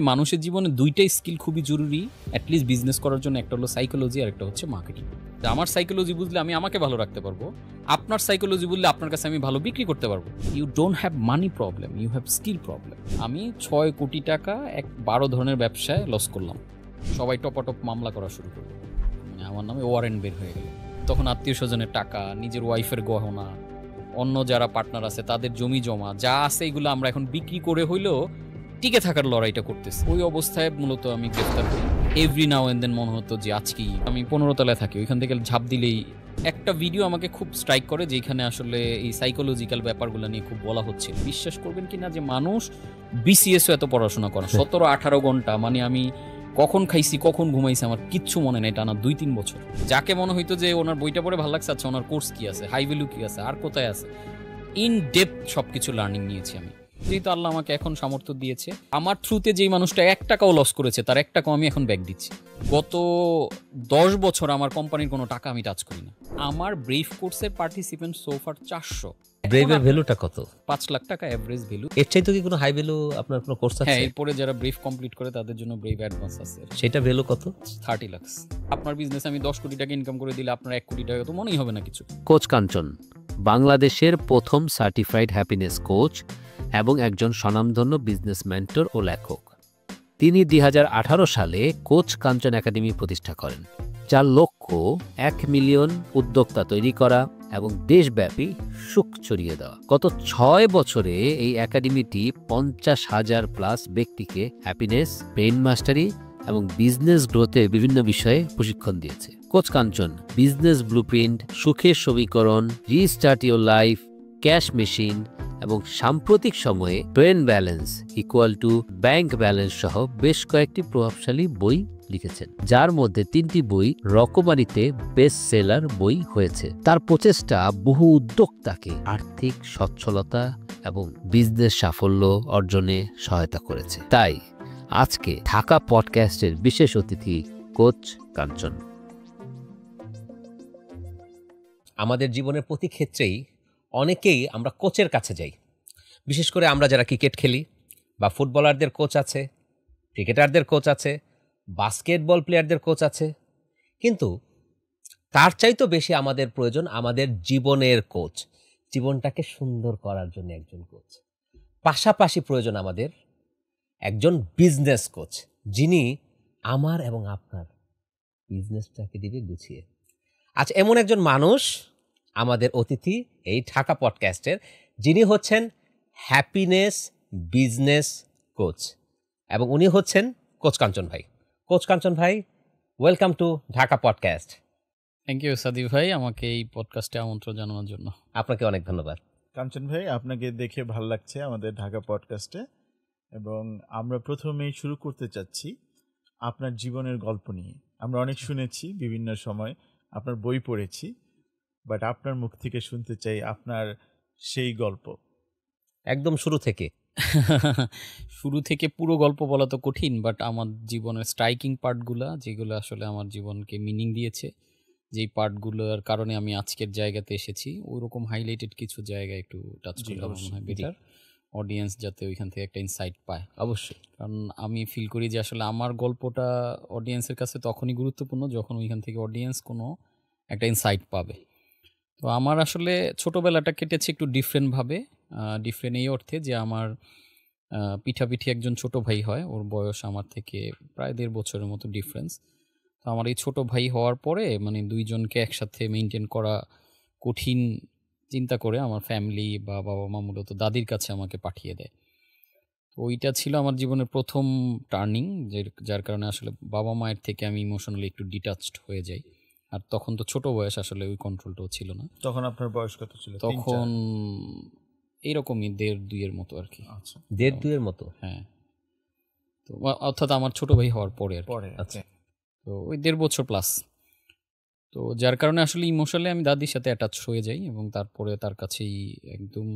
মানুষের জীবনে দুইটাই স্কিল খুবই জরুরি অ্যাটলিস্ট বিজনেস করার জন্য, একটা হলো সাইকোলজি আর একটা হচ্ছে মার্কেটিং। আমার সাইকোলজি বুঝলে আমি আমাকে ভালো রাখতে পারবো, আপনার সাইকোলজি বুঝলে আপনার কাছে আমি ভালো বিক্রি করতে পারবো। You don't have money problem, you have skill problem. আমি 6 কোটি টাকা 12 ধরনের ব্যবসায় লস করলাম, সবাই টপাটপ মামলা করা শুরু করলো, মানে আমার নামে ওয়ারেন্ট বের হয়ে গেল। তখন আত্মীয় স্বজনের টাকা, নিজের ওয়াইফের গহনা, অন্য যারা পার্টনার আছে তাদের জমি জমা যা আছে এগুলো আমরা এখন বিক্রি করে হইলেও টিকে থাকার লড়াইটা করতেছি। ওই অবস্থায় মূলত আমি গ্রেফতার করি। এভরি নাও এন্ড দেন মনে হতো যে আজকেই আমি 15 তলায় থাকি, ওইখান থেকে ঝাঁপ দিলেই একটা ভিডিও আমাকে খুব স্ট্রাইক করে, যেখানে আসলে এই সাইকোলজিক্যাল ব্যাপারগুলো নিয়ে খুব বলা হচ্ছে। বিশ্বাস করবেন কিনা যে মানুষ বিসিএসও এত পড়াশোনা করে 17-18 ঘন্টা, মানে আমি কখন খাইছি কখন ঘুমাইছি আমার কিচ্ছু মনে নেই, টানা 2-3 বছর। যাকে মনে হইতো যে ওনার বইটা পড়ে ভালো লাগছে, আচ্ছা ওনার কোর্স কি আছে, হাই ভ্যালু কি আছে, আর কোথায় আছে, ইন ডেপথ সবকিছু লার্নিং নিয়েছি আমি। যেহেতু আল্লাহ আমাকে এখন সামর্থ্য দিয়েছে, আমার থ্রুতে যেই মানুষটা 1 টাকাও লস করেছে তার 1 টাকাও আমি এখন ব্যাক দিচ্ছি। গত 10 বছর আমার কোম্পানির কোনো টাকা আমি টাচ করি না। আমার ব্রেভ কোর্সের পার্টিসিপেন্ট সোফার 400। ব্রেভের ভ্যালুটা কত? 5 লাখ টাকা এভারেজ ভ্যালু। এর চাইতে কি কোনো হাই ভ্যালু আপনার কোনো কোর্স আছে? হ্যাঁ, এরপরে যারা ব্রেভ কমপ্লিট করে তাদের জন্য ব্রেভ অ্যাডভান্স আছে। সেটা ভ্যালু কত? 30 লাখ। আপনার বিজনেস আমি 10 কোটি টাকা ইনকাম করে দিলে আপনার 1 কোটি টাকা তো মনেই হবে না কিছু। কোচ কাঞ্চন বাংলাদেশের প্রথম সার্টিফাইড হ্যাপিনেস কোচ এবং একজন স্বনামধন্য বিজনেস মেন্টর ও লেখক। তিনি 2018 সালে কোচ কাঞ্চন একাডেমি প্রতিষ্ঠা করেন, যার লক্ষ্য 1 মিলিয়ন উদ্যোক্তা তৈরি করা এবং দেশব্যাপী সুখ ছড়িয়ে দেওয়া। গত 6 বছরে এই একাডেমিটি 50,000 প্লাস ব্যক্তিকে হ্যাপিনেস, ব্রেইন মাস্টারি এবং বিজনেস গ্রোথে বিভিন্ন বিষয়ে প্রশিক্ষণ দিয়েছে। কোচ কাঞ্চন বিজনেস ব্লুপ্রিন্ট, সুখের সমীকরণ, restart your life, cash machine এবং সাম্প্রতিক সময়ে brain balance equal to bank balance সহ বেশ কয়েকটি প্রভাবশালী বই লিখেছেন, যার মধ্যে 3টি বই রকমারিতে বেস্ট সেলার বই হয়েছে। তার প্রচেষ্টা বহু উদ্যোক্তাকে আর্থিক সচ্ছলতা এবং বিজনেস সাফল্য অর্জনে সহায়তা করেছে। তাই আজকে ঢাকা পডকাস্টের বিশেষ অতিথি কোচ কাঞ্চন। আমাদের জীবনের প্রতি ক্ষেত্রেই অনেকেই আমরা কোচের কাছে যাই। বিশেষ করে আমরা যারা ক্রিকেট খেলি বা ফুটবলারদের কোচ আছে, ক্রিকেটারদের কোচ আছে, বাস্কেটবল প্লেয়ারদের কোচ আছে, কিন্তু তার চাইতেও বেশি আমাদের প্রয়োজন আমাদের জীবনের কোচ, জীবনটাকে সুন্দর করার জন্য একজন কোচ। পাশাপাশি প্রয়োজন আমাদের একজন বিজনেস কোচ, যিনি আমার এবং আপনার বিজনেসটাকে দিবে গুছিয়ে। আচ্ছা, এমন একজন মানুষ আমাদের অতিথি এই ঢাকা পডকাস্টের, যিনি হচ্ছেন হ্যাপিনেস বিজনেস কোচ, এবং উনি হচ্ছেন কোচ কাঞ্চন ভাই। কোচ কাঞ্চন ভাই, welcome to Dhaka podcast. Thank you Sadib ভাই, আমাকে এই পডকাস্টে আমন্ত্রণ জানানোর জন্য। আপনাকে অনেক ধন্যবাদ। কাঞ্চন ভাই, আপনাকে দেখে ভালো লাগছে আমাদের ঢাকা পডকাস্টে, এবং আমরা প্রথমেই শুরু করতে চাচ্ছি আপনার জীবনের গল্প নিয়ে। আমরা অনেক শুনেছি বিভিন্ন সময়, আপনার বই পড়েছি, বাট আপনার মুখ থেকে শুনতে চাই আপনার সেই গল্প একদম শুরু থেকে। শুরু থেকে পুরো গল্প বলা তো কঠিন, বাট আমার জীবনের স্ট্রাইকিং পার্টগুলো, যেগুলো আসলে আমার জীবনকে মিনিং দিয়েছে, যেই পার্টগুলোর কারণে আমি আজকের জায়গাতে এসেছি, ওইরকম হাইলাইটেড কিছু জায়গা একটু টাচ করলে মনে হয় বেটার, অডিয়েন্স যাতে ওইখান থেকে একটা ইনসাইট পায়। অবশ্যই, কারণ আমি ফিল করি যে আসলে আমার গল্পটা অডিয়েন্সের কাছে তখনই গুরুত্বপূর্ণ যখন ওইখান থেকে অডিয়েন্স কোনো একটা ইনসাইট পাবে। তো আমার আসলে ছোটোবেলাটা কেটেছে একটু ডিফারেন্টভাবে। ডিফারেন্ট এই অর্থে যে আমার পিঠাপিঠি একজন ছোট ভাই হয়, ওর বয়স আমার থেকে প্রায় 1.5 বছরের মতো ডিফারেন্স। তো আমার এই ছোট ভাই হওয়ার পরে মানে দুইজনকে একসাথে মেনটেন করা কঠিন চিন্তা করে আমার ফ্যামিলি বা বাবা মা মূলত দাদির কাছে আমাকে পাঠিয়ে দেয়। তো ওইটা ছিল আমার জীবনের প্রথম টার্নিং, যার কারণে আসলে বাবা মায়ের থেকে আমি ইমোশনালি একটু ডিটাচড হয়ে যাই। আর তখন তো ছোট বয়স, আসলে ওই কন্ট্রোলটাও ছিল না। তখন আপনার বয়স কত ছিল? তখন এইরকমই 1.5-2 এর মতো আর কি। আচ্ছা, 1.5-2 এর মতো। হ্যাঁ, তো অর্থাৎ আমার ছোট ভাই হওয়ার পরে আর পরে। আচ্ছা, তো ওই 1.5 বছর প্লাস। তো যার কারণে আসলে ইমোশনালি আমি দাদির সাথে অ্যাটাচ হয়ে যাই, এবং তারপরে তার কাছেই একদম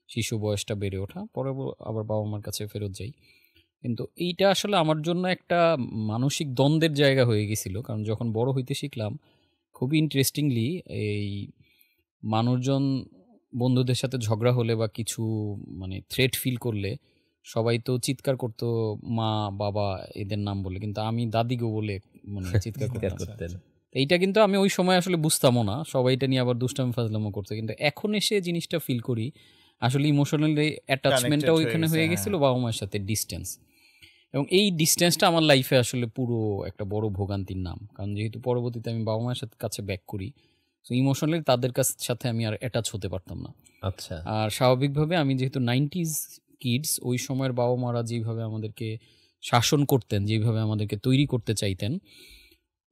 শিশু বয়সটা বেড়ে ওঠা, পরে আবার বাবা মার কাছে ফেরত যাই। কিন্তু এইটা আসলে আমার জন্য একটা মানসিক দ্বন্দ্বের জায়গা হয়ে গেছিল, কারণ যখন বড় হইতে শিখলাম খুবই ইন্টারেস্টিংলি, এই মানুষজন বন্ধুদের সাথে ঝগড়া হলে বা কিছু মানে থ্রেট ফিল করলে সবাই তো চিৎকার করতো মা বাবা এদের নাম বলে, কিন্তু আমি দাদিগো বলে মানে চিৎকার করতাম। করতেন। এইটা কিন্তু আমি ওই সময় আসলে বুঝতামও না, সবাই এটা নিয়ে আবার দুষ্টামি ফাজলামো করতো, কিন্তু এখন এসে জিনিসটা ফিল করি আসলে ইমোশনালি অ্যাটাচমেন্টটা হয়ে ওইখানে গেছে, হয়ে হ্যাঁ। গেছিলো বাবা মায়ের সাথে, ডিস্টেন্স। এবং এই ডিস্টেন্সটা আমার লাইফে আসলে পুরো একটা বড় ভোগান্তির নাম, কারণ যেহেতু পরবর্তীতে আমি বাবা মায়ের সাথে কাছে ব্যাক করি, সো ইমোশনালি তাদের সাথে আমি আর অ্যাটাচ হতে পারতাম না। আচ্ছা, আর স্বাভাবিকভাবে আমি যেহেতু 90s কিডস, ওই সময়ের বাবা মারা যেইভাবে আমাদেরকে শাসন করতেন, যেইভাবে আমাদেরকে তৈরি করতে চাইতেন,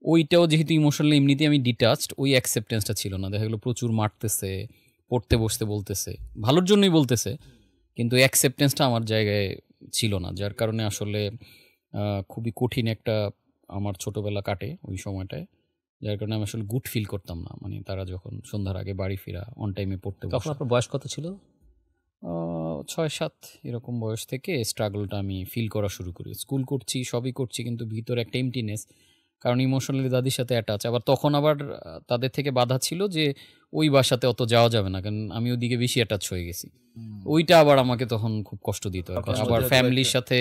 ওইটাও যেহেতু ইমোশনালি এমনিতেই আমি ডিটাচড, ওই অ্যাকসেপ্টেন্সটা ছিল না। দেখা গেলো প্রচুর মারতেছে, পড়তে বসতে বলতেছে, ভালোর জন্যই বলতেছে, কিন্তু অ্যাকসেপ্টেন্সটা আমার জায়গায় ছিল না, যার কারণে আসলে খুবই কঠিন একটা আমার ছোটোবেলা কাটে ওই সময়টায়, যার কারণে আমি আসলে গুড ফিল করতাম না, মানে তারা যখন সন্ধ্যার আগে বাড়ি ফেরা, অন টাইমে পড়তে তখন বসা। আপনার বয়স কত ছিল? 6-7 এরকম বয়স থেকে স্ট্রাগলটা আমি ফিল করা শুরু করি। স্কুল করছি, সবই করছি, কিন্তু ভিতরে একটা এমটিনেস, কারণ ইমোশনালি দাদির সাথে অ্যাটাচ। আবার তখন আবার তাদের থেকে বাধা ছিল যে ওই বাসাতে অত যাওয়া যাবে না, কারণ আমি ওদিকে বেশি অ্যাটাচ হয়ে গেছি। ওইটা আবার আমাকে তখন খুব কষ্ট দিত আর কি। কষ্ট আবার দিত ফ্যামিলির একটা। সাথে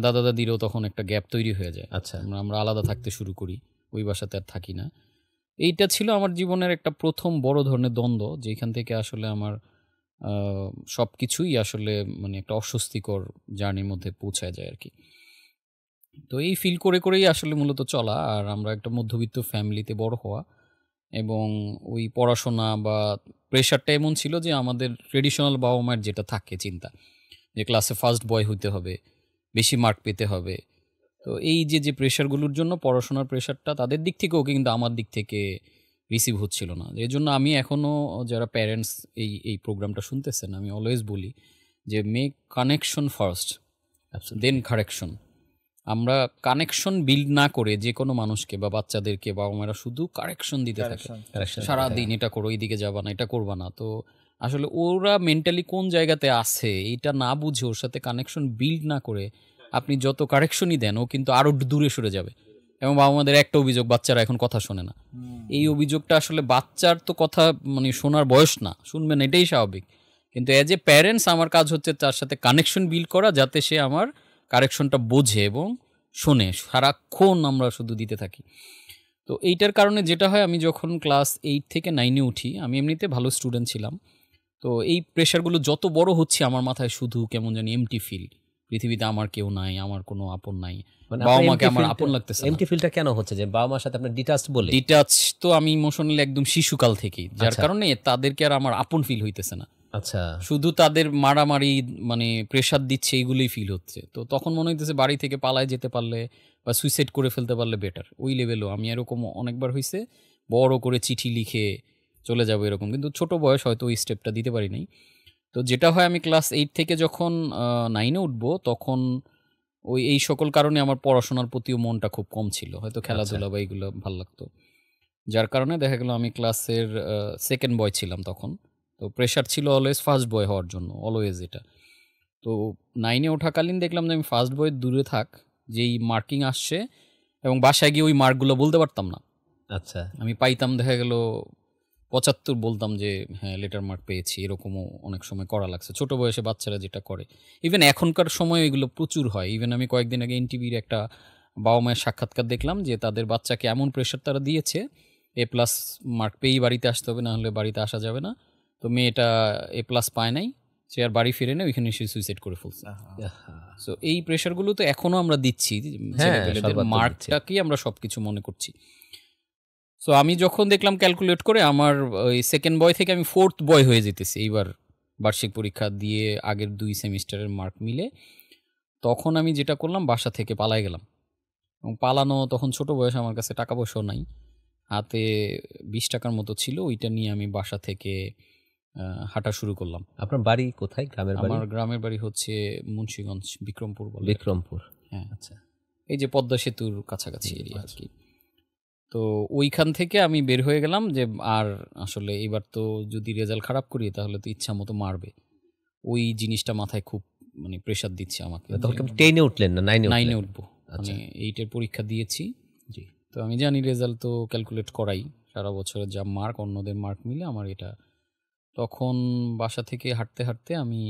দাদা দাদিরও তখন একটা গ্যাপ তৈরি হয়ে যায়। আচ্ছা, আমরা আলাদা থাকতে শুরু করি, ওই বাসাতে আর থাকি না। এইটা ছিল আমার জীবনের একটা প্রথম বড় ধরনের দ্বন্দ্ব, যেখান থেকে আসলে আমার সব কিছুই আসলে মানে একটা অস্বস্তিকর জার্নির মধ্যে পৌঁছায় যায় আর কি। তো এই ফিল করে করেই আসলে মূলত চলা, আর আমরা একটা মধ্যবিত্ত ফ্যামিলিতে বড় হওয়া, এবং ওই পড়াশোনা বা প্রেশারটা এমন ছিল যে আমাদের ট্রেডিশনাল বাবা মায়ের যেটা থাকে চিন্তা, যে ক্লাসে ফার্স্ট বয় হইতে হবে, বেশি মার্ক পেতে হবে। তো এই যে প্রেশারগুলোর জন্য পড়াশোনার প্রেশারটা তাদের দিক থেকে ওকে, কিন্তু আমার দিক থেকে রিসিভ হচ্ছিল না। এর জন্য আমি এখনও, যারা প্যারেন্টস এই প্রোগ্রামটা শুনতেছেন, আমি অলওয়েজ বলি যে মেক কানেকশন ফার্স্ট, দেন কারেকশন। আমরা কানেকশন বিল্ড না করে যে কোনো মানুষকে বা বাচ্চাদেরকে বাবা মায়েরা শুধু কারেকশন দিতে থাকে সারাদিন, এটা করো, এইদিকে যাবা না, এটা করবা না। তো আসলে ওরা মেন্টালি কোন জায়গাতে আছে এইটা না বুঝে, ওর সাথে কানেকশন বিল্ড না করে আপনি যত কারেকশনই দেন, ও কিন্তু আরও দূরে সরে যাবে। এবং বাবা মাদের একটা অভিযোগ, বাচ্চারা এখন কথা শোনে না। এই অভিযোগটা আসলে বাচ্চার তো কথা মানে শোনার বয়স না, শুনবেন, এটাই স্বাভাবিক, কিন্তু অ্যাজ এ প্যারেন্টস আমার কাজ হচ্ছে তার সাথে কানেকশন বিল্ড করা, যাতে সে আমার কারেকশনটা বোঝে এবং শোনে। সারাক্ষণ আমরা শুধু দিতে থাকি। তো এইটার কারণে যেটা হয়, আমি যখন ক্লাস 8 থেকে 9-এ উঠি, আমি এমনিতে ভালো স্টুডেন্ট ছিলাম, তো এই প্রেশারগুলো যত বড় হচ্ছে আমার মাথায় শুধু কেমন জানি এমটি ফিল, পৃথিবীতে আমার কেউ নাই, আমার কোনো আপন নাই, মানে বাবা আপনার মাকে empty আমার feel-টা- আপন লাগতেছে না। empty feel-টা কেন হচ্ছে যে বাবা মার সাথে আপনার ডিটাচড বলে? ডিটাচ তো আমি ইমোশনালি একদম শিশুকাল থেকেই, যার আচ্ছা। কারণে তাদেরকে আর আমার আপন ফিল হইতেছে না, আচ্ছা, শুধু তাদের মারামারি মানে প্রেশার দিচ্ছে এইগুলোই ফিল হচ্ছে। তো তখন মনে হইতেছে বাড়ি থেকে পালায় যেতে পারলে বা সুইসাইড করে ফেলতে পারলে বেটার। ওই লেভেলও আমি এরকম অনেকবার হয়েছে, বড় করে চিঠি লিখে চলে যাবো এরকম, কিন্তু ছোট বয়স হয়তো ওই স্টেপটা দিতে পারি নাই। তো যেটা হয়, আমি ক্লাস 8 থেকে যখন 9-এ উঠবো, তখন এই সকল কারণে আমার পড়াশোনার প্রতিও মনটা খুব কম ছিল, হয়তো খেলাধুলা বা এইগুলো ভাল লাগতো, যার কারণে দেখা গেল আমি ক্লাসের সেকেন্ড বয় ছিলাম তখন। তো প্রেশার ছিল অলওয়েজ ফার্স্ট বয় হওয়ার জন্য, অলওয়েজ এটা। তো 9-এ ওঠাকালীন দেখলাম যে আমি ফার্স্ট বয়ের দূরে থাক, যেই মার্কিং আসছে, এবং বাসায় গিয়ে ওই মার্কগুলো বলতে পারতাম না। আচ্ছা, আমি পাইতাম দেখা গেল 75, বলতাম যে হ্যাঁ লেটার মার্ক পেয়েছি, এরকমও অনেক সময় করা লাগছে, ছোট বয়সে বাচ্চারা যেটা করে। ইভেন এখনকার সময় এগুলো প্রচুর হয়। ইভেন আমি কয়েকদিন আগে এনটিভির একটা বাবা মায়ের সাক্ষাৎকার দেখলাম যে তাদের বাচ্চাকে এমন প্রেশার তারা দিয়েছে, A+ মার্ক পেয়েই বাড়িতে আসতে হবে, না হলে বাড়িতে আসা যাবে না। তো মেয়েটা A+ পায় নাই, সে আর বাড়ি ফিরে নেই, ওইখানে সে সুইসাইড করে ফেলছে। সো এই প্রেশারগুলো তো এখনো আমরা দিচ্ছি, ছেলেপেলেদের সর্বাত্মক দিচ্ছি। মার্কটাকেই আমরা সবকিছু মনে করছি। সো আমি যখন দেখলাম ক্যালকুলেট করে আমার ওই সেকেন্ড বয় থেকে আমি ফোর্থ বয় হয়ে যেতেছি এইবার, বার্ষিক পরীক্ষা দিয়ে আগের 2 সেমিস্টারের মার্ক মিলে, তখন আমি যেটা করলাম, বাসা থেকে পালায় গেলাম। এবং পালানো, তখন ছোট বয়সে আমার কাছে টাকা পয়সাও নাই, হাতে 20 টাকার মতো ছিল, ওইটা নিয়ে আমি বাসা থেকে হাঁটা শুরু করলাম। আপনার বাড়ি কোথায়? গ্রামের বাড়ি? আমার গ্রামের বাড়ি হচ্ছে মুন্সিগঞ্জ, বিক্রমপুর বলে। বিক্রমপুর। হ্যাঁ, আচ্ছা, এই যে পদ্মা সেতুর কাছাকাছি এরিয়া আর কি। তো ওইখান থেকে আমি বের হয়ে গেলাম যে আর আসলে এবার তো যদি রেজাল্ট খারাপ করি তাহলে তো ইচ্ছা মতো মারবে, ওই জিনিসটা মাথায় খুব মানে প্রেশার দিচ্ছে আমাকে। তখন কি আপনি 10-এ উঠলেন না 9-এ 9-এ উঠলেন? উঠবো, আচ্ছা। মানে 8-এর পরীক্ষা দিয়েছি। জি, তো আমি জানি রেজাল্ট তো ক্যালকুলেট করাই, সারা বছরের যা মার্ক অন্যদের মার্ক মিলে আমার এটা। তখন বাসা থেকে হাঁটতে হাঁটতে আমি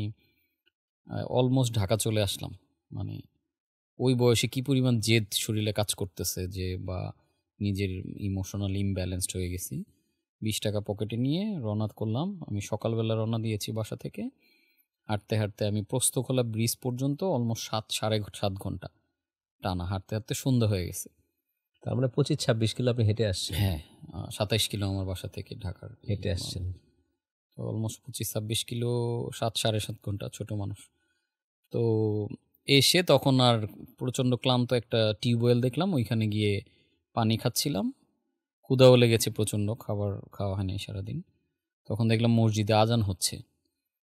অলমোস্ট ঢাকা চলে আসলাম। মানে ওই বয়সে কি পরিমাণ জেদ শরীরে কাজ করতেছে যে, বা নিজের ইমোশনাল ইমব্যালেন্সড হয়ে গেছি। 20 টাকা পকেটে নিয়ে রওনা করলাম। আমি সকালবেলা রওনা দিয়েছি বাসা থেকে। হাঁটতে হাঁটতে আমি পোস্তখোলা ব্রিজ পর্যন্ত অলমোস্ট 7.5 ঘন্টা টানা হাঁটতে হাঁটতে সন্ধ্যা হয়ে গেছে। তার মানে 25-26 কিলো আপনি হেঁটে আসছেন। হ্যাঁ, 27 কিলো আমার বাসা থেকে ঢাকার হেঁটে আসছেন। তো অলমোস্ট 25-26 কিলো, 7-7.5 ঘন্টা, ছোট মানুষ। তো এসে তখন আর প্রচণ্ড ক্লান্ত, একটা টিউবওয়েল দেখলাম, ওইখানে গিয়ে পানি খাচ্ছিলাম। ক্ষুধাও লেগেছে প্রচণ্ড, খাবার খাওয়া হয়নি সারাদিন। তখন দেখলাম মসজিদে আজান হচ্ছে।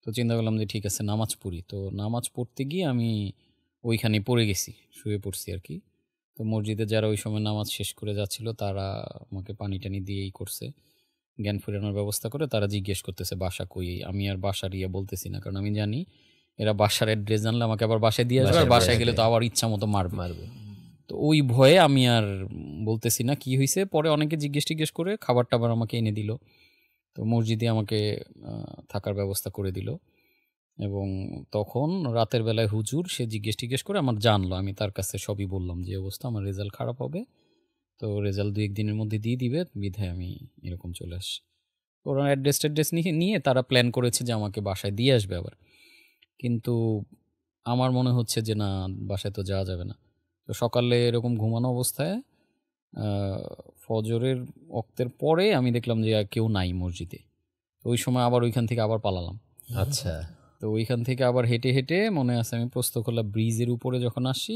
তো চিন্তা করলাম যে ঠিক আছে নামাজ পড়ি। তো নামাজ পড়তে গিয়ে আমি ওইখানে পড়ে গেছি, শুয়ে পড়ছি আর কি। তো মসজিদে যারা ওই সময় নামাজ শেষ করে যাচ্ছিল তারা আমাকে পানি টানি দিয়েই করছে, জ্ঞান ফেরানোর ব্যবস্থা করে। তারা জিজ্ঞেস করতেছে বাসা কই। আমি আর বাসার বলতেছি না, কারণ আমি জানি এরা বাসার অ্যাড্রেস জানলে আমাকে আবার বাসায় দিয়ে আসবে, আর বাসায় গেলে তো আবার ইচ্ছা মতো মারবে। তো ওই ভয়ে আমি আর বলতেছি না কি হয়েছে। পরে অনেকে জিজ্ঞেস করে খাবার টাবার আমাকে এনে দিল। তো মসজিদে আমাকে থাকার ব্যবস্থা করে দিল। এবং তখন রাতের বেলায় হুজুর সে জিজ্ঞেস করে আমার জানলো। আমি তার কাছে সবই বললাম যে অবস্থা, আমার রেজাল্ট খারাপ হবে, তো রেজাল্ট 2-1 দিনের মধ্যে দিয়ে দিবে, বিধায় আমি এরকম চলে আসছি। ওরা অ্যাড্রেস নিয়ে তারা প্ল্যান করেছে যে আমাকে বাসায় দিয়ে আসবে আবার। কিন্তু আমার মনে হচ্ছে যে না, বাসায় তো যাওয়া যাবে না। তো সকালে এরকম ঘুমানো অবস্থায় ফজরের ওয়াক্তের পরে আমি দেখলাম যে আর কেউ নাই মসজিদে। তো ওই সময় আবার ওইখান থেকে আবার পালালাম। আচ্ছা। তো ওইখান থেকে আবার হেঁটে হেঁটে মনে আছে আমি পোস্তখোলা ব্রিজের উপরে যখন আসি,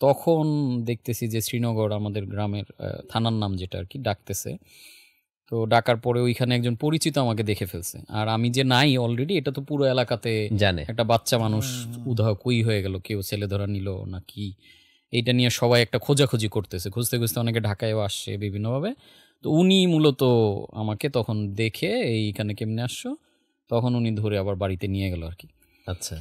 তখন দেখতেছি যে শ্রীনগর, আমাদের গ্রামের থানার নাম যেটা আর কি, ডাকতেছে। তো ডাকার পরে ওইখানে একজন পরিচিত আমাকে দেখে ফেলছে। আর আমি যে নাই অলরেডি, এটা তো পুরো এলাকাতে জানে। একটা বাচ্চা মানুষ কই হয়ে গেল, কেউ ছেলে ধরা নিল না কি, এইটা নিয়ে সবাই একটা খোঁজাখুঁজি করতেছে। খুঁজতে খুঁজতে অনেকে ঢাকায়ও আসছে বিভিন্নভাবে। তো উনি মূলত আমাকে তখন দেখে এইখানে কেমনে আসছো, তখন উনি ধরে আবার বাড়িতে নিয়ে গেল আর কি। আচ্ছা।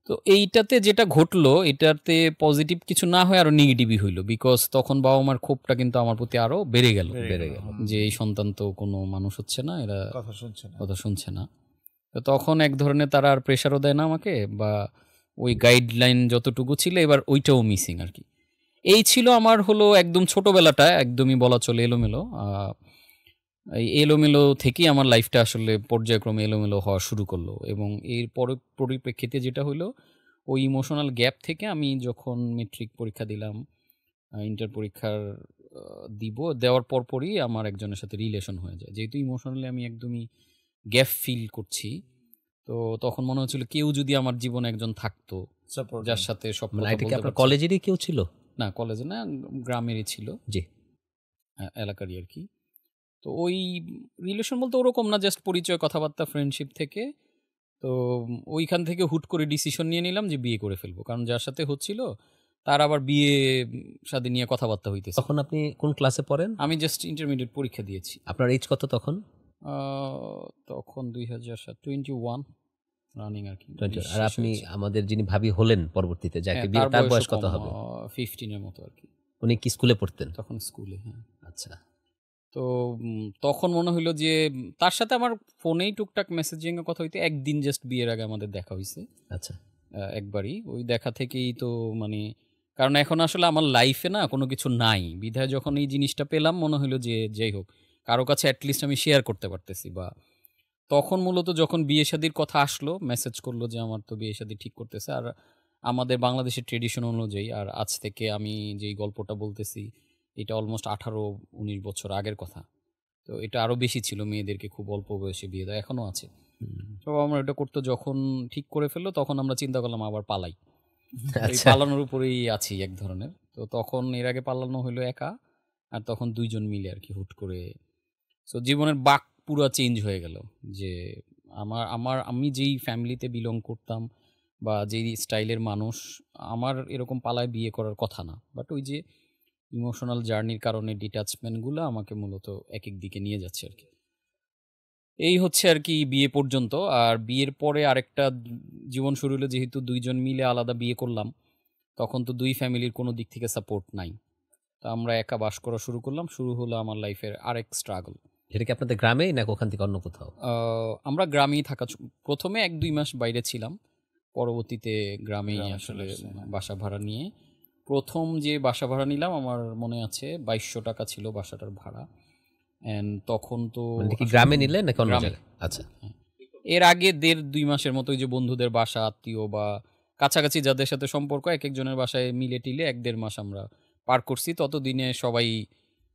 তো এইটাতে যেটা ঘটলো, এটাতে পজিটিভ কিছু না হয়ে আরো নেগেটিভই হইলো। বিকজ তখন বাবা মার ক্ষোভটা কিন্তু আমার প্রতি আরো বেড়ে গেল যে এই সন্তান তো কোনো মানুষ হচ্ছে না, এরা কথা শুনছে না। তো তখন এক ধরনের তারা আর প্রেশারও দেয় না আমাকে, বা ওই গাইডলাইন যতটুকু ছিল এবার ওইটাও মিসিং আর কি। এই ছিল আমার হলো একদম ছোটবেলাটা, একদমই বলা চলে এলোমেলো। এই এলোমেলো থেকেই আমার লাইফটা আসলে পর্যায়ক্রমে এলোমেলো হওয়া শুরু করলো। এবং এর পরিপ্রেক্ষিতে যেটা হলো, ওই ইমোশনাল গ্যাপ থেকে আমি যখন মেট্রিক পরীক্ষা দিলাম, ইন্টার পরীক্ষার দেওয়ার পরপরই আমার একজনের সাথে রিলেশন হয়ে যায়। যেহেতু ইমোশনালি আমি একদমই গ্যাপ ফিল করছি, তো তখন মনে হচ্ছিল কেউ যদি আমার জীবনে একজন থাকতো যার সাথে সব কথা বলতে পারছি। আপনার কলেজেরই কেউ ছিল? না, কলেজে না, গ্রামেরই ছিল, জি, এলাকারই আর কি। তো ওই রিলেশন বলতে ওরকম না, জাস্ট পরিচয়, কথাবার্তা, ফ্রেন্ডশিপ থেকে। তো ওইখান থেকে হুট করে ডিসিশন নিয়ে নিলাম যে বিয়ে করে ফেলবো, কারণ যার সাথে হচ্ছিল তার আবার বিয়ে শাদী নিয়ে কথাবার্তা হইতেছে। তখন আপনি কোন ক্লাসে পড়েন? আমি জাস্ট ইন্টারমিডিয়েট পরীক্ষা দিয়েছি। আপনার এজ কত তখন? তখন 2021 রানিং আর কি। আর আপনি আমাদের যিনি ভাবি হলেন পরবর্তীতে, যাকে বিয়ে, তার বয়স কত হবে? 15 এর মতো আর কি। উনি কি স্কুলে পড়তেন তখন? স্কুলে, হ্যাঁ। আচ্ছা। তো তখন মনে হইলো যে তার সাথে আমার ফোনেই টুকটাক মেসেজিং এ কথা হইতে, একদিন জাস্ট বিয়ের আগে আমাদের দেখা হয়েছে। আচ্ছা। একবারই, ওই দেখা থেকেই তো মানে, কারণ এখন আসলে আমার লাইফে না কোনো কিছু নাই, বিধায় যখন এই জিনিসটা পেলাম মনে হলো যে যাই হোক কারো কাছে অ্যাটলিস্ট আমি শেয়ার করতে পারতেছি। বা তখন মূলত যখন বিয়ে শাদির কথা আসলো, মেসেজ করলো যে আমার তো বিয়ে শাদি ঠিক করতেছে, আর আমাদের বাংলাদেশের ট্রেডিশন অনুযায়ী, আর আজ থেকে আমি যেই গল্পটা বলতেছি এটা অলমোস্ট 18-19 বছর আগের কথা। তো এটা আরও বেশি ছিল, মেয়েদেরকে খুব অল্প বয়সে বিয়ে দেয়, এখনও আছে। তো আমরা এটা করতে যখন ঠিক করে ফেললো, তখন আমরা চিন্তা করলাম আবার পালাই। এই পালানোর উপরেই আছি এক ধরনের। তো তখন এর আগে পালানো হলো একা, আর তখন 2 জন মিলে আর কি হুট করে। সো জীবনের বাক পুরো চেঞ্জ হয়ে গেল। যে আমি যেই ফ্যামিলিতে বিলং করতাম বা যেই স্টাইলের মানুষ, আমার এরকম পালায় বিয়ে করার কথা না। বাট ওই যে ইমোশনাল জার্নির কারণে ডিট্যাচমেন্টগুলো আমাকে মূলত এক এক দিকে নিয়ে যাচ্ছে আর কি। এই হচ্ছে আর কি বিয়ে পর্যন্ত। আর বিয়ের পরে আরেকটা জীবন শুরু হলো, যেহেতু 2 জন মিলে আলাদা বিয়ে করলাম, তখন তো 2 ফ্যামিলির কোনো দিক থেকে সাপোর্ট নাই। তো আমরা একা বাস করা শুরু করলাম। শুরু হলো আমার লাইফের আরেক স্ট্রাগল। এটা কি আপনাদের গ্রামেই না ওখান থেকে অন্য কোথাও? আমরা গ্রামেই থাকা, প্রথমে 1-2 মাস বাইরে ছিলাম, পরবর্তীতে গ্রামেই গ্রামে আসলে চলে আসছে, হ্যাঁ। বাসা ভাড়া নিয়ে প্রথম যে বাসা ভাড়া নিলাম আমার মনে আছে 2200 টাকা ছিল বাসাটার ভাড়া। অ্যান্ড তখন তো মানে কি আসলে গ্রামে নিলেন নাকি অন্য গ্রামে। জায়গায়? আচ্ছা, এর আগে 1.5-2 মাসের মতো ওই যে বন্ধুদের বাসা, আত্মীয় বা কাছাকাছি যাদের সাথে সম্পর্ক এক একজনের বাসায় মিলে টিলে 1-1.5 মাস আমরা পার করছি। ততদিনে সবাই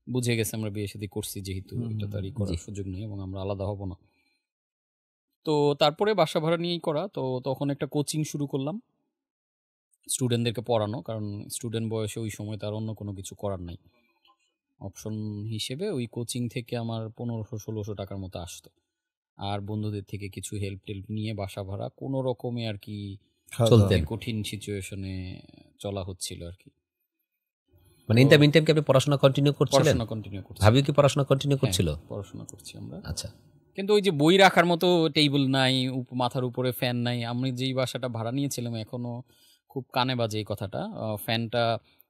বুঝে গেছে আমরা বিয়ে শাদী করছি, যেহেতু এটা তো আর করার সুযোগ নেই এবং আমরা আলাদা হব না। তো তারপরে বাসা ভাড়া নিয়েই করা। তো তখন একটা কোচিং শুরু করলাম স্টুডেন্টদেরকে পড়ানো, কারণ স্টুডেন্ট বয়সে ওই সময় তার অন্য কোনো কিছু করার নাই। অপশন হিসেবে ওই কোচিং থেকে আমার 1500-1600 টাকার মতো আসতো। আর বন্ধুদের থেকে কিছু হেল্প টেল্প নিয়ে বাসা ভাড়া কোনো রকমে আর কি চলতেন। কঠিন সিচুয়েশনে চলা হচ্ছিল আর কি। মানে ইন দ্য মিন টাইম কি আপনি পড়াশোনা কন্টিনিউ করছিলেন? পড়াশোনা কন্টিনিউ করছি। ভাবিও কি পড়াশোনা কন্টিনিউ হ্যাঁ, করছিল? পড়াশোনা করছি আমরা। আচ্ছা, কিন্তু ওই যে বই রাখার মতো টেবিল নাই, মাথার উপরে ফ্যান নাই। আমি যেই বাসাটা ভাড়া নিয়েছিলাম এখনো খুব কানে বাজে এই কথাটা, ফ্যানটা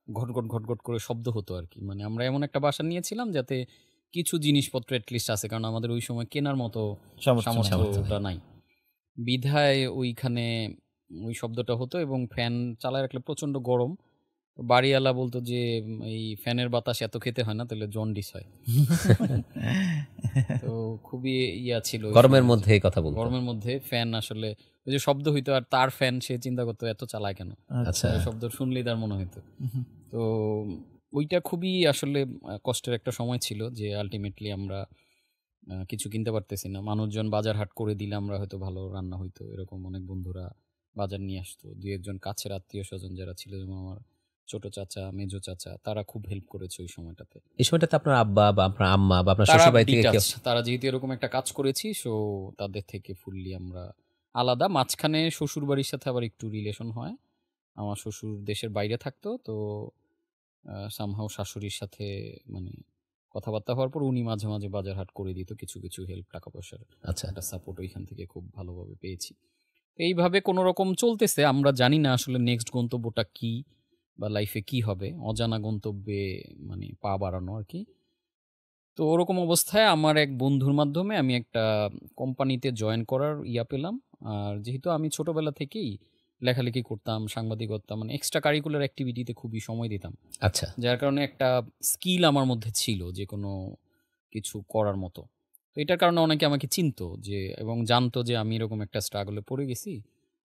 ঘটঘট ঘটঘট করে শব্দ হতো আর কি। মানে আমরা এমন একটা বাসা নিয়েছিলাম যাতে কিছু জিনিসপত্র অ্যাটলিস্ট আছে, কারণ আমাদের ওই সময় কেনার মতো সামর্থ্যটা নাই বিধায় ওইখানে ওই শব্দটা হতো এবং ফ্যান চালায় রাখলে প্রচণ্ড গরম। বাড়িওয়ালা বলতো যে এই ফ্যানের বাতাস এত খেতে হয় না, তাহলে জন্ডিস হয়। তো খুবই ছিল ওই গরমের সময়, মধ্যে এই কথা বলতো। গরমের মধ্যে ফ্যান আসলে ওই যে শব্দ হইতো, আর তার ফ্যান সে চিন্তা করতো এত চালায় কেন, আচ্ছা, শব্দ শুনলেই তার মনে হইতো। তো ওইটা খুবই আসলে কষ্টের একটা সময় ছিল যে আলটিমেটলি আমরা কিছু কিনতে পারতেছি না। মানুষজন বাজার হাট করে দিলে আমরা হয়তো ভালো রান্না হইতো, এরকম অনেক বন্ধুরা বাজার নিয়ে আসতো। 2-1 কাছের আত্মীয় স্বজন যারা ছিল, যেমন আমার ছোট চাচা, মেজো চাচা, তারা খুব হেল্প করেছে ওই সময়টাতে। এই সময়টাতে আপনার আব্বা বা আপনার আম্মা বা আপনার তারা শ্বশুর বাড়ি থেকে কেউ? detached, তারা যেহেতু এরকম একটা কাজ করেছি, সো তাদের থেকে ফুললি আমরা আলাদা। মাঝখানে শ্বশুর বাড়ির সাথে আবার একটু রিলেশন হয়, আমার শ্বশুর দেশের বাইরে থাকতো, তো সামহাও শাশুড়ির সাথে মানে কথাবার্তা হওয়ার পর উনি মাঝে মাঝে বাজার হাট করে দিত, কিছু কিছু হেল্প, টাকা পয়সার আচ্ছা, একটা সাপোর্ট ওইখান থেকে খুব ভালোভাবে পেয়েছি। তো এইভাবে কোনো রকম চলতেছে। আমরা জানি না আসলে নেক্সট গন্তব্যটা কি বা লাইফে কি হবে, অজানা গন্তব্যে মানে পা বাড়ানো আর কি। তো ওরকম অবস্থায় আমার এক বন্ধুর মাধ্যমে আমি একটা কোম্পানিতে জয়েন করার পেলাম। আর যেহেতু আমি ছোটবেলা থেকেই লেখালেখি করতাম, সাংবাদিকতা মানে এক্সট্রা কারিকুলার অ্যাক্টিভিটিতে খুবই সময় দিতাম, আচ্ছা, যার কারণে একটা স্কিল আমার মধ্যে ছিল যে কোনো কিছু করার মতো। তো এটার কারণে অনেকে আমাকে চিনতো যে এবং জানতো যে আমি এরকম একটা স্ট্রাগলে পড়ে গেছি।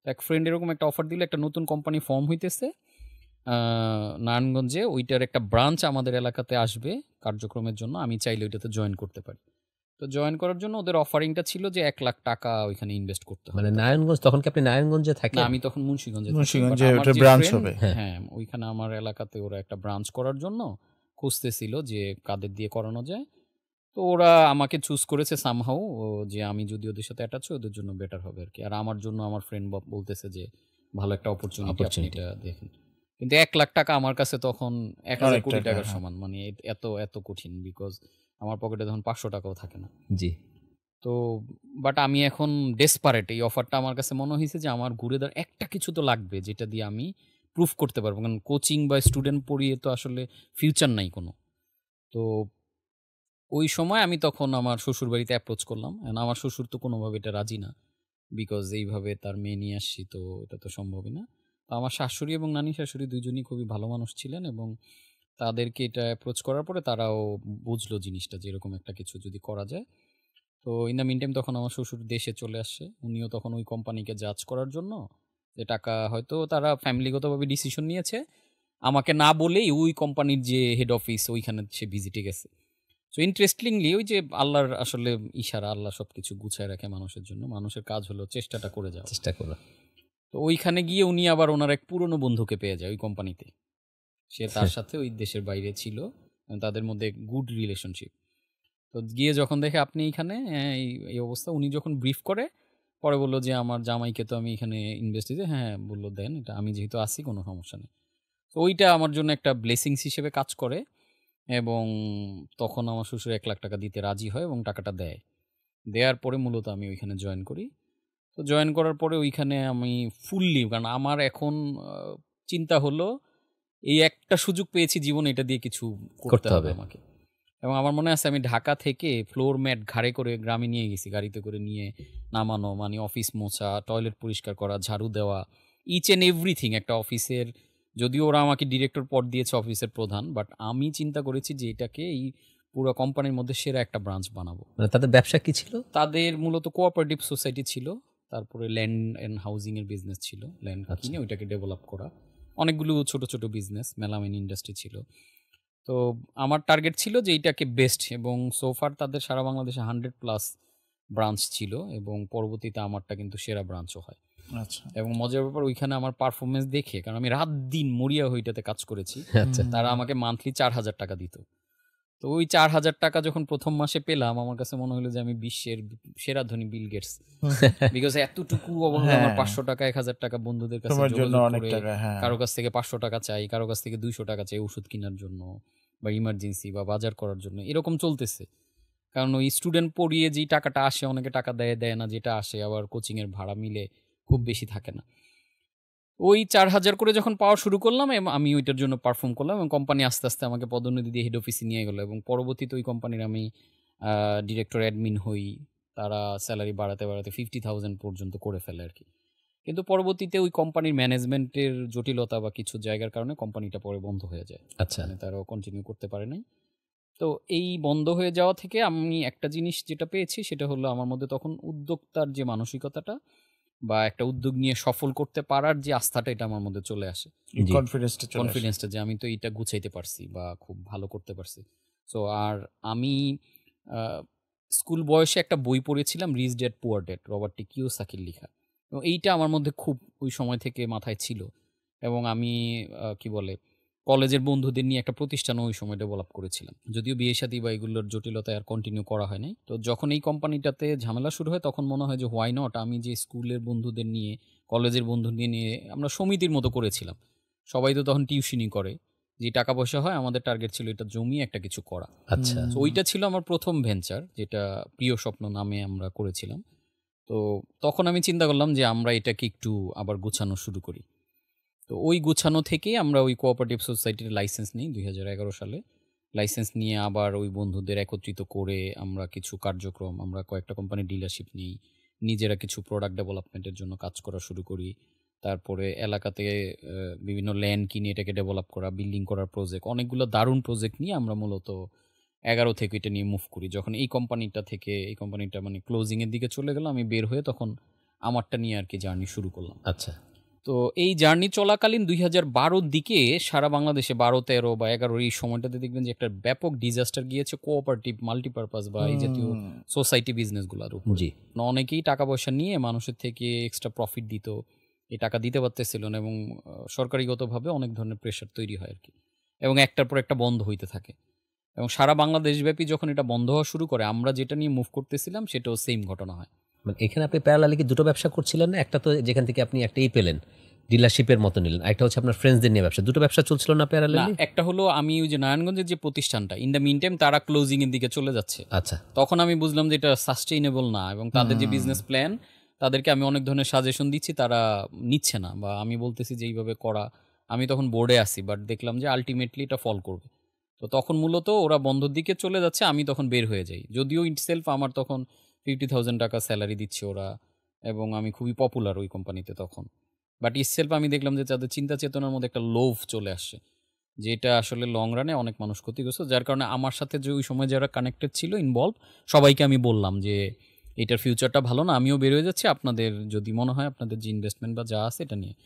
এক ফ্রেন্ড এরকম একটা অফার দিল, একটা নতুন কোম্পানি ফর্ম হইতেছে নারায়ণগঞ্জে, ওইটার একটা ব্রাঞ্চ আমাদের এলাকাতে আসবে কার্যক্রমের জন্য, আমি চাইলে ওইটাতে জয়েন করতে পারি। তো জয়েন করার জন্য ওদের অফারিংটা ছিল যে 1 লাখ টাকা ওইখানে ইনভেস্ট করতে হবে। মানে নারায়ণগঞ্জ, তখন কি আপনি নারায়ণগঞ্জে থাকেন? না, আমি তখন মুন্সিগঞ্জে থাকি। মুন্সিগঞ্জে But আমার ওটা যে ব্রাঞ্চ friend, হবে। হ্যাঁ, ওইখানে আমার এলাকাতে ওরা একটা ব্রাঞ্চ করার জন্য খুঁজতেছিল যে কাদের দিয়ে করানো যায়। তো ওরা আমাকে চুজ করেছে সামহাউ, যে আমি যদি ওদের সাথে অ্যাটাচ হই ওদের জন্য বেটার হবে আর কি। আর আমার জন্য আমার ফ্রেন্ড বলতেছে যে ভালো একটা অপরচুনিটি, আপনি এটা দেখেন। কিন্তু 1 লাখ টাকা আমার কাছে তখন 1000 অনেক কোটি টাকা, টাকার হ্যাঁ। সমান। মানে এত এত কঠিন, বিকজ আমার পকেটে তখন 500 টাকাও থাকে না। জি, তো বাট আমি এখন ডেসপারেট, এই অফারটা আমার কাছে মনে হয়েছে যে আমার ঘুরে দাঁড় একটা কিছু তো লাগবে যেটা দিয়ে আমি প্রুফ করতে পারবো, কারণ কোচিং বা স্টুডেন্ট পড়িয়ে তো আসলে ফিউচার নাই কোনো। তো ওই সময় আমি তখন আমার শ্বশুর বাড়িতে অ্যাপ্রোচ করলাম, and আমার শ্বশুর তো কোনোভাবে এটা রাজি না, বিকজ এইভাবে তার মেয়ে নিয়ে আসছি, তো এটা তো সম্ভবই না। তো আমার শাশুড়ি এবং নানি শাশুড়ি দুজনই খুবই ভালো মানুষ ছিলেন, এবং তাদেরকে এটা অ্যাপ্রোচ করার পরে তারাও বুঝলো জিনিসটা যে এরকম একটা কিছু যদি করা যায়। তো ইন দ্য মিন টাইম তখন আমার শ্বশুর দেশে চলে আসছে, উনিও তখন ওই কোম্পানিকে জাজ করার জন্য যে টাকা হয়তো তারা ফ্যামিলিগতভাবে ডিসিশন নিয়েছে আমাকে না বলেই ওই কোম্পানির যে হেড অফিস ওইখানে সে ভিজিটে গেছে। সো ইন্টারেস্টিংলি ওই যে আল্লাহর আসলে ইশারা, আল্লাহ সব কিছু গুছায় রাখে মানুষের জন্য, মানুষের কাজ হলো চেষ্টাটা করে যাওয়া। চেষ্টা করো। তো ওইখানে গিয়ে উনি আবার ওনার এক পুরনো বন্ধুকে পেয়ে যায় ওই কোম্পানিতে, সে তার সাথে ওই দেশের বাইরে ছিল, তাদের মধ্যে গুড রিলেশনশিপ। তো গিয়ে যখন দেখে আপনি এখানে এই অবস্থা, উনি যখন ব্রিফ করে পরে বললো যে আমার জামাইকে তো আমি এখানে ইনভেস্ট দিতে, হ্যাঁ বললো দেন, এটা আমি যেহেতু আসি কোনো সমস্যা নেই। তো ওইটা আমার জন্য একটা ব্লেসিংস হিসেবে কাজ করে, এবং তখন আমার শ্বশুর 1 লাখ টাকা দিতে রাজি হয় এবং টাকাটা দেয়। দেওয়ার পরে মূলত আমি ওইখানে জয়েন করি। তো জয়েন করার পরে ওইখানে আমি ফুললি, কারণ আমার এখন চিন্তা হলো এই একটা সুযোগ পেয়েছি জীবনে, এটা দিয়ে কিছু করতে হবে আমাকে। এবং আমার মনে আছে আমি ঢাকা থেকে ফ্লোর ম্যাট ঘাড়ে করে গ্রামে নিয়ে গেছি, গাড়িতে করে নিয়ে নামানো, মানে অফিস মোছা, টয়লেট পরিষ্কার করা, ঝাড়ু দেওয়া, ইচ অ্যান্ড এভরিথিং একটা অফিসের। যদিও ওরা আমাকে ডিরেক্টর পদ দিয়েছে অফিসের প্রধান, বাট আমি চিন্তা করেছি যে এটাকে এই পুরো কোম্পানির মধ্যে সেরা একটা ব্রাঞ্চ বানাবো। মানে তাদের ব্যবসা কি ছিল? তাদের মূলত কোঅপারেটিভ সোসাইটি ছিল, তারপরে ল্যান্ড অ্যান্ড হাউজিং এর বিজনেস ছিল, ল্যান্ড কিনে ওইটাকে ডেভেলপ করা, অনেকগুলো ছোট ছোট বিজনেস, মেলামাইন ইন্ডাস্ট্রি ছিল। তো আমার টার্গেট ছিল যে এইটাকে বেস্ট, এবং সোফার তাদের সারা বাংলাদেশে 100+ ব্রাঞ্চ ছিল, এবং পরবর্তীতে আমারটা কিন্তু সেরা ব্রাঞ্চও হয়। আচ্ছা এবং মজার ব্যাপার, ওইখানে আমার পারফরমেন্স দেখে, কারণ আমি রাত দিন মরিয়া হইটাতে কাজ করেছি, আচ্ছা তারা আমাকে মান্থলি 4,000 টাকা দিত। তো ওই 4,000 টাকা যখন প্রথম মাসে পেলাম, আমার কাছে মনে হলো যে আমি বিশ্বের সেরা ধনী বিল গেটস, বিকজ এতটুকু অবহেলা আমার 500 টাকা 1,000 টাকা বন্ধুদের কাছে তোমার জন্য যোগাযোগ অনেক করে, টাকা, হ্যাঁ। কারো কাছ থেকে 500 টাকা চাই, কারো কাছ থেকে 200 টাকা চাই ওষুধ কেনার জন্য বা ইমার্জেন্সি বা বাজার করার জন্য, এরকম চলতেছে। কারণ ওই স্টুডেন্ট পড়িয়ে যেই টাকাটা আসে, অনেকে টাকা দেয় দেয় না, যেটা আসে আবার কোচিংয়ের ভাড়া মিলে খুব বেশি থাকে না। ওই 4,000 করে যখন পাওয়া শুরু করলাম, আমি ওইটার জন্য পারফর্ম করলাম, এবং কোম্পানি আস্তে আস্তে আমাকে পদোন্নতি দিয়ে হেড অফিসে নিয়ে গেলো, এবং পরবর্তীতে ওই কোম্পানির আমি ডিরেক্টর অ্যাডমিন হই। তারা স্যালারি বাড়াতে বাড়াতে 50,000 পর্যন্ত করে ফেলে আর কি। কিন্তু পরবর্তীতে ওই কোম্পানির ম্যানেজমেন্টের জটিলতা বা কিছু জায়গার কারণে কোম্পানিটা পরে বন্ধ হয়ে যায়। আচ্ছা মানে তারাও কন্টিনিউ করতে পারে নাই। তো এই বন্ধ হয়ে যাওয়া থেকে আমি একটা জিনিস যেটা পেয়েছি, সেটা হলো আমার মধ্যে তখন উদ্যোক্তার যে মানসিকতাটা বা একটা উদ্যোগ নিয়ে সফল করতে পারার যে আস্থাটা, এটা আমার মধ্যে চলে আসে, জি। কনফিডেন্সটা, যে আমি তো এটা গুছাইতে পারছি বা খুব ভালো করতে পারছি। সো আর আমি স্কুল বয়সে একটা বই পড়েছিলাম, rich dad poor dad, Robert T কিওসাকির লেখা, এবং এইটা আমার মধ্যে খুব ওই সময় থেকে মাথায় ছিল। এবং আমি কি বলে কলেজের বন্ধুদের নিয়ে একটা প্রতিষ্ঠান ওই সময় ডেভেলপ করেছিলাম, যদিও বিয়ে শাদী বা এগুলোর জটিলতায় আর কন্টিনিউ করা হয় নাই। তো যখন এই কোম্পানিটাতে ঝামেলা শুরু হয়, তখন মনে হয় যে হোয়াই নট, আমি যে স্কুলের বন্ধুদের নিয়ে, কলেজের বন্ধুদের নিয়ে আমরা সমিতির মতো করেছিলাম, সবাই তো তখন টিউশনি করে, যে টাকা পয়সা হয়, আমাদের টার্গেট ছিল এটা জমিয়ে একটা কিছু করা। আচ্ছা তো ওইটা ছিল আমার প্রথম ভেঞ্চার, যেটা প্রিয় স্বপ্ন নামে আমরা করেছিলাম। তো তখন আমি চিন্তা করলাম যে আমরা এটাকে একটু আবার গুছানো শুরু করি। তো ওই গুছানো থেকেই আমরা ওই কোঅপারেটিভ সোসাইটির লাইসেন্স নিই 2011 সালে। লাইসেন্স নিয়ে আবার ওই বন্ধুদের একত্রিত করে আমরা কিছু কার্যক্রম, আমরা কয়েকটা কোম্পানির ডিলারশিপ নিই, নিজেরা কিছু প্রোডাক্ট ডেভেলপমেন্টের জন্য কাজ করা শুরু করি। তারপরে এলাকাতে বিভিন্ন ল্যান্ড কিনে এটাকে ডেভেলপ করা, বিল্ডিং করার প্রজেক্ট, অনেকগুলো দারুণ প্রজেক্ট নিয়ে আমরা মূলত 11 থেকে এটা নিয়ে মুভ করি। যখন এই কোম্পানিটা মানে ক্লোজিংয়ের দিকে চলে গেল, আমি বের হয়ে তখন আমারটা নিয়ে আর কি জার্নি শুরু করলাম। আচ্ছা তো এই জার্নি চলাকালীন 2012 দিকে সারা বাংলাদেশে 12, 13 বা 11 এই সময়টাতে দেখবেন যে একটা ব্যাপক ডিজাস্টার গিয়েছে কোঅপারেটিভ, মাল্টিপারপাস বা এই জাতীয় সোসাইটি বিজনেসগুলোর উপর। জি অনেকেই টাকা পয়সা নিয়ে মানুষের থেকে এক্সট্রা প্রফিট দিত, এই টাকা দিতে পারতেছিল না, এবং সরকারিগতভাবে অনেক ধরনের প্রেশার তৈরি হয় আর কি, এবং একটার পর একটা বন্ধ হইতে থাকে। এবং সারা বাংলাদেশব্যাপী যখন এটা বন্ধ হওয়া শুরু করে, আমরা যেটা নিয়ে মুভ করতেছিলাম সেটাও সেম ঘটনা হয়। মানে এখানে আপনি প্যারালালি কি দুটো ব্যবসা করছিলেন না? একটা তো যেখান থেকে আপনি একটাই পেলেন, ডিলারশিপের মতো নিলেন, একটা হচ্ছে আপনার ফ্রেন্ডসদের নিয়ে ব্যবসা, দুটো ব্যবসা চলছিল না না, প্যারালালি? একটা হলো আমি ওই যে নারায়ণগঞ্জের যে প্রতিষ্ঠানটা, ইন দ্য মিন টাইম তারা ক্লোজিং এর দিকে চলে যাচ্ছে। আচ্ছা তখন আমি বুঝলাম যে এটা সাস্টেইনেবল না, এবং তাদের যে বিজনেস প্ল্যান, তাদেরকে আমি অনেক ধরনের সাজেশন দিচ্ছি, তারা নিচ্ছে না, বা আমি বলতেছি যে এইভাবে করা। আমি তখন বোর্ডে আসি, বাট দেখলাম যে আলটিমেটলি এটা ফল করবে। তো তখন মূলত ওরা বন্ধর দিকে চলে যাচ্ছে, আমি তখন বের হয়ে যাই। যদিও ইটসেলফ আমার তখন 50,000 টাকা স্যালারি দিচ্ছে ওরা, এবং আমি খুবই পপুলার ওই কোম্পানিতে তখন, বাট ইটসেলফ আমি দেখলাম যে তাদের চিন্তা চেতনার মধ্যে একটা লোভ চলে আসে, যেটা আসলে লং রানে অনেক মানুষ ক্ষতিগ্রস্ত। যার কারণে আমার সাথে যে ওই সময় যারা কানেক্টেড ছিল, ইনভলভ, সবাইকে আমি বললাম যে এটার ফিউচারটা ভালো না, আমিও বের হয়ে যাচ্ছি, আপনাদের যদি মনে হয় আপনাদের যে ইনভেস্টমেন্ট বা যা আছে এটা নিয়ে।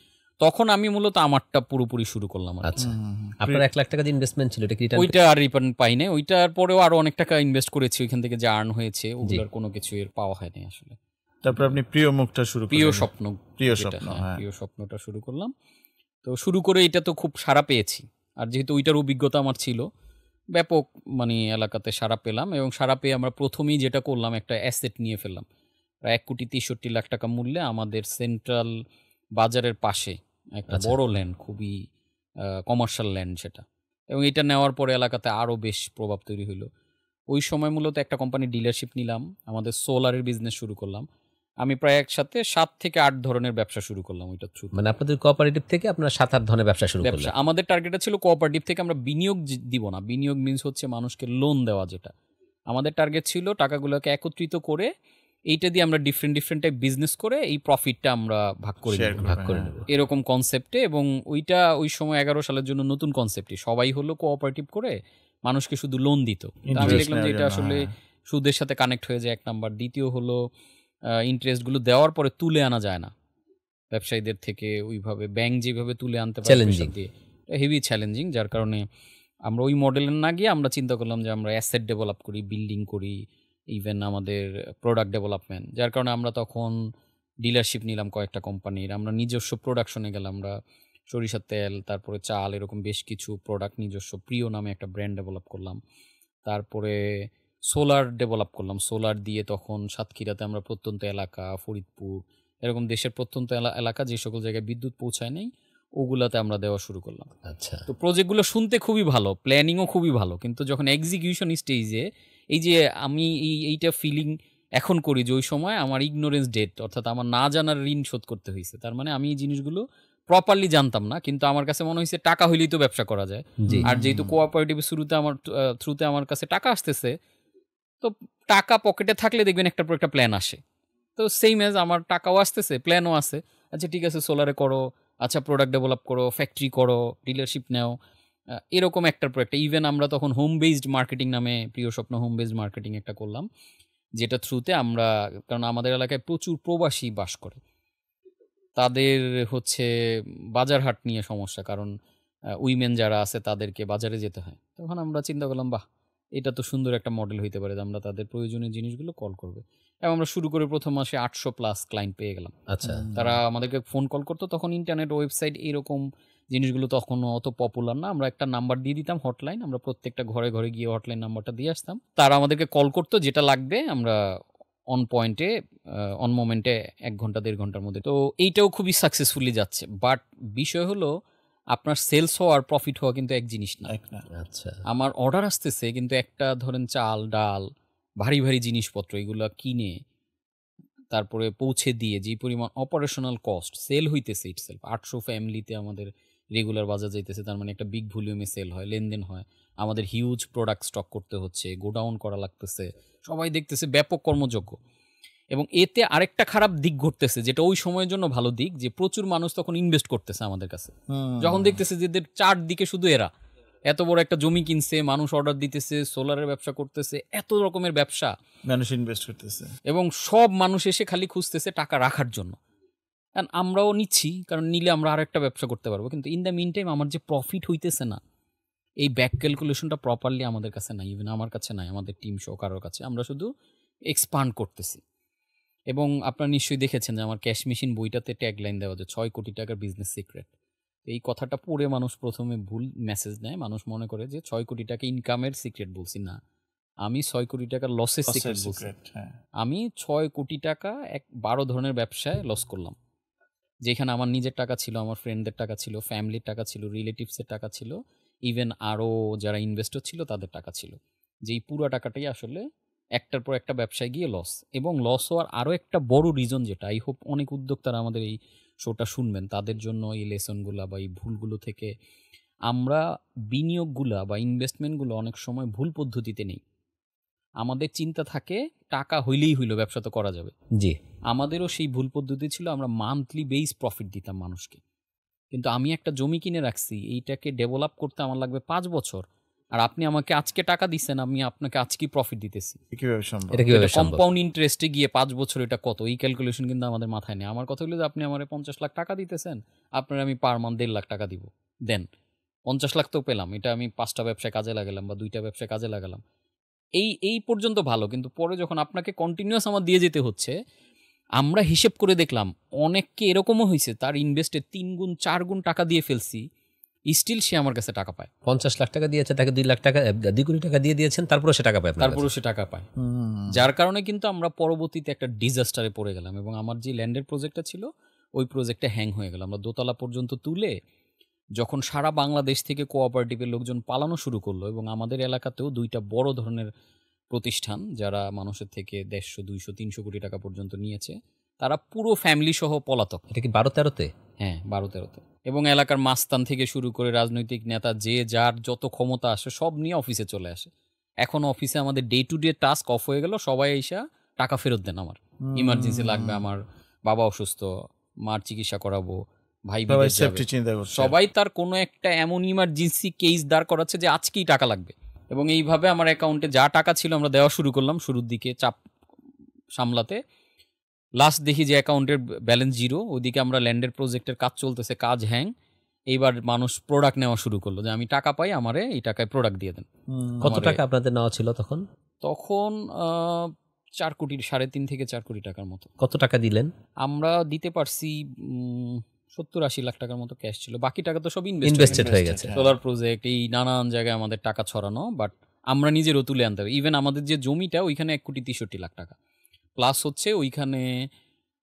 তখন আমি মূলত আমারটা পুরোপুরি শুরু করলাম আর কি। আচ্ছা আপনার 1 লাখ টাকা যে ইনভেস্টমেন্ট ছিল, এটা কি রিটার্ন? ওইটা আর রিটার্ন পাই নাই, ওইটার পরেও আরো অনেক টাকা ইনভেস্ট করেছি, ওইখান থেকে যা আর্ন হয়েছে ওগুলোর কোনো কিছু এর পাওয়া হয়নি আসলে। তারপর আপনি প্রিয় মুখটা শুরু প্রিয় করলেন। স্বপ্ন, প্রিয় যেটা, স্বপ্ন, হ্যাঁ, হ্যাঁ। প্রিয় স্বপ্নটা শুরু করলাম। তো শুরু করে এটা তো খুব সাড়া পেয়েছি, আর যেহেতু ওইটার অভিজ্ঞতা আমার ছিল, ব্যাপক মানে এলাকাতে সাড়া পেলাম, এবং সাড়া পেয়ে আমরা প্রথমেই যেটা করলাম, একটা অ্যাসেট নিয়ে ফেললাম প্রায় 1,63,00,000 টাকা মূল্যে, আমাদের সেন্ট্রাল বাজারের পাশে একটা বড় ল্যান্ড, খুবই কমার্শিয়াল ল্যান্ড সেটা। এবং এটা নেওয়ার পরে এলাকাতে আরও বেশ প্রভাব তৈরি হলো। ওই সময় মূলত একটা কোম্পানির ডিলারশিপ নিলাম, আমাদের সোলারের বিজনেস শুরু করলাম। আমি প্রায় একসাথে 7 থেকে 8 ধরনের ব্যবসা শুরু করলাম ওইটা থ্রু। মানে আপনাদের কোঅপারেটিভ থেকে আপনারা 7-8 ধরনের ব্যবসা শুরু ব্যবসা করলেন। আমাদের টার্গেটটা ছিল কোঅপারেটিভ থেকে আমরা বিনিয়োগ দিব না। বিনিয়োগ মিন্স হচ্ছে মানুষকে লোন দেওয়া, যেটা আমাদের টার্গেট ছিল টাকাগুলোকে একত্রিত করে এইটা দিয়ে আমরা ডিফারেন্ট টাইপ বিজনেস করে এই প্রফিটটা আমরা ভাগ করে Share নেব, করবে, ভাগ করে হ্যাঁ। নেব। এরকম কনসেপ্টে। এবং ওইটা ওই সময় 11 সালের জন্য নতুন কনসেপ্টই, সবাই হলো কোঅপারেটিভ করে মানুষকে শুধু লোন দিত। তো আমি Interest দেখলাম যে নেওয়ার এটা জন্য, আসলে হ্যাঁ। সুদের সাথে কানেক্ট হয়ে যায়, এক নাম্বার। দ্বিতীয় হলো ইন্টারেস্টগুলো দেওয়ার পরে তুলে আনা যায় না ব্যবসায়ীদের থেকে ওইভাবে, ব্যাংক যেভাবে তুলে আনতে পারে Challenging. প্রেশার দিয়ে, হেভি চ্যালেঞ্জিং। যার কারণে আমরা ওই মডেলের না গিয়ে আমরা চিন্তা করলাম যে আমরা অ্যাসেট ডেভেলপ করি, বিল্ডিং করি, ইভেন আমাদের প্রোডাক্ট ডেভেলপমেন্ট। যার কারণে আমরা তখন ডিলারশিপ নিলাম কয়েকটা কোম্পানির, আমরা নিজস্ব প্রোডাকশনে গেলাম। আমরা সরিষার তেল, তারপরে চাল, এরকম বেশ কিছু প্রোডাক্ট নিজস্ব প্রিয় নামে একটা ব্র্যান্ড ডেভেলপ করলাম। তারপরে সোলার ডেভেলপ করলাম। সোলার দিয়ে তখন সাতক্ষীরাতে আমরা প্রত্যন্ত এলাকা, ফরিদপুর, এরকম দেশের প্রত্যন্ত এলাকা যে সকল জায়গায় বিদ্যুৎ পৌঁছায় নেই ওগুলাতে আমরা দেওয়া শুরু করলাম। আচ্ছা, তো প্রজেক্টগুলো শুনতে খুবই ভালো, প্ল্যানিংও খুবই ভালো, কিন্তু যখন এক্সিকিউশন স্টেজে এই যে আমি এইটা ফিলিং এখন করি যে ওই সময় আমার ইগনোরেন্স ডেট, অর্থাৎ আমার না জানার ঋণ শোধ করতে হয়েছে। তার মানে আমি এই জিনিসগুলো প্রপারলি জানতাম না, কিন্তু আমার কাছে মনে হয়েছে টাকা হইলেই তো ব্যবসা করা যায়। জি। আর যেহেতু কোঅপারেটিভ থ্রুতে আমার কাছে টাকা আসতেছে, তো টাকা পকেটে থাকলে দেখবেন একটার পর একটা প্ল্যান আসে। তো সেম এজ আমার টাকাও আসতেছে, প্ল্যানও আছে। আচ্ছা ঠিক আছে, সোলারে করো, আচ্ছা প্রোডাক্ট ডেভেলপ করো, ফ্যাক্টরি করো, ডিলারশিপ নেও, এরকম একটার পর একটা। ইভেন আমরা তখন হোম বেসড মার্কেটিং নামে, প্রিয় স্বপ্ন হোম বেসড মার্কেটিং একটা করলাম, যেটা থ্রুতে আমরা, কারণ আমাদের এলাকায় প্রচুর প্রবাসী বাস করে, তাদের হচ্ছে বাজার হাট নিয়ে সমস্যা, কারণ উইমেন যারা আছে তাদেরকে বাজারে যেতে হয়। তখন আমরা চিন্তা করলাম, বাহ, এটা তো সুন্দর একটা মডেল হইতে পারে, আমরা তাদের প্রয়োজনীয় জিনিসগুলো কল করবে। এবং আমরা শুরু করে প্রথম মাসে 800+ ক্লায়েন্ট পেয়ে গেলাম। আচ্ছা, তারা আমাদেরকে ফোন কল করতো। তখন ইন্টারনেট, ওয়েবসাইট, এরকম জিনিসগুলো তখনও অত পপুলার না। আমরা একটা নাম্বার দিয়ে দিতাম, হটলাইন, আমরা প্রত্যেকটা ঘরে ঘরে গিয়ে হটলাইন নাম্বারটা দিয়ে আসতাম। তারা আমাদেরকে কল করতো, যেটা লাগবে আমরা অন পয়েন্টে, অন মোমেন্টে 1 ঘন্টা 1.5 ঘন্টার মধ্যে। তো এইটাও খুবই সাকসেসফুলি যাচ্ছে। বাট বিষয় হলো আপনার সেলস হওয়া আর প্রফিট হওয়া কিন্তু এক জিনিস না। আচ্ছা, আমার অর্ডার আসতেছে, কিন্তু একটা ধরেন চাল, ডাল, ভারী ভারী জিনিসপত্র এগুলা কিনে তারপরে পৌঁছে দিয়ে যে পরিমাণ অপারেশনাল কস্ট, সেল হইতেছে ইটসেলফ 800 ফ্যামিলিতে আমাদের রেগুলার বাজার যাইতেছে, তার মানে একটা বিগ ভলিউমে সেল হয়, লেনদেন হয়, আমাদের হিউজ প্রোডাক্ট স্টক করতে হচ্ছে, গোডাউন করা লাগতেছে, সবাই দেখতেছে ব্যাপক কর্মযোগ্য। এবং এতে আরেকটা খারাপ দিক ঘটতেছে, যেটা ওই সময়ের জন্য ভালো দিক, যে প্রচুর মানুষ তখন ইনভেস্ট করতেছে আমাদের কাছে। যখন দেখতেছে যে এদের চারদিকে শুধু এরা এত বড় একটা জমি কিনছে, মানুষ অর্ডার দিতেছে, সোলারের ব্যবসা করতেছে, এত রকমের ব্যবসা, মানুষ ইনভেস্ট করতেছে, এবং সব মানুষ এসে খালি খুঁজতেছে টাকা রাখার জন্য। কারণ আমরাও নিচ্ছি, কারণ নিলে আমরা আরেকটা ব্যবসা করতে পারবো, কিন্তু ইন দ্য মিন টাইম আমার যে প্রফিট হইতেছে না, এই ব্যাক ক্যালকুলেশনটা প্রপারলি আমাদের কাছে নাই, ইভেন আমার কাছে নাই, আমাদের টিম সহ কারোর কাছে। আমরা শুধু এক্সপান্ড করতেছি। এবং আপনারা নিশ্চয়ই দেখেছেন যে আমার ক্যাশ মেশিন বইটাতে ট্যাগলাইন দেওয়া, যে 6 কোটি টাকার বিজনেস সিক্রেট। এই কথাটা পড়ে মানুষ প্রথমে ভুল মেসেজ নেয়, মানুষ মনে করে যে 6 কোটি টাকা ইনকামের সিক্রেট বলছি। না, আমি 6 কোটি টাকার লসের সিক্রেট বলছি। আমি 6 কোটি টাকা 12 ধরনের ব্যবসায় লস করলাম, যেখানে আমার নিজের টাকা ছিল, আমার ফ্রেন্ডদের টাকা ছিল, ফ্যামিলির টাকা ছিল, রিলেটিভসের টাকা ছিল, ইভেন আরও যারা ইনভেস্টর ছিল তাদের টাকা ছিল। যেই পুরো টাকাটাই আসলে একটার পর একটা ব্যবসায় গিয়ে লস। এবং লস হওয়ার আরও একটা বড় রিজন, যেটা আই হোপ অনেক উদ্যোক্তারা আমাদের এই শোটা শুনবেন, তাদের জন্য এই লেসনগুলো বা এই ভুলগুলো থেকে, আমরা বিনিয়োগগুলা বা ইনভেস্টমেন্টগুলো অনেক সময় ভুল পদ্ধতিতে নেই। আমাদের চিন্তা থাকে টাকা হইলেই হইল, ব্যবসা তো করা যাবে। জি, আমাদেরও সেই ভুল পদ্ধতি ছিল, আমরা মান্থলি বেস প্রফিট দিতাম মানুষকে। কিন্তু আমি একটা জমি কিনে রাখছি, এইটাকে ডেভেলপ করতে আমার লাগবে 5 বছর, আর আপনি আমাকে আজকে টাকা দিচ্ছেন, আমি আপনাকে আজকেই প্রফিট দিতেছি। কিভাবে সম্ভব? এটা কিভাবে সম্ভব? কম্পাউন্ড ইন্টারেস্টে গিয়ে 5 বছর এটা কত, এই ক্যালকুলেশন কিন্তু আমাদের মাথায় নেই। আমার কথা হলো যে আপনি আমার 50 লাখ টাকা দিতেছেন, আপনার আমি পার মান্থ 1.5 লাখ টাকা দিব, দেন 50 লাখ তো পেলাম, এটা আমি 5টা ব্যবসায় কাজে লাগালাম বা 2টা ব্যবসায় কাজে লাগালাম, এই পর্যন্ত ভালো। কিন্তু পরে যখন আপনাকে কন্টিনিউয়াস আমার দিয়ে যেতে হচ্ছে, আমরা হিসেব করে দেখলাম অনেককে এরকমও হয়েছে, তার ইনভেস্টে 3 গুণ 4 গুণ টাকা দিয়ে ফেলছি, স্টিল সে আমার কাছে টাকা পায়। 50 লাখ টাকা দিয়েছে, তাকে 2 লাখ টাকা 2 কোটি টাকা দিয়ে দিয়েছেন, তারপরে সে টাকা পায় আপনার কাছে। তারপরেও সে টাকা পায়। যার কারণে কিন্তু আমরা পরবর্তীতে একটা ডিজাস্টারে পড়ে গেলাম, এবং আমার যে ল্যান্ডের প্রজেক্টটা ছিল ওই প্রজেক্টে হ্যাং হয়ে গেল। আমরা দোতলা পর্যন্ত তুলে যখন সারা বাংলাদেশ থেকে কোঅপারেটিভের লোকজন পালানো শুরু করলো, এবং আমাদের এলাকাতেও 2টা বড় ধরনের প্রতিষ্ঠান যারা মানুষের থেকে 150, 200, 300 কোটি টাকা পর্যন্ত নিয়েছে, তারা পুরো ফ্যামিলি সহ পলাতক। এটা কি 12-13-তে? হ্যাঁ, 12-13-তে। এবং এলাকার মাস্তান থেকে শুরু করে রাজনৈতিক নেতা যে যার যত ক্ষমতা আসে সব নিয়ে অফিসে চলে আসে। এখন অফিসে আমাদের day to day task off হয়ে গেল, সবাই এসে টাকা ফেরত দেন, আমার ইমার্জেন্সি লাগবে, আমার বাবা অসুস্থ, মার চিকিৎসা করাবো, ভাই সবাই বিদেশ যাবে, সেফটি চিন্তা করছে। সবাই তার কোনো একটা এমন ইমার্জেন্সি কেস দাঁড় করাচ্ছে যে আজকেই টাকা লাগবে। এবং এইভাবে আমার অ্যাকাউন্টে যা টাকা ছিল আমরা দেওয়া শুরু করলাম শুরুর দিকে চাপ সামলাতে। লাস্ট দেখি যে অ্যাকাউন্টের ব্যালেন্স জিরো, ওইদিকে আমরা ল্যান্ডের প্রজেক্টের কাজ চলতেছে, কাজ হ্যাং। এইবার মানুষ প্রোডাক্ট নেওয়া শুরু করলো যে আমি টাকা পাই, আমারে এই টাকায় প্রোডাক্ট দিয়ে দেন। কত টাকা আপনাদের নেওয়া ছিল তখন? তখন 4 কোটি, 3.5 থেকে 4 কোটি টাকার মতো। কত টাকা দিলেন? আমরা দিতে পারছি 70-80 লাখ টাকার মতো ক্যাশ ছিল, বাকি টাকা তো সব ইনভেস্টেড হয়ে গেছে। সোলার প্রজেক্ট, এই নানান জায়গায় আমাদের টাকা ছড়ানো, বাট আমরা নিজেরও তুলে আনতে হবে। ইভেন আমাদের যে জমিটা ওইখানে 1,63 লাখ টাকা প্লাস হচ্ছে, ওইখানে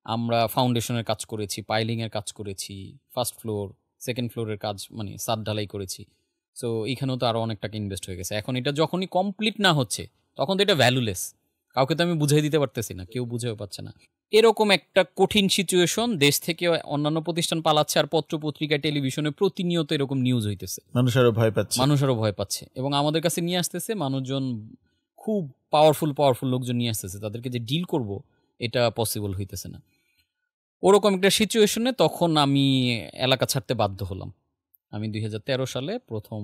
আমরা ফাউন্ডেশনের কাজ করেছি, পাইলিংয়ের কাজ করেছি, ফার্স্ট ফ্লোর সেকেন্ড ফ্লোরের কাজ মানে ছাদ ঢালাই করেছি। সো এইখানেও তো আরও অনেক টাকা ইনভেস্ট হয়ে গেছে। এখন এটা যখনই কমপ্লিট না হচ্ছে তখন তো এটা ভ্যালুলেস, কাউকে তো আমি বুঝাই দিতে পারতেছি না, কেউ বুঝেও পাচ্ছে না। এরকম একটা কঠিন সিচুয়েশন, দেশ থেকে অন্যান্য প্রতিষ্ঠান পালাচ্ছে, আর পত্র পত্রিকা টেলিভিশনে প্রতিনিয়ত এরকম নিউজ হইতেছে, মানুষ আরো ভয় পাচ্ছে। এবং আমাদের কাছে নিয়ে আসতেছে মানুষজন, খুব পাওয়ারফুল লোকজন নিয়ে আসতেছে, তাদেরকে যে ডিল করব এটা পসিবল হইতেছে না। ওরকম একটা সিচুয়েশনে তখন আমি এলাকা ছাড়তে বাধ্য হলাম। আমি 2013 সালে প্রথম,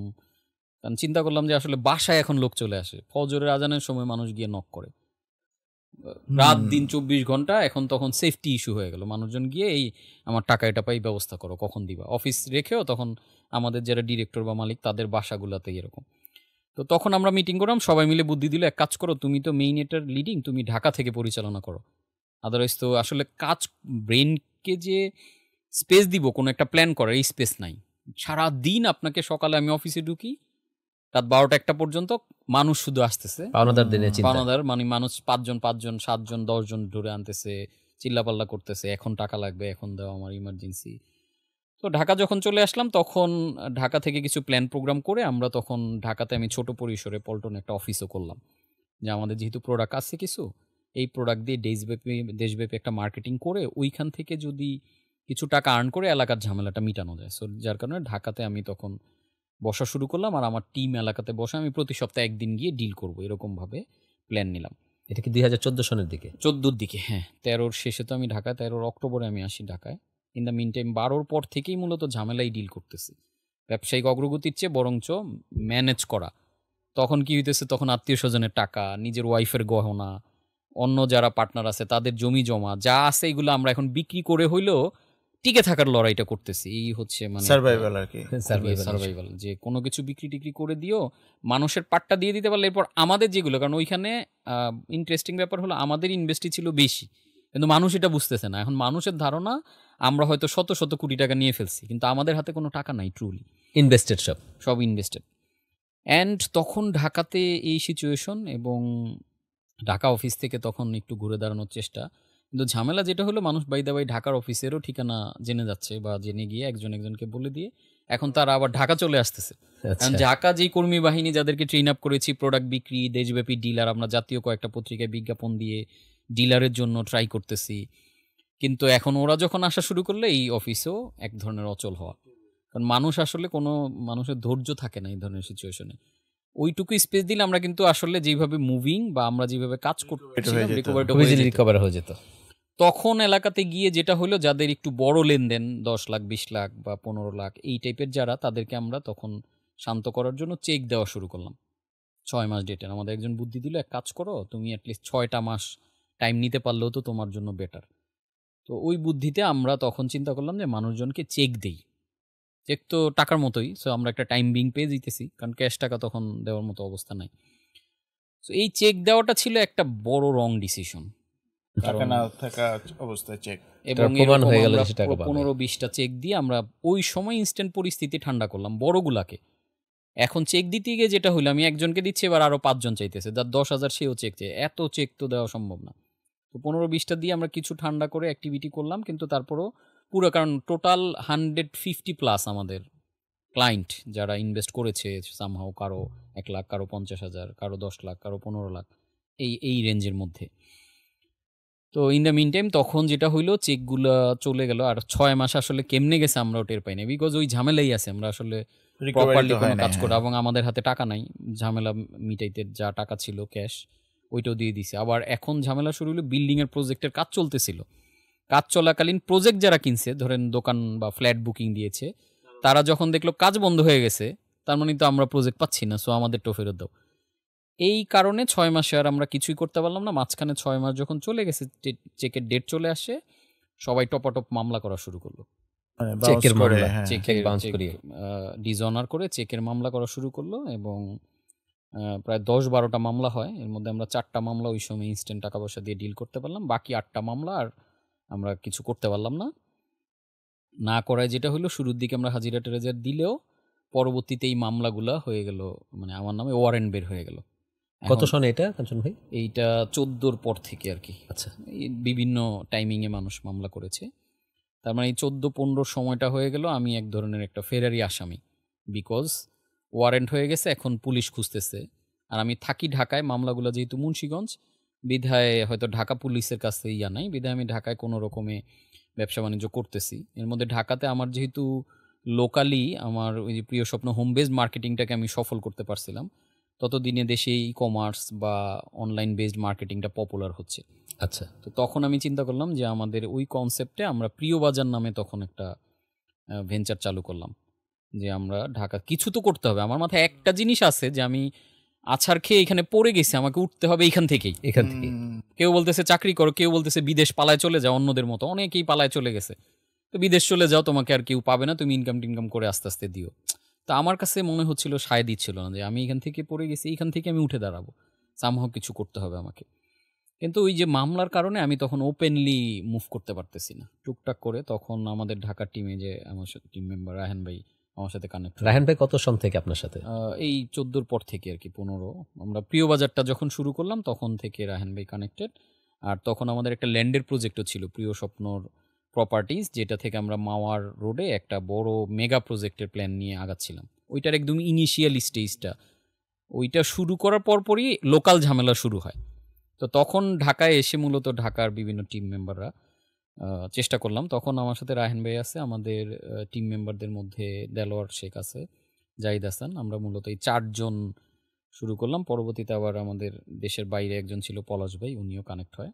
কারণ চিন্তা করলাম যে আসলে বাসায় এখন লোক চলে আসে, ফজরের আজানের সময় মানুষ গিয়ে নক করে, রাত দিন 24 ঘন্টা। এখন তখন সেফটি ইস্যু হয়ে গেল, মানুষজন গিয়ে এই আমার টাকা এটা পাই ব্যবস্থা করো, কখন দিবা। অফিস রেখেও তখন আমাদের যারা ডিরেক্টর বা মালিক তাদের বাসাগুলোতে এরকম। তো তখন আমরা মিটিং করলাম, সবাই মিলে বুদ্ধি দিল, এক কাজ করো, তুমি তো মেইন এটার লিডিং, তুমি ঢাকা থেকে পরিচালনা করো। আদারওয়াইজ তো আসলে কাজ, ব্রেনকে যে স্পেস দিব কোনো একটা প্ল্যান করার, এই স্পেস নাই। সারা দিন আপনাকে, সকালে আমি অফিসে ঢুকি, রাত 12টা-1টা পর্যন্ত মানুষ শুধু আসতেছে, পাওনাদার মানে মানুষ 5জন 7জন 10জন ধরে আনতেছে, চিল্লাপাল্লা করতেছে, এখন টাকা লাগবে, এখন দাও, আমার ইমার্জেন্সি। তো ঢাকা যখন চলে আসলাম তখন ঢাকা থেকে কিছু প্ল্যান প্রোগ্রাম করে আমরা তখন ঢাকাতে আমি ছোট পরিসরে পল্টন একটা অফিসও করলাম, যে আমাদের যেহেতু প্রোডাক্ট আছে কিছু, এই প্রোডাক্ট দিয়ে দেশব্যাপী একটা মার্কেটিং করে ওইখান থেকে যদি কিছু টাকা আর্ন করে এলাকার ঝামেলাটা মিটানো যায়। সো যার কারণে ঢাকাতে আমি তখন বসা শুরু করলাম, আর আমার টিম এলাকাতে বসে আমি প্রতি সপ্তাহে একদিন গিয়ে ডিল করবো, এরকমভাবে প্ল্যান নিলাম। এটা কি 2014 সনের দিকে? 14-র দিকে, হ্যাঁ। 13-র শেষে তো আমি ঢাকায়, 13-র অক্টোবরে আমি আসি ঢাকায়। ইন দ্য মিন টাইম 12-র পর থেকেই মূলত ঝামেলাই ডিল করতেছি, ব্যবসায়িক অগ্রগতির চেয়ে বরঞ্চ ম্যানেজ করা। তখন কি হইতেছে, তখন আত্মীয় স্বজনের টাকা, নিজের ওয়াইফের গহনা, অন্য যারা পার্টনার আছে তাদের জমি জমা যা আছে, এগুলো আমরা এখন বিক্রি করে হইলেও টিকে থাকার লড়াইটা করতেছি। এই হচ্ছে মানে সার্ভাইভাল আর কি, সার্ভাইভাল, যে কোনো কিছু বিক্রি টিক্রি করে দিও, মানুষের পাটটা দিয়ে দিতে পারলে এরপর আমাদের যেগুলো, কারণ ওইখানে ইন্টারেস্টিং ব্যাপার হলো আমাদের ইনভেস্টই ছিল বেশি, কিন্তু মানুষ এটা বুঝতেছে না। এখন মানুষের ধারণা আমরা হয়তো শত শত কোটি টাকা নিয়ে ফেলছি, কিন্তু আমাদের হাতে কোনো টাকা নাই, ট্রুলি ইনভেস্টেড, সব ইনভেস্টেড। অ্যান্ড তখন ঢাকাতে এই সিচুয়েশন, এবং ঢাকা অফিস থেকে তখন একটু ঘুরে দাঁড়ানোর চেষ্টা, কিন্তু ঝামেলা যেটা হলো, মানুষ বাই দা বাই ঢাকার অফিসেরও ঠিকানা জেনে যাচ্ছে, বা জেনে গিয়ে একজনকে বলে দিয়ে এখন তারা আবার ঢাকা চলে আসতেছে। কারণ ঢাকা যেই কর্মী বাহিনী যাদেরকে ট্রেন আপ করেছি, প্রোডাক্ট বিক্রি, দেশব্যাপী ডিলার, আমরা জাতীয় কয়েকটা পত্রিকায় বিজ্ঞাপন দিয়ে ডিলারের জন্য ট্রাই করতেছি, কিন্তু এখন ওরা যখন আসা শুরু করলে এই অফিসেও এক ধরনের অচল হওয়া, কারণ মানুষ আসলে কোনো মানুষের ধৈর্য থাকে না এই ধরনের সিচুয়েশনে। ওইটুকু স্পেস দিলে আমরা কিন্তু আসলে যেভাবে মুভিং বা আমরা যেভাবে কাজ করতেছিলাম রিকভার হয়ে যেত। তখন এলাকাতে গিয়ে যেটা হলো, যাদের একটু বড় লেনদেন 10 লাখ 20 লাখ বা 15 লাখ এই টাইপের যারা, তাদেরকে আমরা তখন শান্ত করার জন্য চেক দেওয়া শুরু করলাম 6 মাস ডেটের। আমাদের একজন বুদ্ধি দিল, এক কাজ করো, তুমি অ্যাটলিস্ট 6টা মাস টাইম নিতে পারলেও তো তোমার জন্য বেটার। তো ওই বুদ্ধিতে আমরা তখন চিন্তা করলাম যে মানুষজনকে চেক দেই, চেক তো টাকার মতোই। সো আমরা একটা টাইম বিং পেয়ে দিতেছি, কারণ ক্যাশ টাকা তখন দেওয়ার মতো অবস্থা নাই। সো এই চেক দেওয়াটা ছিল একটা বড় রং ডিসিশন, টাকা না থাকা অবস্থায় চেক, এবং 15-20টা চেক দিয়ে আমরা ওই সময় ইনস্ট্যান্ট পরিস্থিতি ঠান্ডা করলাম বড়গুলাকে। এখন চেক দিতে গিয়ে যেটা হলো, আমি একজনকে দিচ্ছি, এবার আরো 5 জন চাইতেছে, যার 10,000 সেও চেক চাই, এত চেক তো দেওয়া সম্ভব না। তো 15-20টা দিয়ে আমরা কিছু ঠান্ডা করে অ্যাক্টিভিটি করলাম, কিন্তু তারপরও পুরো, কারণ টোটাল 150+ আমাদের ক্লায়েন্ট যারা ইনভেস্ট করেছে সামহাও, কারো 1 লাখ, কারো 50,000, কারো 10 লাখ, কারো 15 লাখ, এই রেঞ্জের মধ্যে। তো ইন দ্য মিন টাইম তখন যেটা হইলো চেকগুলো চলে গেল, আর 6 মাস আসলে কেমনে গেছে আমরাও টের পাই না, বিকজ ওই ঝামেলাই আছে, আমরা আসলে Recovery প্রপারলি তো হয় কোনো না, কাজ করে, হ্যাঁ। এবং আমাদের হাতে টাকা নাই, ঝামেলা মিটাইতে যা টাকা ছিল ক্যাশ ওইটাও দিয়ে দিছে। আবার এখন ঝামেলা শুরু হলো, বিল্ডিংয়ের প্রজেক্টের কাজ চলতেছিল, কাজ চলাকালীন প্রজেক্ট যারা কিনছে, ধরেন দোকান বা ফ্ল্যাট বুকিং দিয়েছে, তারা যখন দেখলো কাজ বন্ধ হয়ে গেছে, তার মানে তো আমরা প্রজেক্ট পাচ্ছি না, সো আমাদেরটাও ফেরত দাও। এই কারণে 6 মাসে আর আমরা কিছুই করতে পারলাম না। মাঝখানে 6 মাস যখন চলে গেছে, চেকের ডেট চলে আসে, সবাই টপাটপ মামলা করা শুরু করলো, মানে চেকের bounce করে, মামলা। হ্যাঁ। চেক bounce করিয়ে। ডিজঅনার করে চেকের মামলা করা শুরু করলো, এবং প্রায় 10-12টা মামলা হয়। এর মধ্যে আমরা 4টা মামলা ওই সময় ইনস্ট্যান্ট টাকা পয়সা দিয়ে ডিল করতে পারলাম, বাকি 8টা মামলা আর আমরা কিছু করতে পারলাম না। না করায় যেটা হলো, শুরুর দিকে আমরা হাজিরা টেরাজার দিলেও পরবর্তীতে এই মামলাগুলা হয়ে গেল, মানে আমার নামে ওয়ারেন্ট বের হয়ে গেল। কত এখন সনে এটা কাঞ্চন ভাই? এইটা 14র পর থেকে আর কি, আচ্ছা, এই বিভিন্ন টাইমিংয়ে মানুষ মামলা করেছে। তার মানে এই 14-15 সময়টা হয়ে গেল আমি এক ধরনের একটা ফেরারি আসামি, বিকজ ওয়ারেন্ট হয়ে গেছে, এখন পুলিশ খুঁজতেছে, আর আমি থাকি ঢাকায়, মামলাগুলো যেহেতু মুন্সিগঞ্জ, বিধায় হয়তো ঢাকা পুলিশের কাছে ইয়া নাই, বিধায় আমি ঢাকায় কোনো রকমে ব্যবসা বাণিজ্য করতেছি। এর মধ্যে ঢাকাতে আমার যেহেতু লোকালি আমার ওই যে প্রিয় স্বপ্ন হোম বেসড মার্কেটিংটাকে আমি সফল করতে পারছিলাম, ততদিনে দেশে ই কমার্স বা অনলাইন বেসড মার্কেটিংটা পপুলার হচ্ছে। আচ্ছা, তো তখন আমি চিন্তা করলাম যে আমাদের ওই কনসেপ্টে আমরা প্রিয় বাজার নামে তখন একটা ভেঞ্চার চালু করলাম, যে আমরা ঢাকা কিছু তো করতে হবে। আমার মাথায় একটা জিনিস আছে যে আমি আছাড় খেয়ে এখানে পড়ে গেছি, আমাকে উঠতে হবে এইখান থেকেই। এখান থেকে কেউ বলতেছে চাকরি করো, কেউ বলতেছে বিদেশ পালায় চলে যাও, অন্যদের মতো অনেকেই পালায় চলে গেছে, তো বিদেশ চলে যাও, তোমাকে আর কেউ পাবে না, তুমি ইনকাম টিনকাম করে আস্তে আস্তে দিও। তো আমার কাছে মনে হচ্ছিল, সায় দিচ্ছিল না, যে আমি এখান থেকে পড়ে গেছি, এইখান থেকে আমি উঠে দাঁড়াবো, সামহাও কিছু করতে হবে আমাকে। কিন্তু ওই যে মামলার কারণে আমি তখন ওপেনলি মুভ করতে পারতেছি না, টুকটাক করে। তখন আমাদের ঢাকার টিমে যে আমার সাথে টিম মেম্বার রায়হান ভাই আমার সাথে কানেক্ট। রায়হান ভাই কত সন থেকে আপনার সাথে? এই 14র পর থেকে আর কি, 15 আমরা প্রিয় বাজারটা যখন শুরু করলাম তখন থেকে রায়হান ভাই কানেক্টেড। আর তখন আমাদের একটা ল্যান্ডের প্রজেক্টও ছিল, প্রিয় স্বপ্নর প্রপার্টিজ, যেটা থেকে আমরা মাওয়ার রোডে একটা বড় মেগা প্রজেক্টের প্ল্যান নিয়ে আগাচ্ছিলাম। ওইটার একদম ইনিশিয়াল স্টেজটা, ওইটা শুরু করার পরপরই লোকাল ঝামেলা শুরু হয়। তো তখন ঢাকায় এসে মূলত ঢাকার বিভিন্ন টিম মেম্বাররা চেষ্টা করলাম। তখন আমার সাথে রায়হান ভাই আছে, আমাদের টিম মেম্বারদের মধ্যে দেলোয়ার শেখ আছে, জাহিদ হাসান, আমরা মূলত এই 4 জন শুরু করলাম। পরবর্তীতে আবার আমাদের দেশের বাইরে একজন ছিল পলাশ ভাই, উনিও কানেক্ট হয়।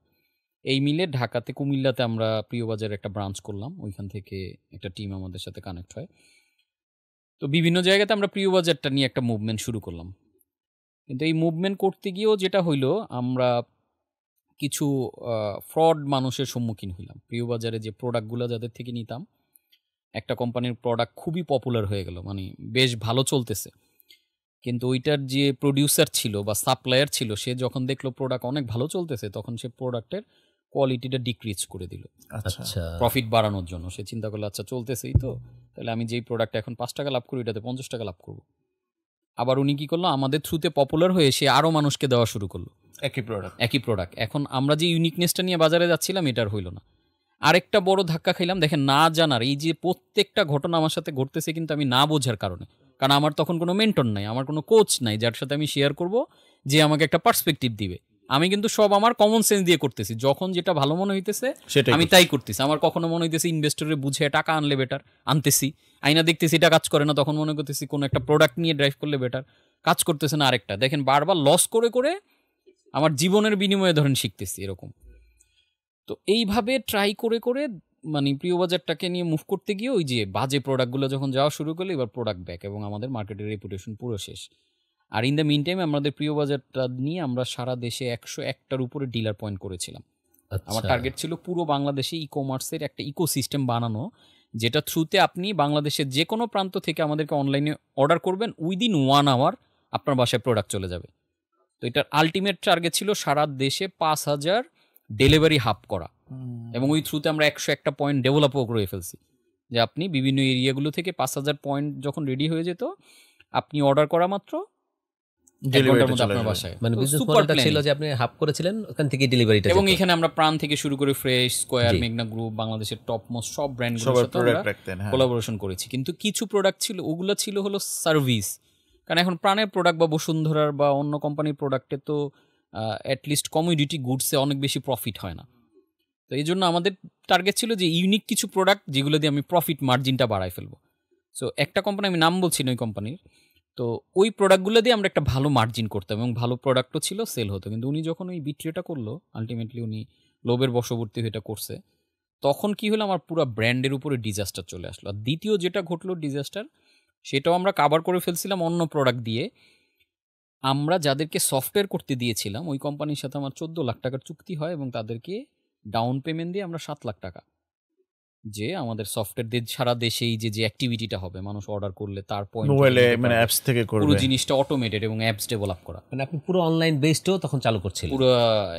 এই মিলে ঢাকাতে কুমিল্লাতে আমরা প্রিয় বাজারে একটা ব্রাঞ্চ করলাম, ওইখান থেকে একটা টিম আমাদের সাথে কানেক্ট হয়। তো বিভিন্ন জায়গাতে আমরা প্রিয় বাজারটা নিয়ে একটা মুভমেন্ট শুরু করলাম। কিন্তু এই মুভমেন্ট করতে গিয়েও যেটা হইলো, আমরা কিছু ফ্রড মানুষের সম্মুখীন হইলাম। প্রিয় বাজারে যে প্রোডাক্টগুলো যাদের থেকে নিতাম, একটা কোম্পানির প্রোডাক্ট খুবই পপুলার হয়ে গেল, মানে বেশ ভালো চলতেছে, কিন্তু ওইটার যে প্রডিউসার ছিল বা সাপ্লায়ার ছিল, সে যখন দেখলো প্রোডাক্ট অনেক ভালো চলতেছে, তখন সে প্রোডাক্টের কোয়ালিটিটা ডিক্রিজ করে দিল আচ্ছা, আচ্ছা, প্রফিট বাড়ানোর জন্য। সে চিন্তা করলো, আচ্ছা চলতেছেই তো, তাহলে আমি যেই প্রোডাক্টে এখন 5 টাকা লাভ করি, এটাতে 50 টাকা লাভ করবো। আবার উনি কি করলো, আমাদের থ্রুতে পপুলার হয়ে সে আরও মানুষকে দেওয়া শুরু করলো একই প্রোডাক্ট। এখন আমরা যে ইউনিকনেসটা নিয়ে বাজারে যাচ্ছিলাম, এটার হইল না। আরেকটা বড় ধাক্কা খাইলাম, দেখেন না জানার, এই যে প্রত্যেকটা ঘটনা আমার সাথে ঘটতেছে কিন্তু আমি না বোঝার কারণে, কারণ আমার তখন কোনো মেন্টর নাই, আমার কোনো কোচ নাই যার সাথে আমি শেয়ার করব, যে আমাকে একটা পার্সপেক্টিভ দিবে। আমি কিন্তু সব আমার কমন সেন্স দিয়ে করতেছি, যখন যেটা ভালো মনে হইতেছে আমি তাই করতেছি। আমার কখনো মনে হইতেছে ইনভেস্টরে বুঝে টাকা আনলে বেটার, আনতেছি, আইনা দেখতেছি এটা কাজ করে না, তখন মনে করতেছি কোনো একটা প্রোডাক্ট নিয়ে ড্রাইভ করলে বেটার, কাজ করতেছে না আরেকটা। দেখেন বারবার লস করে করে আমার জীবনের বিনিময়ে ধরেন শিখতেছি এরকম। তো এইভাবে ট্রাই করে করে মানে প্রিয় বাজারটাকে নিয়ে মুভ করতে গিয়ে ওই যে বাজে প্রোডাক্টগুলো যখন যাওয়া শুরু করলো, এবার প্রোডাক্ট ব্যাক, এবং আমাদের মার্কেটের রেপুটেশন পুরো শেষ। আর ইন দ্য মিন টাইম আমাদের প্রিয় বাজারটা নিয়ে আমরা সারা দেশে 101টার উপরে ডিলার পয়েন্ট করেছিলাম। আমার টার্গেট ছিল পুরো বাংলাদেশে ই কমার্সের একটা ইকোসিস্টেম বানানো, যেটা থ্রুতে আপনি বাংলাদেশের যে কোনো প্রান্ত থেকে আমাদেরকে অনলাইনে অর্ডার করবেন, উইদিন 1 আওয়ার আপনার বাসায় প্রোডাক্ট চলে যাবে। তো এটার আলটিমেট টার্গেট ছিল সারা দেশে 5,000 ডেলিভারি হাব করা, এবং ওই থ্রুতে আমরা 101টা পয়েন্ট ডেভেলপও করে ফেলছি, যে আপনি বিভিন্ন এরিয়াগুলো থেকে 5,000 পয়েন্ট যখন রেডি হয়ে যেত, আপনি অর্ডার করা মাত্র আপনার বাসায়। মানে বিজনেস মডেলটা ছিল যে আপনি হাব করেছিলেন, ওখান থেকে ডেলিভারিটা। এবং এখানে আমরা প্রাণ থেকে শুরু করে ফ্রেশ, স্কয়ার, মেঘনা গ্রুপ, বাংলাদেশের টপ মোস্ট সব ব্র্যান্ডগুলোর সাথে আমরা কোলাবোরেশন করেছি। কিন্তু কিছু প্রোডাক্ট ছিল, ওগুলো ছিল হলো সার্ভিস, কারণ এখন প্রাণের প্রোডাক্ট বা বসুন্ধরার বা অন্য কোম্পানির প্রোডাক্টে তো অ্যাটলিস্ট কমিউডিটি গুডসে অনেক বেশি প্রফিট হয় না। তো এই জন্য আমাদের টার্গেট ছিল যে ইউনিক কিছু প্রোডাক্ট যেগুলো দিয়ে আমি প্রফিট মার্জিনটা বাড়াই ফেলবো। সো একটা কোম্পানি, আমি নাম বলছি না ওই কোম্পানির, তো ওই প্রোডাক্টগুলো দিয়ে আমরা একটা ভালো মার্জিন করতাম এবং ভালো প্রোডাক্টও ছিল, সেল হতো। কিন্তু উনি যখন ওই বিক্রিটা করলো, আলটিমেটলি উনি লোভের বশবর্তী হয়ে এটা করছে, তখন কি হলো, আমার পুরো ব্র্যান্ডের উপরে ডিজাস্টার চলে আসলো। আর দ্বিতীয় যেটা ঘটলো ডিজাস্টার, সেটাও আমরা কাভার করে ফেলছিলাম অন্য প্রোডাক্ট দিয়ে। আমরা যাদেরকে সফটওয়্যার করতে দিয়েছিলাম ওই কোম্পানির সাথে আমার 14 লাখ টাকার চুক্তি হয় এবং তাদেরকে ডাউন পেমেন্ট দিয়ে আমরা 7 লাখ টাকা, যে আমাদের সফটওয়্যার দিয়ে সারা দেশেই যে অ্যাক্টিভিটিটা হবে, মানুষ অর্ডার করলে তার মোবাইলে মানে অ্যাপস থেকে পুরো করবে, জিনিসটা অটোমেটেড এবং অ্যাপস ডেভেলপ করা, মানে আপনি পুরো অনলাইন বেসডও তখন চালু করছিলেন পুরো,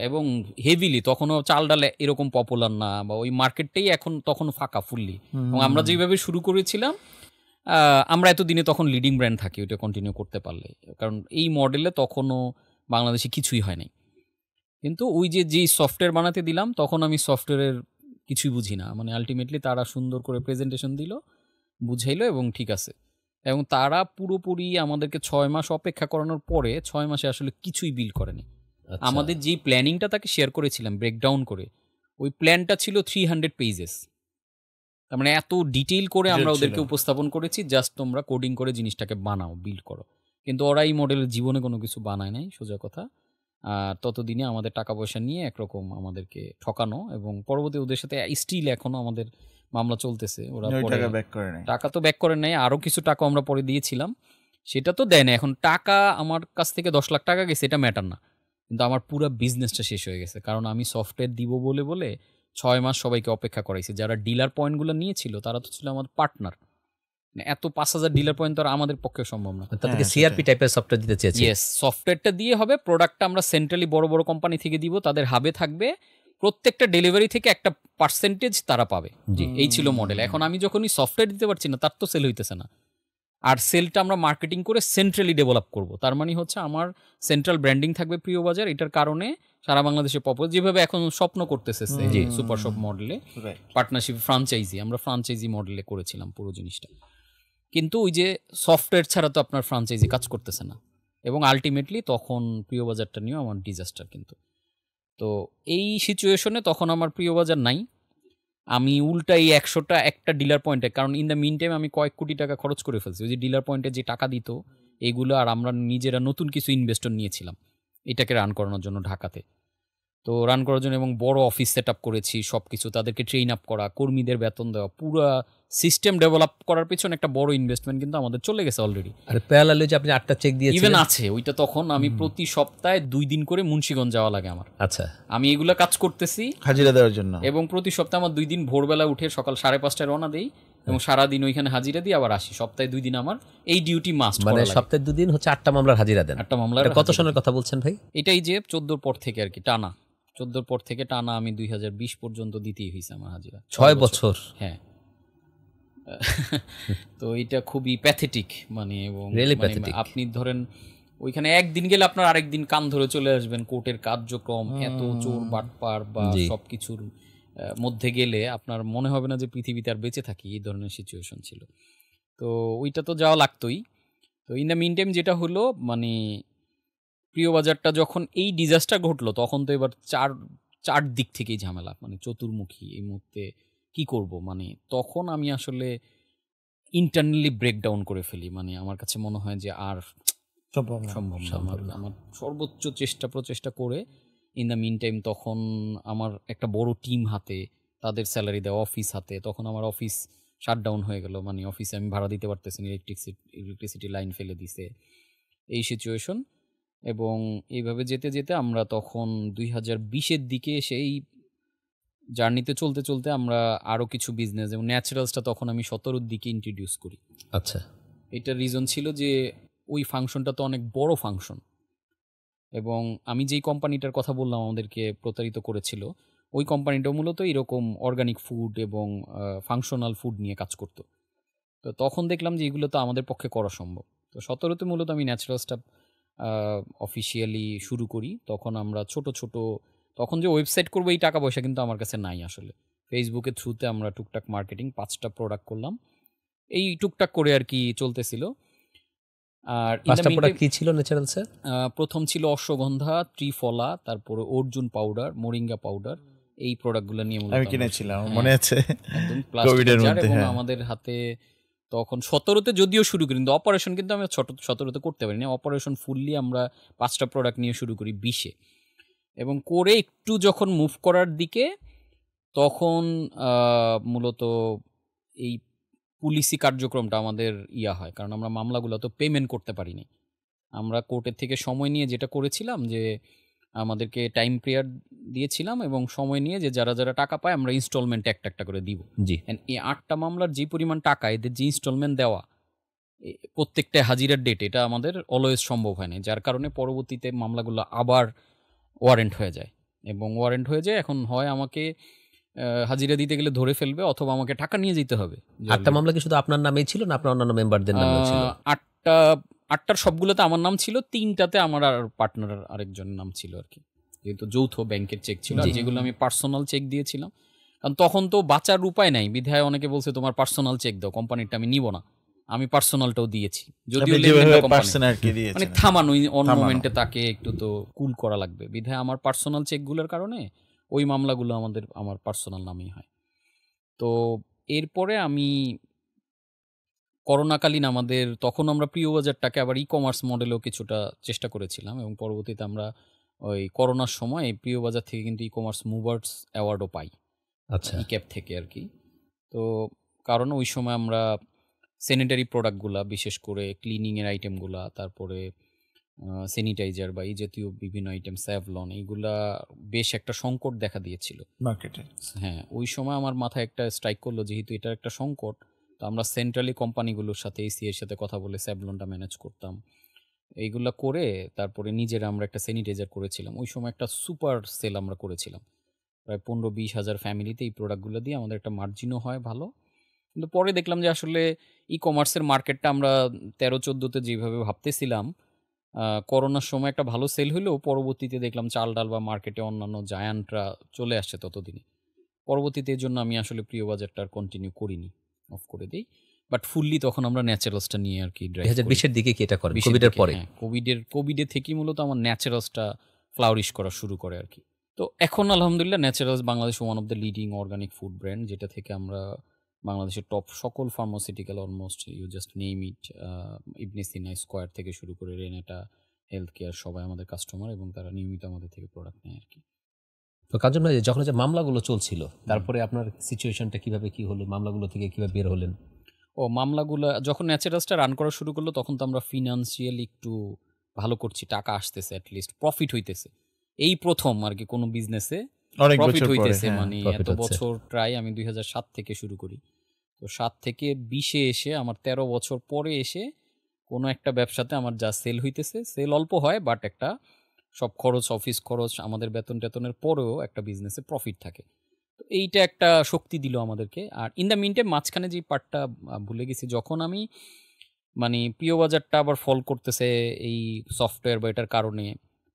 এবং হেভিলি। তখনও চাল ডাল এরকম পপুলার না, বা ওই মার্কেটটাই এখন তখন ফাঁকা ফুললি। এবং আমরা যেভাবে শুরু করেছিলাম, আমরা এতদিনে তখন লিডিং ব্র্যান্ড থাকি ওইটা কন্টিনিউ করতে পারলে, কারণ এই মডেলে তখনও বাংলাদেশে কিছুই হয় নাই। কিন্তু ওই যেই সফটওয়্যার বানাতে দিলাম, তখন আমি সফটওয়্যারের কিছুই বুঝি না, মানে আলটিমেটলি তারা সুন্দর করে প্রেজেন্টেশন দিল, বুঝাইলো এবং ঠিক আছে। এবং তারা পুরোপুরি আমাদেরকে 6 মাস অপেক্ষা করানোর পরে 6 মাসে আসলে কিছুই বিল করেনি। আচ্ছা। আমাদের যেই প্ল্যানিংটা তাকে শেয়ার করেছিলাম ব্রেকডাউন করে, ওই প্ল্যানটা ছিল 300 পেজেস। তার মানে এত ডিটেইল করে আমরা ওদেরকে উপস্থাপন করেছি, জাস্ট তোমরা কোডিং করে জিনিসটাকে বানাও, বিল্ড করো। কিন্তু ওরা এই মডেলের জীবনে কোনো কিছু বানায় নাই, সোজা কথা। ততদিনে আমাদের টাকা পয়সা নিয়ে একরকম আমাদেরকে ঠকানো, এবং পরবর্তী ওদের সাথে স্টিল এখনো আমাদের মামলা চলতেছে। ওরা টাকা তো ব্যাক করে নাই, আরও কিছু টাকা আমরা পরে দিয়েছিলাম, সেটা তো দেয় না। এখন টাকা আমার কাছ থেকে 10 লাখ টাকা গেছে, এটা ম্যাটার না, কিন্তু আমার পুরো বিজনেসটা শেষ হয়ে গেছে। কারণ আমি সফটওয়্যার দিব বলে বলে 6 মাস সবাইকে অপেক্ষা করাইছি। যারা ডিলার পয়েন্টগুলো নিয়েছিল তারা তো ছিল আমার পার্টনার, এত 5,000 ডিলার পয়েন্ট তো আর আমাদের পক্ষে সম্ভব না। তাদেরকে সিআরপি টাইপের সফটওয়্যার দিতে চেয়েছি। ইয়েস, সফটওয়্যারটা দিয়ে হবে, প্রোডাক্টটা আমরা সেন্ট্রালি বড় বড় কোম্পানি থেকে দিব, তাদের হাবে থাকবে, প্রত্যেকটা ডেলিভারি থেকে একটা পার্সেন্টেজ তারা পাবে। জি, এই ছিল মডেল। এখন আমি যখনই সফটওয়্যার দিতে পারছি না, তার তো সেল হইতেছে না, আর সেলটা আমরা মার্কেটিং করে সেন্ট্রালি ডেভেলপ করব। তার মানে হচ্ছে আমার সেন্ট্রাল ব্র্যান্ডিং থাকবে প্রিয় বাজার, এটার কারণে সারা বাংলাদেশে পপুলার, যেভাবে এখন স্বপ্ন করতেছে সুপার শপ মডেলে পার্টনারশিপ ফ্রাঞ্চাইজি, আমরা ফ্রাঞ্চাইজি মডেলে করেছিলাম পুরো জিনিসটা। কিন্তু ওই যে সফটওয়্যার ছাড়া তো আপনার ফ্রাঞ্চাইজি কাজ করতেছে না, এবং আলটিমেটলি তখন প্রিয় বাজারটা নিয়েও আমার ডিজাস্টার। কিন্তু তো এই সিচুয়েশনে তখন আমার প্রিয় বাজার নাই, আমি উল্টা এই 100টা একটা ডিলার পয়েন্টে, কারণ ইন দ্য মিন টাইম আমি কয়েক কোটি টাকা খরচ করে ফেলছি ওই যে ডিলার পয়েন্টে যে টাকা দিত এগুলো, আর আমরা নিজেরা নতুন কিছু ইনভেস্টর নিয়েছিলাম এটাকে রান করানোর জন্য ঢাকাতে। তো রান করার জন্য এবং বড় অফিস সেট আপ করেছি, সব কিছু তাদেরকে ট্রেন আপ করা, কর্মীদের বেতন দেওয়া, পুরো সিস্টেম ডেভেলপ করার পিছনে একটা বড় ইনভেস্টমেন্ট কিন্তু আমাদের চলে গেছে অলরেডি। আর প্যারালালি যে আপনি 8টা চেক দিয়েছিলেন, ইভেন আছে ওইটা, তখন আমি প্রতি সপ্তাহে 2 দিন করে মুন্সিগঞ্জ যাওয়া লাগে আমার। আচ্ছা, আমি এগুলা কাজ করতেছি হাজিরা দেওয়ার জন্য, এবং প্রতি সপ্তাহে আমার 2 দিন ভোরবেলা উঠে সকাল 5:30টায় রওনা দেই এবং সারাদিন ওইখানে হাজিরা দিই, আবার আসি। সপ্তাহে 2 দিন আমার এই ডিউটি মাস্ট। মানে সপ্তাহে 2 দিন হচ্ছে 8টা মামলার হাজিরা দেন। 8টা মামলার। কত সনের কথা বলছেন ভাই? এটাই যে 14 পর থেকে আর কি, টানা 14 পর থেকে টানা আমি 2020 পর্যন্ত দিতেই হয়েছে আমার হাজিরা, 6 বছর। হ্যাঁ। তো এটা খুবই প্যাথেটিক, মানে এবং আপনি ধরেন ওইখানে একদিন গেলে আপনার আরেকদিন কান ধরে চলে আসবেন, কোর্টের কার্যক্রম, এত চোর বাটপার বা সবকিছুর মধ্যে গেলে আপনার মনে হবে না যে পৃথিবীতে আর বেঁচে থাকি, এই ধরনের সিচুয়েশন ছিল। তো ওইটা তো যাওয়া লাগতোই। তো ইন দ্য মিন টাইম যেটা হলো, মানে প্রিয় বাজারটা যখন এই ডিজাস্টার ঘটলো, তখন তো এবার চার দিক থেকেই ঝামেলা, মানে চতুর্মুখী। এই মুহূর্তে কি করব, মানে তখন আমি আসলে ইন্টারনালি ব্রেকডাউন করে ফেলি। মানে আমার কাছে মনে হয় যে আর সম্ভব না। আমার সর্বোচ্চ প্রচেষ্টা করে ইন দ্য মিন টাইম তখন আমার একটা বড় টিম হাতে, তাদের স্যালারি দেওয়া, অফিস হাতে। তখন আমার অফিস শাটডাউন হয়ে গেল, মানে অফিসে আমি ভাড়া দিতে পারতেছি না, ইলেকট্রিসিটি লাইন ফেলে দিছে, এই সিচুয়েশন। এবং এইভাবে যেতে যেতে আমরা তখন 2020-এর দিকে সেই জার্নিতে চলতে চলতে আমরা আরও কিছু বিজনেস, এবং ন্যাচারালসটা তখন আমি 17-র দিকে ইন্ট্রোডিউস করি। আচ্ছা, এটার রিজন ছিল যে ওই ফাংশনটা তো অনেক বড় ফাংশন, এবং আমি যেই কোম্পানিটার কথা বললাম আমাদেরকে প্রতারিত করেছিল, ওই কোম্পানিটাও মূলত এরকম অর্গানিক ফুড এবং ফাংশনাল ফুড নিয়ে কাজ করতো। তো তখন দেখলাম যে এগুলো তো আমাদের পক্ষে করা সম্ভব। তো 17-তে মূলত আমি ন্যাচারালসটা অফিসিয়ালি শুরু করি। তখন আমরা ছোট তখন যে ওয়েবসাইট করবো এই টাকা পয়সা কিন্তু আমার কাছে নাই আসলে। ফেসবুকের থ্রুতে আমরা টুকটাক মার্কেটিং 5টা প্রোডাক্ট করলাম, এই টুকটাক করে আর কি চলতেছিল। আর 5টা প্রোডাক্ট কি ছিল ন্যাচারালসের? প্রথম ছিল অশ্বগন্ধা, ত্রিফলা, তারপরে অর্জুন পাউডার, মোরিঙ্গা পাউডার, এই প্রোডাক্টগুলো নিয়ে মূলত আমি আমরা কিনেছিলাম, হ্যাঁ, মনে আছে একদম কোভিডের প্লাস্টিকের জার। মধ্যে। এবং হ্যাঁ, আমাদের হাতে তখন 17তে যদিও শুরু করি, কিন্তু অপারেশন কিন্তু আমি 17তে করতে পারি না। অপারেশন ফুললি আমরা 5টা প্রোডাক্ট নিয়ে শুরু করি 20-এ, এবং করে একটু যখন মুভ করার দিকে তখন মূলত এই পুলিশি কার্যক্রমটা আমাদের হয়, কারণ আমরা মামলাগুলো তো পেমেন্ট করতে পারিনি। আমরা কোর্টের থেকে সময় নিয়ে যেটা করেছিলাম যে আমাদেরকে টাইম পিরিয়ড দিয়েছিলাম এবং সময় নিয়ে যে যারা যারা টাকা পায় আমরা ইনস্টলমেন্ট একটা একটা করে দিব। জি। And এই 8টা মামলার যে পরিমাণ টাকা এদের যে ইনস্টলমেন্ট দেওয়া প্রত্যেকটা হাজিরার ডেট, এটা আমাদের অলওয়েজ সম্ভব হয় না, যার কারণে পরবর্তীতে মামলাগুলো আবার ওয়ারেন্ট হয়ে যায়। এবং ওয়ারেন্ট হয়ে যায়, এখন হয় আমাকে হাজিরা দিতে গেলে ধরে ফেলবে, অথবা আমাকে টাকা নিয়ে যেতে হবে। 8টা মামলা কি শুধু আপনার নামেই ছিল না আপনার অন্যান্য মেম্বারদের নামেও ছিল? 8টার সবগুলোতে আমার নাম ছিল, 3টাতে আমার আর পার্টনার আরেকজনের নাম ছিল আর কি, যেহেতু যৌথ ব্যাংকের চেক ছিল। আর যেগুলো আমি পার্সোনাল চেক দিয়েছিলাম, কারণ তখন তো বাঁচার উপায় নাই, বিধায় অনেকে বলছে তোমার পার্সোনাল চেক দাও, কোম্পানিটা আমি নিব না। আমি পার্সোনালটাও দিয়েছি, যদিও লেনদেনটা কোম্পানি পার্সোনালকে মানে দিয়েছেন। থামানো, অন মোমেন্টে তাকে একটু তো কুল করা লাগবে, বিধায় আমার পার্সোনাল চেকগুলোর কারণে ওই মামলাগুলো আমার পার্সোনাল নামেই হয়। তো এরপরে আমি করোনাকালীন তখন আমরা প্রিয় বাজারটাকে আবার ই কমার্স মডেলেও কিছুটা চেষ্টা করেছিলাম, এবং পরবর্তীতে আমরা ওই করোনার সময় প্রিয় বাজার থেকে কিন্তু ই কমার্স মুভার্স অ্যাওয়ার্ডও পাই, আচ্ছা। ইক্যাপ থেকে আর কি। তো কারণ ওই সময় আমরা স্যানিটারি প্রোডাক্টগুলা, বিশেষ করে ক্লিনিংয়ের আইটেমগুলা, তারপরে স্যানিটাইজার বা এই জাতীয় বিভিন্ন আইটেম, স্যাভলন, এইগুলা বেশ একটা সংকট দেখা দিয়েছিল মার্কেটে। হ্যাঁ, ওই সময় আমার মাথায় একটা স্ট্রাইক করলো, যেহেতু এটার একটা সংকট, তো আমরা সেন্ট্রালি কোম্পানিগুলোর সাথে, এসি এর সাথে কথা বলে স্যাভলনটা ম্যানেজ করতাম। এইগুলা করে তারপরে নিজেরা আমরা একটা স্যানিটাইজার করেছিলাম। ওই সময় একটা সুপার সেল আমরা করেছিলাম, প্রায় 15-20 হাজার ফ্যামিলিতে এই প্রোডাক্টগুলো দিয়ে আমাদের একটা মার্জিনও হয় ভালো। কিন্তু পরে দেখলাম যে আসলে ই কমার্সের মার্কেটটা আমরা 13-14তে যেভাবে ভাবতেছিলাম, করোনার সময় একটা ভালো সেল হলেও পরবর্তীতে দেখলাম চাল ডাল বা মার্কেটে অন্যান্য জায়ান্টরা চলে আসছে ততদিনে। পরবর্তীতে এর জন্য আমি আসলে প্রিয় বাজারটা আর কন্টিনিউ করিনি, অফ করে দিই। বাট ফুললি তখন আমরা ন্যাচারালসটা নিয়ে আর কি ড্রাইভ করি। 2020-এর দিকে কি এটা করেন? 20 কোভিডের দিকে, পরে? হ্যাঁ, কোভিডের থেকেই মূলত আমার ন্যাচারালসটা ফ্লাউরিশ করা শুরু করে আর কি। তো এখন আলহামদুলিল্লাহ Naturals Bangladesh one of the leading organic food brand, যেটা থেকে আমরা বাংলাদেশের টপ সকল pharmaceutical, almost you just name it, Ibne Sina, Square থেকে শুরু করে রেনেটা, হেলথ কেয়ার, সবাই আমাদের কাস্টমার, এবং তারা নিয়মিত আমাদের থেকে প্রোডাক্ট নেয় আর কি। তো কাঞ্চন ভাই, যখন যে মামলাগুলো চলছিল, তারপরে আপনার সিচুয়েশনটা কিভাবে কি হলো? মামলাগুলো থেকে কিভাবে বের হলেন? মামলাগুলো যখন ন্যাচারালসটা রান করা শুরু করলো, তখন তো আমরা ফিনান্সিয়ালি একটু ভালো করছি, টাকা আসতেছে, অ্যাটলিস্ট প্রফিট হইতেছে। এই প্রথম আর কি কোনো বিজনেসে অনেক প্রফিট বছর পরে, হইতেছে, হ্যাঁ, মানে profit এত হচ্ছে। বছর প্রায় আমি 2007 থেকে শুরু করি, তো 7 থেকে 20-এ এসে আমার 13 বছর পরে এসে কোনো একটা ব্যবসাতে আমার যা সেল হইতেছে, সেল অল্প হয় বাট একটা সব খরচ, অফিস খরচ, আমাদের বেতন টেতনের পরেও একটা বিজনেসে প্রফিট থাকে। তো এইটা একটা শক্তি দিল আমাদেরকে। আর ইন দ্য মিনটাইম মাঝখানে যে পার্টটা ভুলে গেছি, যখন আমি মানে প্রিয় বাজারটা আবার ফল করতেছে এই সফটওয়্যার বা এটার কারণে,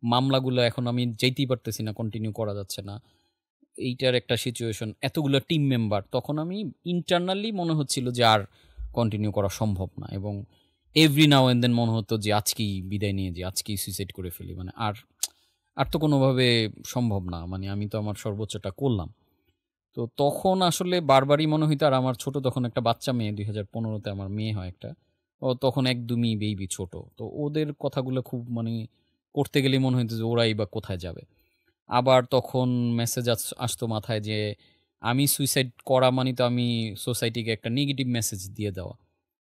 মামলাগুলো এখন আমি যেতেই পারতেছি না, কন্টিনিউ করা যাচ্ছে না, এইটার একটা সিচুয়েশন, এতগুলো টিম মেম্বার, তখন আমি ইন্টারনালি মনে হচ্ছিল যে আর কন্টিনিউ করা সম্ভব না, এবং এভরি নাও অ্যান্ড দেন মনে হতো যে আজকেই বিদায় নিয়ে যে আজকেই সুইসাইড করে ফেলি, মানে আর তো কোনোভাবে সম্ভব না, মানে আমি তো আমার সর্বোচ্চটা করলাম। তো তখন আসলে বারবারই মনে হইতো, আর আমার ছোট তখন একটা বাচ্চা মেয়ে, 2015-তে আমার মেয়ে হয় একটা, ও তখন একদমই বেবি ছোট, তো ওদের কথাগুলো খুব মানে করতে গেলেই মনে হইতো যে ওরাই বা কোথায় যাবে। আবার তখন মেসেজ আসতো মাথায় যে আমি সুইসাইড করা মানে তো আমি সোসাইটিকে একটা নেগেটিভ মেসেজ দিয়ে দেওয়া,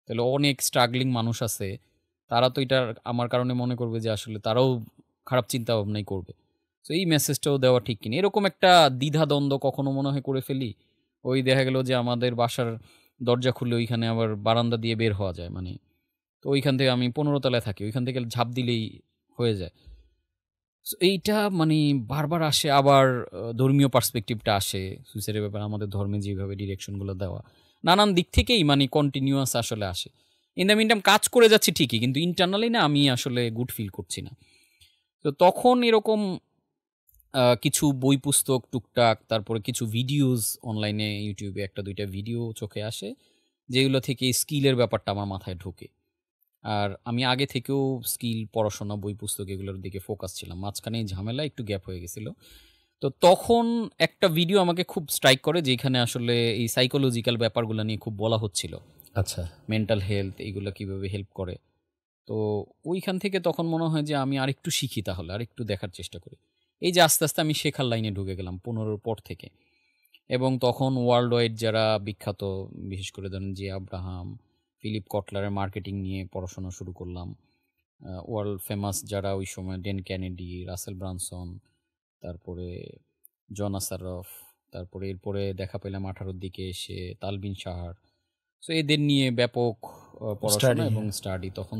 তাহলে অনেক স্ট্রাগলিং মানুষ আছে, তারা তো এটা আমার কারণে মনে করবে যে আসলে তারাও খারাপ চিন্তা ভাবনাই করবে, তো এই মেসেজটাও দেওয়া ঠিক কিনা, এরকম একটা দ্বিধাদ্বন্দ্ব কখনো মনে হয় করে ফেলি। ওই দেখা গেল যে আমাদের বাসার দরজা খুলে ওইখানে আবার বারান্দা দিয়ে বের হওয়া যায়, মানে তো ওইখান থেকে আমি 15 তলায় থাকি, ওইখান থেকে ঝাঁপ দিলেই হয়ে যায়। সো এইটা মানে বারবার আসে। আবার ধর্মীয় পার্সপেক্টিভটা আসে সুইসাইডের ব্যাপারে, আমাদের ধর্মে যেভাবে ডিরেকশনগুলো দেওয়া, নানান দিক থেকেই মানে কন্টিনিউয়াস আসলে আসে। ইন দ্য মিনটাইম কাজ করে যাচ্ছি ঠিকই, কিন্তু ইন্টারনালি না আমি আসলে গুড ফিল করছি না। তো তখন এরকম কিছু বই পুস্তক টুকটাক, তারপরে কিছু ভিডিওস অনলাইনে, ইউটিউবে 1-2টা ভিডিও চোখে আসে, যেগুলো থেকে স্কিলের ব্যাপারটা আমার মাথায় ঢোকে। আর আমি আগে থেকেও স্কিল, পড়াশোনা, বই পুস্তক এগুলোর দিকে ফোকাস ছিলাম, মাঝখানে এই ঝামেলা একটু গ্যাপ হয়ে গেছিলো। তো তখন একটা ভিডিও আমাকে খুব স্ট্রাইক করে, যেখানে আসলে এই সাইকোলজিক্যাল ব্যাপারগুলো নিয়ে খুব বলা হচ্ছিল, আচ্ছা, মেন্টাল হেলথ এইগুলো কিভাবে হেল্প করে। তো ওইখান থেকে তখন মনে হয় যে আমি আরেকটু শিখি, তাহলে আরেকটু দেখার চেষ্টা করি। এই যে আস্তে আস্তে আমি শেখার লাইনে ঢুকে গেলাম 15 পর থেকে। এবং তখন ওয়ার্ল্ড ওয়াইড যারা বিখ্যাত, বিশেষ করে ধরেন জি আব্রাহাম, ফিলিপ কটলারের মার্কেটিং নিয়ে পড়াশোনা শুরু করলাম। ওয়ার্ল্ড ফেমাস যারা ওই সময়, ডেন ক্যানেডি, রাসেল ব্রানসন, তারপরে জন আসারফ, তারপরে এরপরে দেখা পেলাম 18 দিকে এসে তালবিন শাহার। সো এদের নিয়ে ব্যাপক পড়াশোনা এবং স্টাডি। তখন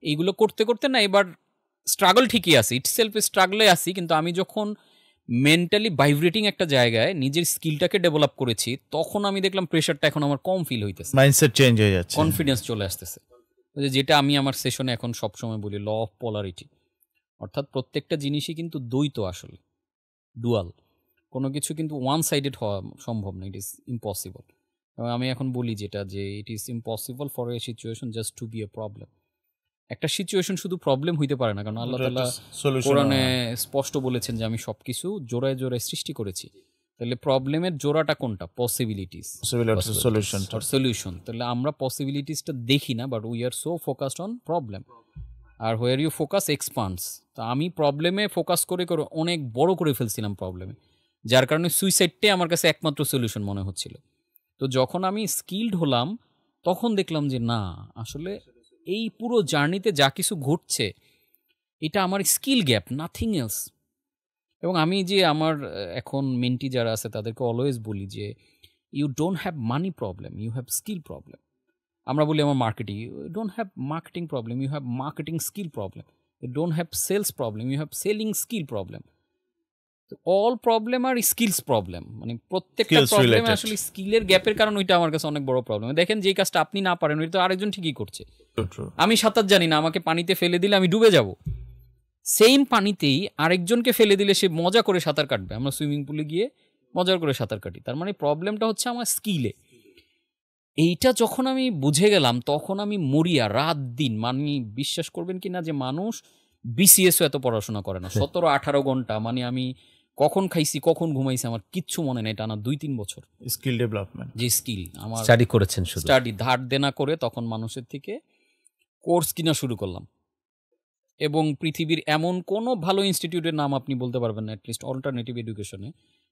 এইগুলো করতে করতে না, এবার স্ট্রাগল ঠিকই আছে, ইটসেলফ স্ট্রাগলে আছি, কিন্তু আমি যখন মেন্টালি ভাইব্রেটিং একটা জায়গায় নিজের স্কিলটাকে ডেভেলপ করেছি, তখন আমি দেখলাম প্রেশারটা এখন আমার কম ফিল হইতেছে, মাইন্ডসেট চেঞ্জ হয়ে যাচ্ছে, কনফিডেন্স চলে আসতেছে। যেটা আমি আমার সেশনে এখন সবসময় বলি, ল অফ পোলারিটি, অর্থাৎ প্রত্যেকটা জিনিসই কিন্তু দ্বৈত, আসলে ডুয়াল। কোনো কিছু কিন্তু ওয়ান সাইডেড হওয়া সম্ভব না, ইট ইজ ইম্পসিবল। এবং আমি এখন বলি যেটা, যে it is impossible for a situation just to be a problem. একটা সিচুয়েশন শুধু প্রবলেম হইতে পারে না, কারণ আল্লাহ তাআলা কোরআনে স্পষ্ট বলেছেন যে আমি সবকিছু জোড়ায় জোড়ায় সৃষ্টি করেছি। তাহলে প্রবলেমের জোড়াটা কোনটা? Possibilities, solution. তাহলে আমরা পসিবিলিটিসটা দেখি না, but we are so focused on problem. আর হোয়ার ইউ ফোকাস এক্সপান্ডস। তো আমি প্রবলেমে ফোকাস করে করে অনেক বড় করে ফেলছিলাম প্রবলেমে, যার কারণে সুইসাইডটাই আমার কাছে একমাত্র সলিউশন মনে হচ্ছিল। তো যখন আমি স্কিলড হলাম, তখন দেখলাম যে না, আসলে এই পুরো জার্নিতে যা কিছু ঘটছে, এটা আমার স্কিল গ্যাপ, নাথিং এলস। এবং আমি যে আমার এখন মেন্টি যারা আছে তাদেরকে অলওয়েজ বলি যে you don't have money problem, you have skill problem. আমরা বলি আমার marketing, you don't have marketing problem, you have marketing skill problem. You don't have sales problem, you have selling skill problem. All problem আর skills problem, মানে প্রত্যেকটা problem আসলে স্কিলের গ্যাপের কারণ। ওইটা আমার কাছে অনেক বড় প্রবলেম। দেখেন, যে কাজটা আপনি না পারেন, ওইটা তো আরেকজন ঠিকই করছে। আমি সাঁতার জানি না, আমাকে পানিতে ফেলে দিলে আমি ডুবে যাব। সেম পানিতেই আরেকজনকে ফেলে দিলে সে মজা করে সাঁতার কাটবে। আমরা সুইমিং পুলে গিয়ে মজা করে সাঁতার কাটি। তার মানে প্রবলেমটা হচ্ছে আমার স্কিলে। এইটা যখন আমি বুঝে গেলাম, তখন আমি মরিয়া রাত দিন, মানে বিশ্বাস করবেন কি না যে মানুষ বিসিএসও এত পড়াশোনা করে না, 17-18 ঘন্টা। মানে আমি কখন খাইছি, কখন ঘুমাইছি, আমার কিচ্ছু মনে নেই। টানা 2-3 বছর স্কিল ডেভেলপমেন্ট, যে স্কিল আমার স্টাডি করেছেন, স্টাডি ধার দেনা করে তখন মানুষের থেকে কোর্স কিনা শুরু করলাম। এবং পৃথিবীর এমন কোনো ভালো ইনস্টিটিউটের নাম আপনি বলতে পারবেন না, অ্যাটলিস্ট অল্টারনেটিভ এডুকেশনে,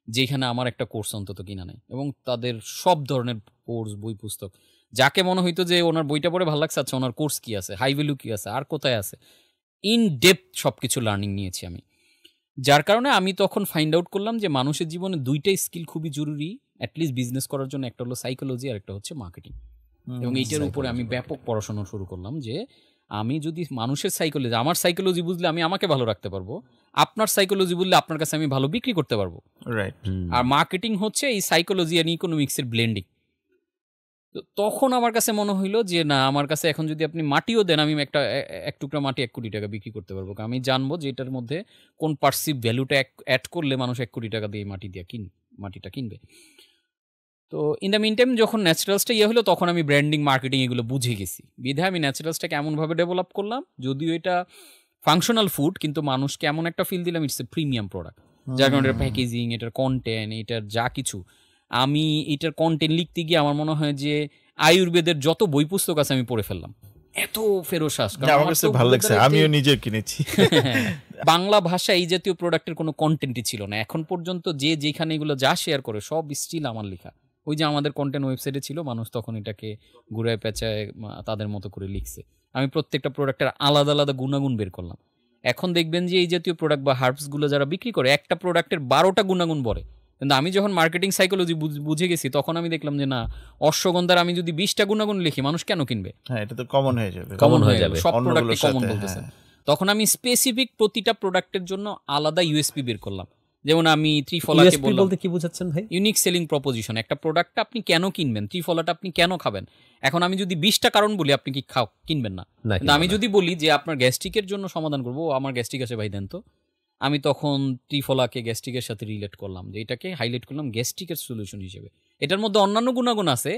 যেখানে আমার একটা কোর্স অন্তত কিনা নেই। এবং তাদের সব ধরনের কোর্স, বই পুস্তক, যাকে মনে হইতো যে ওনার বইটা পড়ে ভালো লাগছে, আচ্ছা ওনার কোর্স কি আছে, হাই ভ্যালু কি আছে, আর কোথায় আছে, ইন ডেপথ সব কিছু লার্নিং নিয়েছি আমি। যার কারণে আমি তখন ফাইন্ড আউট করলাম যে মানুষের জীবনে দুইটাই স্কিল খুবই জরুরি, অ্যাটলিস্ট বিজনেস করার জন্য। একটা হলো সাইকোলজি আর একটা হচ্ছে মার্কেটিং। এবং এইটার উপরে আমি ব্যাপক পড়াশোনা শুরু করলাম যে আমি যদি মানুষের সাইকোলজি, আমার সাইকোলজি বুঝলে আমি আমাকে ভালো রাখতে পারবো, আপনার সাইকোলজি বুঝলে আপনার কাছে আমি ভালো বিক্রি করতে পারবো। রাইট। আর মার্কেটিং হচ্ছে এই সাইকোলজি আর ইকোনমিক্সের ব্লেন্ডিং। তো তখন আমার কাছে মনে হইলো যে না, আমার কাছে এখন যদি আপনি মাটিও দেন, আমি এক টুকরা মাটি 1 কোটি টাকা বিক্রি করতে পারবো। আমি জানবো যে এটার মধ্যে কোন পার্সিভ ভ্যালুটা অ্যাড করলে মানুষ 1 কোটি টাকা দিয়ে মাটিটা কিনবে। তো ইন দ্য মিন টাইম যখন ন্যাচারালসটা হলো, তখন আমি ব্র্যান্ডিং, মার্কেটিং এগুলো বুঝে গেছি। বিধায় আমি ন্যাচারালসটাকে এমনভাবে ডেভেলপ করলাম, যদিও এটা ফাংশনাল ফুড, কিন্তু মানুষকে এমন একটা ফিল দিলাম ইটস এ প্রিমিয়াম প্রোডাক্ট। যার কারণে এটার প্যাকেজিং, এটার কন্টেন্ট, এটার যা কিছু, আমি এটার কন্টেন্ট লিখতে গিয়ে আমার মনে হয় যে আয়ুর্বেদের যত বই পুস্তক আছে আমি পড়ে ফেললাম। এত ফেরোসাস, ভালো লাগছে, আমিও নিজে কিনেছি। বাংলা ভাষা এই জাতীয় প্রোডাক্টের কোনো কন্টেন্টই ছিল না এখন পর্যন্ত। যে যেখানে এগুলো যা শেয়ার করে সব স্টিল আমার লেখা। ওই যে আমাদের কন্টেন্ট ওয়েবসাইটে ছিল, মানুষ তখন এটাকে ঘুরায় পেঁচায় তাদের মতো করে লিখছে। আমি প্রত্যেকটা প্রোডাক্টের আলাদা আলাদা গুণাগুণ বের করলাম। এখন দেখবেন যে এই জাতীয় প্রোডাক্ট বা হার্বসগুলো যারা বিক্রি করে, একটা প্রোডাক্টের 12টা গুণাগুণ বলে। কিন্তু আমি যখন মার্কেটিং সাইকোলজি বুঝে গেছি, তখন আমি দেখলাম যে না, অশ্বগন্ধার আমি যদি 20টা গুণাগুণ লিখি, মানুষ কেন কিনবে? হ্যাঁ, এটা তো কমন হয়ে যাবে, সব প্রোডাক্টে কমন বলতেছেন। তখন আমি স্পেসিফিক প্রতিটা প্রোডাক্টের জন্য আলাদা ইউএসপি বের করলাম। যেমন আমি ত্রিফলাকে বললাম, বলতে কি বোঝাচ্ছেন ভাই? Unique selling proposition. একটা প্রোডাক্টটা আপনি কেন কিনবেন, ত্রিফলাটা আপনি কেন খাবেন। এখন আমি যদি 20টা কারণ বলি, আপনি কি কিনবেন না। আমি যদি বলি যে আপনার গ্যাস্ট্রিকের জন্য সমাধান করবো, আমার গ্যাস্ট্রিক আছে ভাই দেন তো, আমি তখন ত্রিফলাকে গ্যাস্ট্রিকের সাথে রিলেট করলাম, যে এটাকে হাইলাইট করলাম গ্যাস্ট্রিকের সলিউশন হিসেবে। এটার মধ্যে অন্যান্য গুণাগুণ আছে,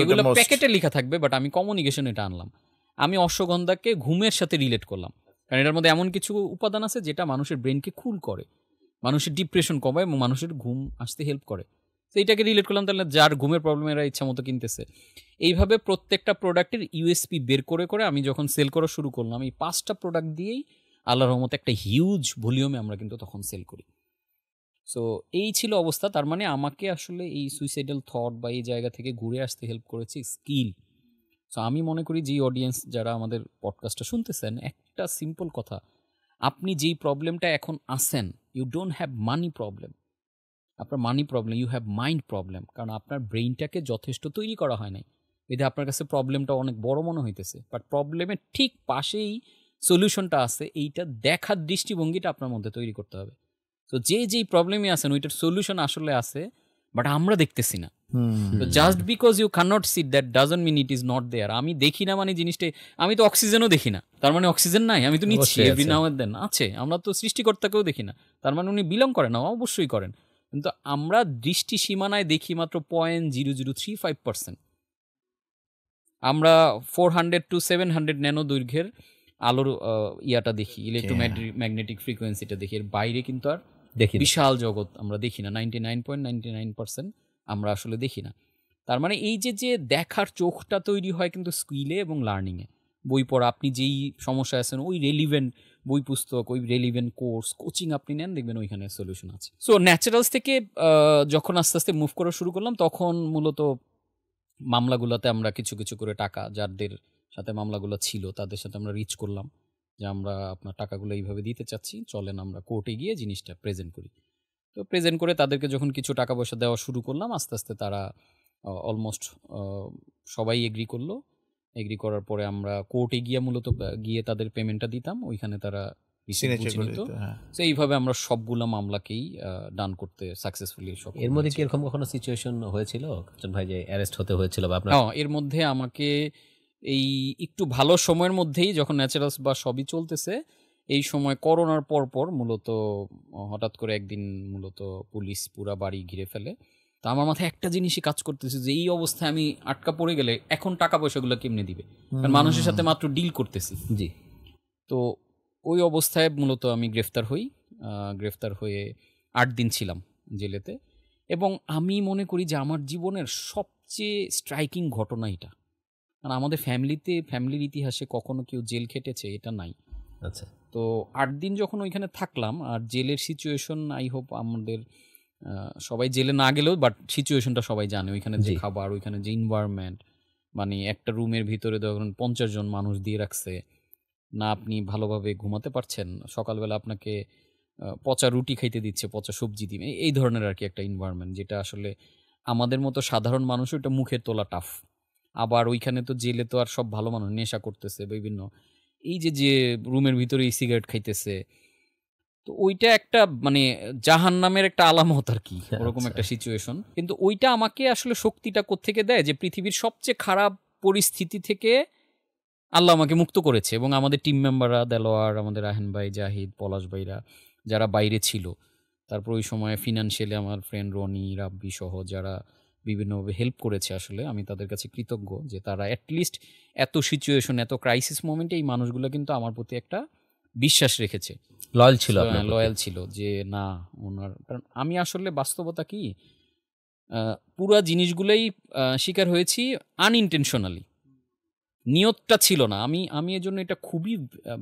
এগুলো প্যাকেটে লেখা থাকবে, বাট আমি কমিউনিকেশন এটা আনলাম। আমি অশ্বগন্ধাকে ঘুমের সাথে রিলেট করলাম, কারণ এটার মধ্যে এমন কিছু উপাদান আছে যেটা মানুষের ব্রেনকে কুল করে। মানুষের ডিপ্রেশন কমায় এবং মানুষের ঘুম আসতে হেল্প করে। তো এটাকে রিলেট করলাম, তাহলে যার ঘুমের প্রবলেম এরা ইচ্ছা মতো কিনতেছে। এইভাবে প্রত্যেকটা প্রোডাক্টের ইউএসপি বের করে করে আমি যখন সেল করা শুরু করলাম, এই 5টা প্রোডাক্ট দিয়েই আল্লাহর রহমতে একটা হিউজ ভলিউমে আমরা কিন্তু তখন সেল করি। সো এই ছিল অবস্থা। তার মানে আমাকে আসলে এই সুইসাইডাল থট বা এই জায়গা থেকে ঘুরে আসতে হেল্প করেছে স্কিল। সো আমি মনে করি যে অডিয়েন্স যারা আমাদের পডকাস্টটা শুনতেছেন, একটা সিম্পল কথা, আপনি যেই প্রবলেমটা এখন আছেন, you don't have money problem, আপনার money problem, you have mind problem. কারণ আপনার ব্রেইনটাকে যথেষ্ট তৈরি করা হয় নাই, এতে আপনার কাছে প্রবলেমটা অনেক বড় মনে হইতেছে, বাট প্রবলেমের ঠিক পাশেই সলিউশনটা আছে। এইটা দেখার দৃষ্টিভঙ্গিটা আপনার মধ্যে তৈরি করতে হবে। তো যেই প্রবলেমে আছেন ওইটার সলিউশন আসলে আছে, বাট আমরা দেখতেছি না। তো just because you cannot see that doesn't mean it is not there. আমি দেখি না মানে জিনিসটা, আমি তো অক্সিজেনও দেখি না, তার মানে অক্সিজেন নাই, আমি তো নিচ্ছি এভরি নাও এন্ড দেন। আছে, আমরা তো সৃষ্টিকর্তাকেও দেখি না, তার মানে উনি বিলং করেন না, অবশ্যই করেন। কিন্তু আমরা দৃষ্টি সীমানায় দেখি মাত্র 0.0035%। আমরা 400 to 700 ন্যানো দৈর্ঘ্যের আলোর ইয়াটা দেখি, ইলেকট্রোম্যাগনেটিক ফ্রিকোয়েন্সিটা দেখি, এর বাইরে কিন্তু আর দেখি বিশাল জগৎ আমরা দেখি না। 99.99% আমরা আসলে দেখি না। তার মানে এই যে দেখার চোখটা তৈরি হয় কিন্তু স্কিলে এবং লার্নিংয়ে। বই পড়া, আপনি যেই সমস্যা আছেন ওই রেলিভেন্ট বই পুস্তক, ওই রেলিভেন্ট কোর্স কোচিং আপনি নেন, দেখবেন ওইখানে সলিউশন আছে। সো ন্যাচারালস থেকে যখন আস্তে আস্তে মুভ করা শুরু করলাম, তখন মূলত মামলাগুলোতে আমরা কিছু কিছু করে টাকা, যাদের সাথে মামলাগুলো ছিল তাদের সাথে আমরা রিচ করলাম যে আমরা আপনার টাকাগুলো এইভাবে দিতে চাচ্ছি, চলেন আমরা কোর্টে গিয়ে জিনিসটা প্রেজেন্ট করি। তো প্রেজেন্ট করে তাদেরকে যখন কিছু টাকা পয়সা দেওয়া শুরু করলাম, আস্তে আস্তে তারা অলমোস্ট সবাই এগ্রি করলো। এগ্রি করার পরে আমরা কোর্টে গিয়ে তাদের পেমেন্টটা দিতাম, ওইখানে তারা নিত। তো এইভাবে আমরা সবগুলো মামলাকেই ডান করতে সাকসেসফুলি সব। এর মধ্যে কি এরকম কখনো সিচুয়েশন হয়েছিল কাঞ্চন ভাই যে অ্যারেস্ট হতে হয়েছিল বা আপনার? এর মধ্যে আমাকে এই একটু ভালো সময়ের মধ্যেই, যখন ন্যাচারালস বা সবই চলতেছে, এই সময় করোনার পর মূলত হঠাৎ করে একদিন মূলত পুলিশ পুরা বাড়ি ঘিরে ফেলে। তো আমার মাথায় একটা জিনিসই কাজ করতেছে যে এই অবস্থায় আমি আটকা পড়ে গেলে এখন টাকা পয়সাগুলো কেমনে দিবে, কারণ মানুষের সাথে মাত্র ডিল করতেছি। জি। তো ওই অবস্থায় মূলত আমি গ্রেফতার হয়ে 8 দিন ছিলাম জেলেতে। এবং আমি মনে করি যে আমার জীবনের সবচেয়ে স্ট্রাইকিং ঘটনা এটা, কারণ আমাদের ফ্যামিলির ইতিহাসে কখনো কেউ জেল খেটেছে এটা নাই। আচ্ছা। তো 8 দিন যখন ওইখানে থাকলাম, আর জেলের সিচুয়েশন, আই হোপ আমাদের সবাই জেলে না গেলেও বাট সিচুয়েশনটা সবাই জানে। ওইখানে যে খাবার, ওইখানে যে এনভায়রনমেন্ট, মানে একটা রুমের ভিতরে ধরুন 50 জন মানুষ দিয়ে রাখছে না, আপনি ভালোভাবে ঘুমাতে পারছেন, সকালবেলা আপনাকে পচা রুটি খাইতে দিচ্ছে, পচা সবজি দিবে, এই ধরনের আর কি একটা এনভায়রনমেন্ট, যেটা আসলে আমাদের মতো সাধারণ মানুষ ওইটা মুখে তোলা টাফ। আবার ওইখানে তো জেলে তো আর সব ভালো মানুষ নেশা করতেছে বিভিন্ন, এই যে রুমের ভিতরে সিগারেট খাইতেছে, তো ওইটা একটা মানে জাহান্নামের একটা আলামত আর কি, ওরকম একটা সিচুয়েশন। কিন্তু ওইটা আমাকে আসলে শক্তিটা কোত্থেকে দেয় যে পৃথিবীর সবচেয়ে খারাপ পরিস্থিতি থেকে আল্লাহ আমাকে মুক্ত করেছে। এবং আমাদের টিম মেম্বাররা, দেলোয়ার, আমাদের রাহেন ভাই, জাহিদ, পলাশ ভাইরা যারা বাইরে ছিল, তারপর ওই সময় ফিনান্সিয়ালি আমার ফ্রেন্ড রনি, রাব্বি সহ যারা বিভিন্নভাবে হেল্প করেছে, আসলে আমি তাদের কাছে কৃতজ্ঞ যে তারা অ্যাটলিস্ট এত সিচুয়েশন, এত ক্রাইসিস মোমেন্টে এই মানুষগুলো কিন্তু আমার প্রতি একটা বিশ্বাস রেখেছে, লয়াল ছিল যে না ওনার। কারণ আমি আসলে বাস্তবতা কি, পুরা জিনিসগুলোই শিকার হয়েছি আনইনটেনশনালি, নিয়তটা ছিল না। আমি এর জন্য এটা খুবই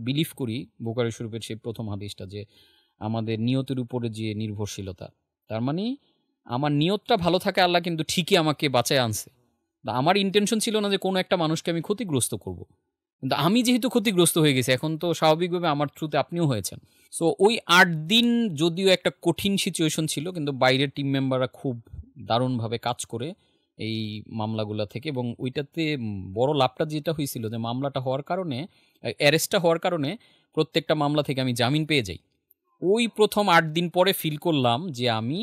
বিলিভ করি, বুখারী শরীফের সেই প্রথম হাদিসটা, যে আমাদের নিয়তের উপরে যে নির্ভরশীলতা, তার মানে আমার নিয়তটা ভালো থাকে, আল্লাহ কিন্তু ঠিকই আমাকে বাঁচায় আনছে। আমার ইন্টেনশন ছিল না যে কোনো একটা মানুষকে আমি ক্ষতিগ্রস্ত করব, কিন্তু আমি যেহেতু ক্ষতিগ্রস্ত হয়ে গেছি, এখন তো স্বাভাবিকভাবে আমার থ্রুতে আপনিও হয়েছেন। সো ওই 8 দিন যদিও একটা কঠিন সিচুয়েশন ছিল, কিন্তু বাইরের টিম মেম্বাররা খুব দারুণভাবে কাজ করে এই মামলাগুলা থেকে। এবং ওইটাতে বড় লাভটা যেটা হয়েছিল যে মামলাটা হওয়ার কারণে, অ্যারেস্টটা হওয়ার কারণে প্রত্যেকটা মামলা থেকে আমি জামিন পেয়ে যাই। ওই প্রথম 8 দিন পরে ফিল করলাম যে আমি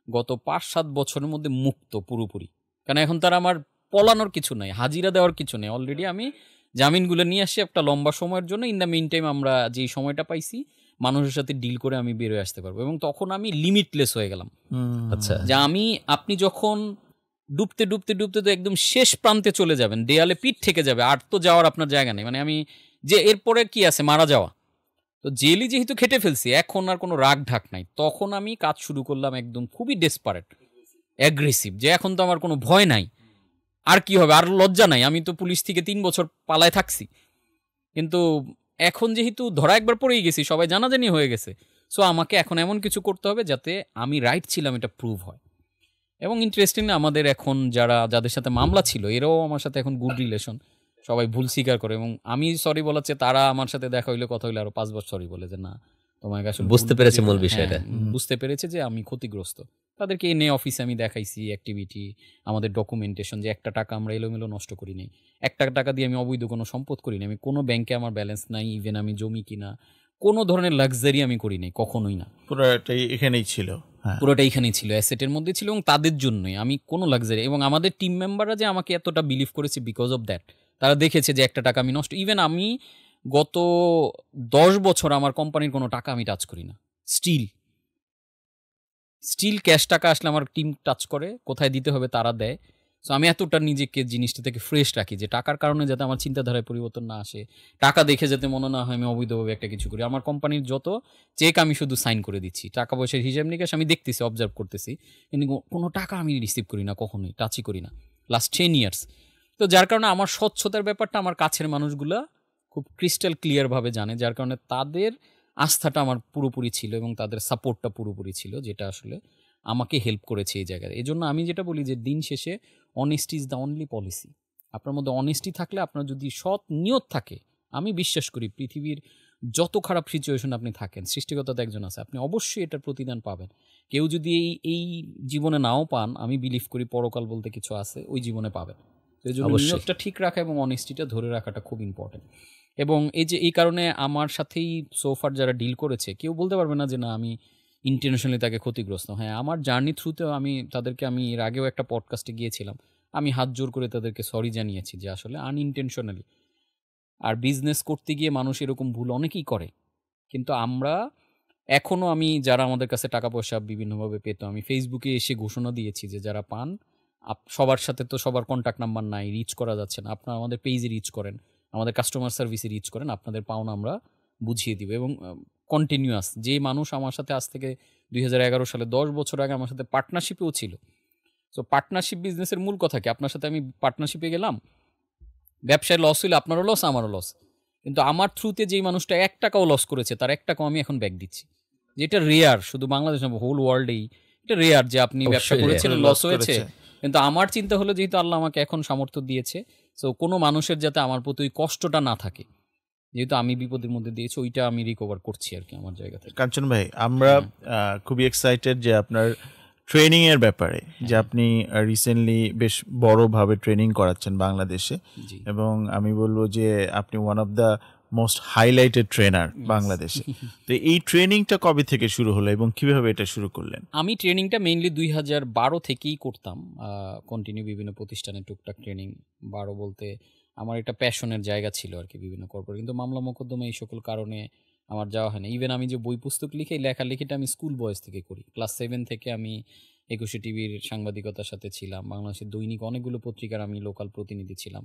গত 5-7 বছরের মধ্যে মুক্ত পুরোপুরি। কারণ এখন তার আমার পলানোর কিছু নাই, হাজিরা দেওয়ার কিছু নেই, অলরেডি আমি জামিনগুলো নিয়ে আসি একটা লম্বা সময়ের জন্য। ইন দ্য মিন টাইম আমরা যেই সময়টা পাইছি মানুষের সাথে ডিল করে আমি বেরোয় আসতে পারবো। এবং তখন আমি লিমিটলেস হয়ে গেলাম। আচ্ছা। যে আপনি যখন ডুবতে ডুবতে ডুবতে তো একদম শেষ প্রান্তে চলে যাবেন, দেয়ালে পিঠ থেকে যাবে, আর তো যাওয়ার আপনার জায়গা নেই। মানে আমি যে এরপরে কি আছে, মারা যাওয়া, তো জেলই যেহেতু খেটে ফেলছি, এখন আর কোনো রাগ ঢাক নাই। তখন আমি কাজ শুরু করলাম একদম খুবই ডেসপারেট, অ্যাগ্রেসিভ, যে এখন তো আমার কোনো ভয় নাই, আর কি হবে, আর লজ্জা নাই, আমি তো পুলিশ থেকে 3 বছর পালায় থাকছি। কিন্তু এখন যেহেতু ধরা একবার পড়েই গেছি, সবাই জানাজানি হয়ে গেছে, সো আমাকে এখন এমন কিছু করতে হবে যাতে আমি রাইট ছিলাম এটা প্রুভ হয়। এবং ইন্টারেস্টিংলি আমাদের এখন যাদের সাথে মামলা ছিল এরাও আমার সাথে এখন গুড রিলেশন, সবাই ভুল স্বীকার করে, এবং আমি সরি বলাচ্ছে তারা আমার সাথে দেখা হইলে কথা হইলে আরো 5 বার সরি বলে যে না তোমাকে আসলে বুঝতে ভুল পেরেছে বুঝে- মূল হ্যাঁ, বিষয়টা। বুঝতে পেরেছে যে আমি ক্ষতিগ্রস্ত। তাদেরকে এনে অফিসে আমি দেখাইছি অ্যাক্টিভিটি, আমাদের ডকুমেন্টেশন, যে একটা টাকা আমরা এলোমেলো নষ্ট করি নাই, একটা টাকা দিয়ে আমি অবৈধ কোনো সম্পদ করি না, আমি কোনো ব্যাংকে আমার ব্যালেন্স নাই, ইভেন আমি জমি কিনা কোনো ধরনের লাক্সারি আমি করি নাই, কখনোই না। পুরোটাই এখানেই ছিল। হ্যাঁ, পুরোটা এখানেই ছিল, অ্যাসেটের মধ্যে ছিল, এবং তাদের জন্যই আমি কোনো লাক্সারি, এবং আমাদের টিম মেম্বাররা যে আমাকে এতটা বিলিভ করেছে বিকজ অফ দ্যাট, তারা দেখেছে যে একটা টাকা আমি নষ্ট, ইভেন আমি গত 10 বছর আমার কোম্পানির কোনো টাকা আমি টাচ করি না, স্টিল ক্যাশ টাকা আসলে আমার টিম টাচ করে, কোথায় দিতে হবে তারা দেয়। সো আমি এতটা নিজেকে জিনিসটা থেকে ফ্রেশ রাখি যে টাকার কারণে যাতে আমার চিন্তাধারায় পরিবর্তন না আসে, টাকা দেখে যাতে মনে না হয় আমি অবৈধভাবে একটা কিছু করি। আমার কোম্পানির যত চেক আমি শুধু সাইন করে দিচ্ছি, টাকা পয়সার হিসাব নিকাশ আমি দেখতেছি, অবজার্ভ করতেছি, কিন্তু কোনো টাকা আমি রিসিভ করি না, কখনোই টাচই করি না লাস্ট 10 ইয়ার্স। তো যার কারণে আমার স্বচ্ছতার ব্যাপারটা আমার কাছের মানুষগুলা খুব ক্রিস্টাল ক্লিয়ারভাবে জানে, যার কারণে তাদের আস্থাটা আমার পুরোপুরি ছিল এবং তাদের সাপোর্টটা পুরোপুরি ছিল, যেটা আসলে আমাকে হেল্প করেছে এই জায়গায়। এই জন্য আমি যেটা বলি যে দিন শেষে honesty is the only policy. আপনার মধ্যে অনেস্টি থাকলে, আপনার যদি সৎ নিয়ত থাকে, আমি বিশ্বাস করি পৃথিবীর যত খারাপ সিচুয়েশন আপনি থাকেন, সৃষ্টিকর্তা তো একজন আছে, আপনি অবশ্যই এটার প্রতিদান পাবেন। কেউ যদি এই জীবনে নাও পান, আমি বিলিভ করি পরকাল বলতে কিছু আছে, ওই জীবনে পাবেন। তো এই জন্য অবশ্যই। নিয়তটা ঠিক রাখা এবং অনেস্টিটা ধরে রাখাটা খুব ইম্পর্টেন্ট। এবং এই কারণে আমার সাথেই সোফার যারা ডিল করেছে কেউ বলতে পারবে না যে না আমি ইন্টারন্যাশনালি তাকে ক্ষতিগ্রস্ত। হ্যাঁ, আমার জার্নি থ্রুতেও আমি এর আগেও একটা পডকাস্টে গিয়েছিলাম, আমি হাত জোর করে তাদেরকে সরি জানিয়েছি যে আসলে আনইনটেনশনালি, আর বিজনেস করতে গিয়ে মানুষ এরকম ভুল অনেকেই করে। কিন্তু এখনও আমি যারা আমাদের কাছে টাকা পয়সা বিভিন্নভাবে পেত, আমি ফেসবুকে এসে ঘোষণা দিয়েছি যে যারা পান, সবার সাথে তো সবার কন্ট্যাক্ট নাম্বার নাই, রিচ করা যাচ্ছে না, আপনারা আমাদের পেজে রিচ করেন, আমাদের কাস্টমার সার্ভিসে রিচ করেন, আপনাদের পাওনা আমরা বুঝিয়ে দিব। এবং কন্টিনিউয়াস যে মানুষ আমার সাথে আজ থেকে 2011 সালে 10 বছর আগে আমার সাথে পার্টনারশিপেও ছিল। সো পার্টনারশিপ বিজনেসের মূল কথা কি, আপনার সাথে আমি পার্টনারশিপে গেলাম, ব্যবসায় লস হইলে আপনারও লস আমারও লস, কিন্তু আমার থ্রুতে যেই মানুষটা 1 টাকাও লস করেছে তার 1 টাকাও আমি এখন ব্যাক দিচ্ছি। যেটা রেয়ার, শুধু বাংলাদেশ না, হোল ওয়ার্ল্ডেই এটা রেয়ার যে আপনি ব্যবসা অবশ্যই করেছিলেন, rare। লস Loss হয়েছে। করেছে। কিন্তু আমার চিন্তা হলো যেহেতু আল্লাহ আমাকে এখন সামর্থ্য দিয়েছে, সো কোনো মানুষের যাতে আমার প্রতি ওই কষ্টটা না থাকে, যেহেতু আমি বিপদের মধ্যে দিয়েছি, ওইটা আমি রিকভার করছি আর কি আমার জায়গা থেকে। কাঞ্চন ভাই, আমরা খুবই এক্সাইটেড যে আপনার ট্রেনিং এর ব্যাপারে, যে আপনি রিসেন্টলি বেশ বড়ভাবে ট্রেনিং করাচ্ছেন বাংলাদেশে, জি। এবং আমি বলবো যে আপনি one of the most highlighted trainer বাংলাদেশে। তো এই ট্রেনিংটা কবে থেকে শুরু হলো এবং কিভাবে এটা শুরু করলেন? আমি ট্রেনিংটা মেইনলি 2012 থেকেই করতাম, কন্টিনিউ বিভিন্ন প্রতিষ্ঠানে টুকটাক ট্রেনিং। 12 বলতে আমার একটা প্যাশনের জায়গা ছিল আর কি, বিভিন্ন কর্পোরেট, কিন্তু মামলা মোকদ্দমা এই সকল কারণে আমার যাওয়া হয় না। ইভেন আমি যে বই পুস্তক লিখে, লেখালেখিটা আমি স্কুল বয়স থেকে করি, ক্লাস 7 থেকে আমি 21 টিভির সাংবাদিকতার সাথে ছিলাম, বাংলাদেশের দৈনিক অনেকগুলো পত্রিকার আমি লোকাল প্রতিনিধি ছিলাম।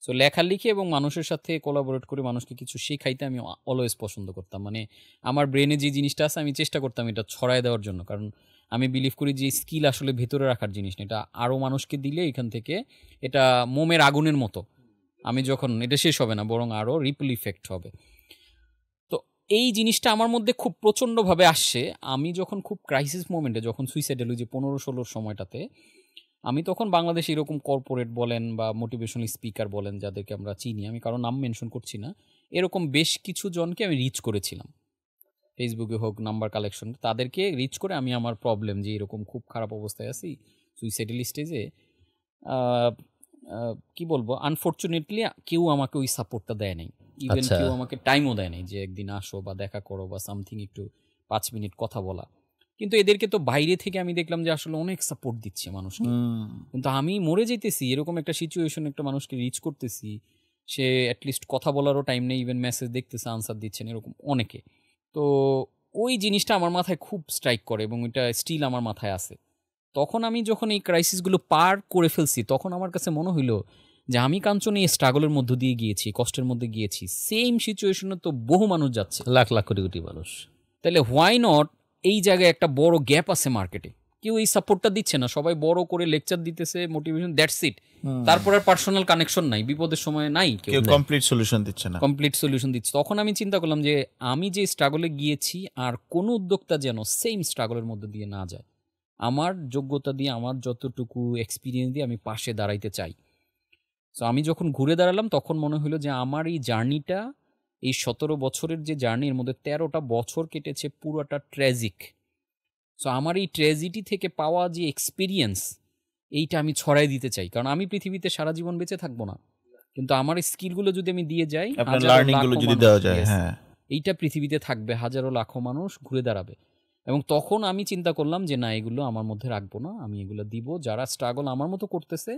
সো লেখালেখি এবং মানুষের সাথে কোলাবোরেট করে মানুষকে কিছু শেখাইতে আমি অলওয়েজ পছন্দ করতাম। মানে আমার ব্রেনে যে জিনিসটা আছে আমি চেষ্টা করতাম এটা ছড়ায় দেওয়ার জন্য, কারণ আমি বিলিভ করি যে স্কিল আসলে ভেতরে রাখার জিনিস না, এটা আরও মানুষকে দিলে এখান থেকে এটা মোমের আগুনের মতো, আমি যখন এটা শেষ হবে না বরং আরও রিপল ইফেক্ট হবে। তো এই জিনিসটা আমার মধ্যে খুব প্রচণ্ডভাবে আসছে আমি যখন খুব ক্রাইসিস মোমেন্টে, যখন সুইসাইডাল যে 15-16 সময়টাতে, আমি তখন বাংলাদেশে এরকম কর্পোরেট বলেন বা মোটিভেশনাল স্পিকার বলেন যাদেরকে আমরা চিনি, আমি কারো নাম মেনশন করছি না, এরকম বেশ কিছু জনকে আমি রিচ করেছিলাম, ফেসবুকে হোক নাম্বার কালেকশন, তাদেরকে রিচ করে আমি আমার প্রবলেম যে এরকম খুব খারাপ অবস্থায় আছি, সুইসাইডাল স্টেজে, কি বলবো, আনফর্চুনেটলি কেউ আমাকে ওই সাপোর্টটা দেয় নাই, ইভেন আচ্ছা। কেউ আমাকে টাইমও দেয় নাই যে একদিন আসো বা দেখা করো বা সামথিং, একটু 5 মিনিট কথা বলা। কিন্তু এদেরকে তো বাইরে থেকে আমি দেখলাম যে আসলে অনেক সাপোর্ট দিচ্ছে মানুষকে, কিন্তু আমি মরে যেতেছি এরকম একটা সিচুয়েশন, একটা মানুষকে রিচ করতেছি, সে অ্যাটলিস্ট কথা বলারও টাইম নেই, ইভেন মেসেজ দেখতেছে আনসার দিচ্ছেন এরকম অনেকে। তো ওই জিনিসটা আমার মাথায় খুব স্ট্রাইক করে এবং এটা স্টিল আমার মাথায় আছে। তখন আমি যখন এই ক্রাইসিসগুলো পার করে ফেলছি, তখন আমার কাছে মনে হইলো যে আমি কাঞ্চন এই স্ট্রাগলের মধ্য দিয়ে গিয়েছি, কষ্টের মধ্যে গিয়েছি, সেম সিচুয়েশনে তো বহু মানুষ যাচ্ছে, লাখ লাখ কোটি কোটি মানুষ। তাহলে হোয়াই নট এই জায়গায় একটা বড় গ্যাপ আছে মার্কেটে, কেউ এই সাপোর্টটা দিচ্ছে না, সবাই বড় করে লেকচার দিতেছে, মোটিভেশন, দ্যাটস ইট। তারপর আর পার্সোনাল কানেকশন নাই, বিপদের সময় নাই কেউ কমপ্লিট সলিউশন দিচ্ছে না, কমপ্লিট সলিউশন দিচ্ছে। তখন আমি চিন্তা করলাম যে আমি যে স্ট্রাগলে গিয়েছি আর কোনো উদ্যোক্তা যেন সেম স্ট্রাগলের মধ্যে দিয়ে না যায়, আমার যোগ্যতা দিয়ে, আমার যতটুকু এক্সপিরিয়েন্স দিয়ে আমি পাশে দাঁড়াইতে চাই। সো আমি যখন ঘুরে দাঁড়ালাম তখন মনে হলো যে আমার এই জার্নিটা, এই 17 বছরের যে জার্নির মধ্যে 13টা বছর কেটেছে পুরোটা ট্র্যাজিক। সো আমার এই ট্র্যাজেডি থেকে পাওয়া যে এক্সপিরিয়েন্স, এইটা আমি ছড়াই দিতে চাই, কারণ আমি পৃথিবীতে সারা জীবন বেঁচে থাকবো না, কিন্তু আমার এই স্কিলগুলো যদি আমি দিয়ে যাই, আপনার লার্নিং গুলো যদি দেওয়া যায়, হ্যাঁ, এইটা পৃথিবীতে থাকবে, হাজারো লাখো মানুষ ঘুরে দাঁড়াবে। এবং তখন আমি চিন্তা করলাম যে না, এগুলো আমার মধ্যে রাখবো না, আমি এগুলো দিব, যারা স্ট্রাগল আমার মতো করতেছে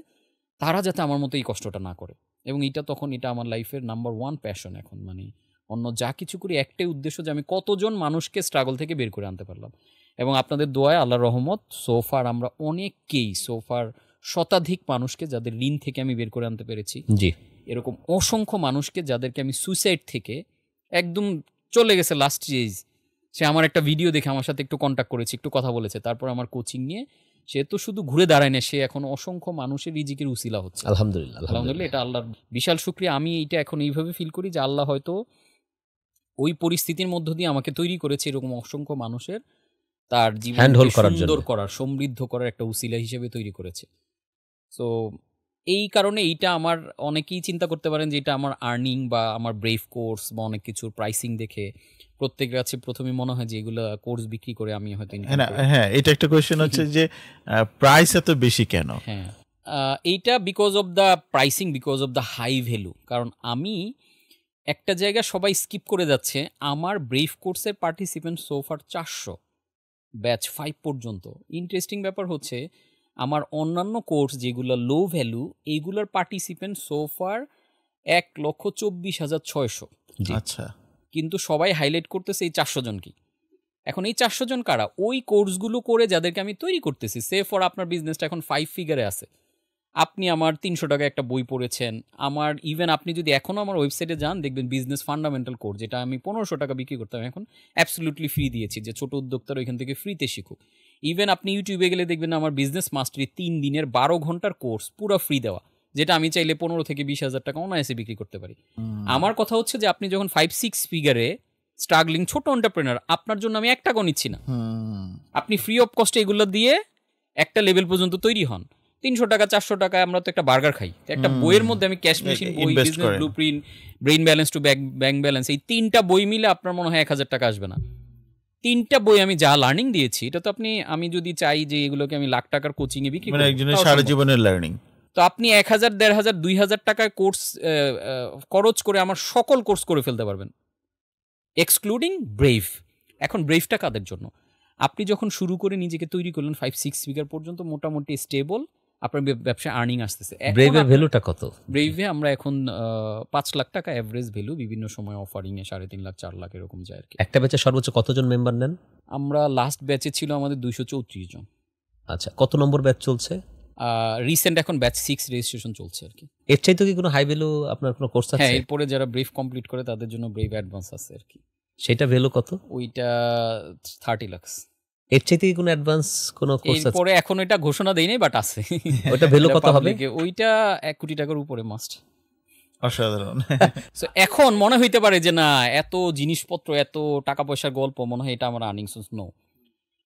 তারা যাতে আমার মতো এই কষ্টটা না করে। এবং এটা তখন এটা আমার লাইফের নাম্বার 1 প্যাশন এখন, মানে অন্য যা কিছু করি একটাই উদ্দেশ্য যে আমি কতজন মানুষকে স্ট্রাগল থেকে বের করে আনতে পারলাম। এবং আপনাদের দোয়ায়, আল্লাহর রহমত, সোফার আমরা অনেককেই, সোফার শতাধিক মানুষকে যাদের ঋণ থেকে আমি বের করে আনতে পেরেছি। জি, এরকম অসংখ্য মানুষকে যাদেরকে আমি সুইসাইড থেকে একদম চলে গেছে লাস্ট স্টেজ, সে আমার একটা ভিডিও দেখে আমার সাথে একটু কন্ট্যাক্ট করেছে, একটু কথা বলেছে, তারপর আমার কোচিং নিয়ে সে তো শুধু ঘুরে দাঁড়ায় না, সে এখন অসংখ্য মানুষের রিজিকের উসিলা হচ্ছে। আলহামদুলিল্লাহ, আলহামদুলিল্লাহ, এটা আল্লাহর বিশাল শুকরিয়া। আমি এইটা এখন এইভাবে ফিল করি যে আল্লাহ হয়তো ওই পরিস্থিতির মধ্য দিয়ে আমাকে তৈরি করেছে এরকম অসংখ্য মানুষের তার জীবনকে সুন্দর করার, সমৃদ্ধ করার একটা উসিলা হিসেবে তৈরি করেছে। সো এই কারণে এইটা আমার, অনেকেই চিন্তা করতে পারেন যে এটা আমার আর্নিং বা আমার ব্রেভ কোর্স বা অনেক কিছুর প্রাইসিং দেখে প্রত্যেকের কাছে প্রথমে মনে হয় যে এগুলো কোর্স বিক্রি করে আমি হয়তো ইনকাম করি। হ্যাঁ, এটা একটা কোয়েশ্চেন হচ্ছে যে প্রাইস এত বেশি কেন? হ্যাঁ, এইটা because of the pricing, because of the high value. কারণ আমি একটা জায়গা সবাই স্কিপ করে যাচ্ছে, আমার ব্রেভ কোর্সের পার্টিসিপেন্ট সোফার 400, ব্যাচ 5 পর্যন্ত। ইন্টারেস্টিং ব্যাপার হচ্ছে আমার অন্যান্য কোর্স যেগুলো লো ভ্যালু, এইগুলোর পার্টিসিপেন্ট সোফার 1,24,600। আচ্ছা, কিন্তু সবাই হাইলাইট করতেছে এই 400 জনকে। এখন এই 400 জন কারা? ওই কোর্সগুলো করে যাদেরকে আমি তৈরি করতেছি। সে ফর আপনার বিজনেসটা এখন 5 ফিগারে আছে, আপনি আমার 300 টাকা একটা বই পড়েছেন, আমার ইভেন আপনি যদি এখনও আমার ওয়েবসাইটে যান দেখবেন বিজনেস ফান্ডামেন্টাল কোর্স, যেটা আমি 1500 টাকা বিক্রি করতাম, এখন অ্যাবসলিউটলি ফ্রি দিয়েছি, যে ছোট উদ্যোক্তারা ওইখান থেকে ফ্রিতে শিখুক। ইভেন আপনি ইউটিউবে গেলে দেখবেন আমার বিজনেস মাস্টারি 3 দিনের 12 ঘন্টার কোর্স পুরো ফ্রি দেওয়া, যেটা আমি চাইলে 15 থেকে 20,000 টাকা অনায়াসে বিক্রি করতে পারি। আমার কথা হচ্ছে যে আপনি যখন 5-6 ফিগারে স্ট্রাগলিং ছোট এন্টারপ্রেনার, আপনার জন্য আমি 1 টাকাও নিচ্ছি না, আপনি ফ্রি অফ কস্টে এগুলো দিয়ে একটা লেভেল পর্যন্ত তৈরি হন। 300 টাকা 400 টাকায় আমরা তো একটা বার্গার খাই, একটা বইয়ের মধ্যে আমি ক্যাশ মেশিন বই, business blueprint, brain balance to bank balance, এই 3টা বই মিলে আপনার মনে হয় 1000 টাকা আসবে না। 3টা বই আমি যা লার্নিং দিয়েছি, এটা তো আপনি, আমি যদি চাই যে এগুলোকে আমি লাখ টাকার কোচিং এ বিক্রি করি, মানে একজনের সারা জীবনের লার্নিং, তো আপনি 1000, 1500, 2000 টাকায় কোর্স খরচ করে আমার সকল কোর্স করে ফেলতে পারবেন, এক্সক্লুডিং ব্রেভ। এখন ব্রেভটা কাদের জন্য? আপনি যখন শুরু করে নিজেকে তৈরি করলেন 5-6 ফিগার পর্যন্ত মোটামুটি স্টেবল, আপনার ব্যবসায় আর্নিং আসতেছে। ব্রেভের ভ্যালুটা কত? ব্রেভে আমরা এখন 5 লাখ টাকা এভারেজ ভ্যালু, বিভিন্ন সময় অফারিং এ 3.5 লাখ 4 লাখ এরকম যায় আর কি। একটা ব্যাচে সর্বোচ্চ কতজন মেম্বার নেন? আমরা লাস্ট ব্যাচে ছিল আমাদের 234 জন। আচ্ছা, কত নম্বর ব্যাচ চলছে? রিসেন্ট এখন ব্যাচ 6 রেজিস্ট্রেশন চলছে আর কি। এর চাইতে কি কোনো হাই ভ্যালু আপনার কোনো কোর্স আছে? হ্যাঁ, এরপরে যারা ব্রেভ কমপ্লিট করে তাদের জন্য ব্রেভ অ্যাডভান্স আছে আর কি। সেটা ভ্যালু কত? ওইটা 30 লাখ। এর চাইতে কি কোনো অ্যাডভান্স কোনো কোর্স আছে? এরপরে এখন এটা ঘোষণা দেই নাই, বাট আছে। ওইটা ভ্যালু কত হবে? ওইটা 1 কোটি টাকার উপরে মাস্ট। অসাধারণ। সো এখন মনে হইতে পারে যে না, এত জিনিসপত্র, এত টাকা পয়সার গল্প, মনে হয় এটা আমার earning source. No,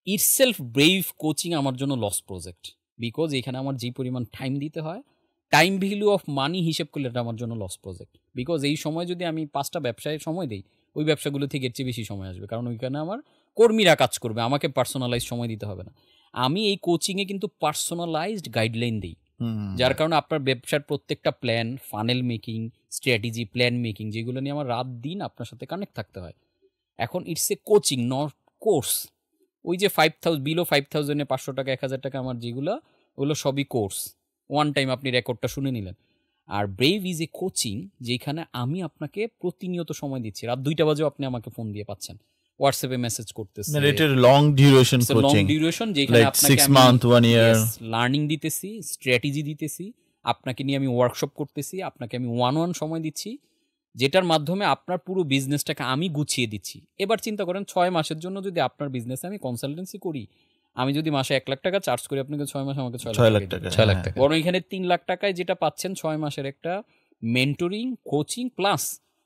itself Brave coaching আমার জন্য লস প্রজেক্ট, বিকজ এখানে আমার যে পরিমাণ টাইম দিতে হয়, টাইম ভ্যালু অফ মানি হিসেব করলে এটা আমার জন্য লস প্রজেক্ট। বিকজ এই সময় যদি আমি 5টা ব্যবসায় সময় দিই, ওই ব্যবসাগুলো থেকে এর চেয়ে বেশি সময় আসবে, কারণ ওইখানে আমার কর্মীরা কাজ করবে, আমাকে পার্সোনালাইজ সময় দিতে হবে না। আমি এই কোচিংয়ে কিন্তু পার্সোনালাইজড গাইডলাইন দিই, যার কারণে আপনার ব্যবসার প্রত্যেকটা plan, funnel making, strategy, plan making, যেগুলো নিয়ে আমার রাত দিন আপনার সাথে কানেক্ট থাকতে হয়। এখন it's a coaching, not course. ওই যে 5,000 বিলো 5,000-এ 500 টাকা 1000 টাকা আমার যেগুলো, ওগুলো সবই কোর্স। ওয়ান টাইম আপনি রেকর্ডটা শুনে নিলেন। আর ব্রেভ ইজ এ কোচিং, যেখানে আমি আপনাকে প্রতিনিয়ত সময় দিচ্ছি, রাত 2টা বাজেও আপনি আমাকে ফোন দিয়ে পাচ্ছেন, হোয়াটসঅ্যাপে মেসেজ করতেছি। এটা long duration coaching, long duration, যেখানে আপনাকে 6 মান্থ 1 ইয়ার লার্নিং দিতেছি, স্ট্র্যাটেজি দিতেছি, আপনাকে নিয়ে আমি ওয়ার্কশপ করতেছি, আপনাকে আমি ওয়ান ওয়ান সময় দিচ্ছি, যেটার মাধ্যমে আপনার পুরো বিজনেসটাকে আমি গুছিয়ে দিচ্ছি। এবার চিন্তা করেন 6 মাসের জন্য যদি আপনার বিজনেসে আমি কনসালটেন্সি করি, আমি যদি মাসে 1 লাখ টাকা চার্জ করি, আপনাকে 6 মাসে আমাকে 6 6 লাখ লাখ টাকা টাকা 6 লাখ হ্যাঁ। টাকা। বরং এখানে 3 লাখ টাকায় যেটা পাচ্ছেন 6 মাসের একটা মেন্টরিং, কোচিং প্লাস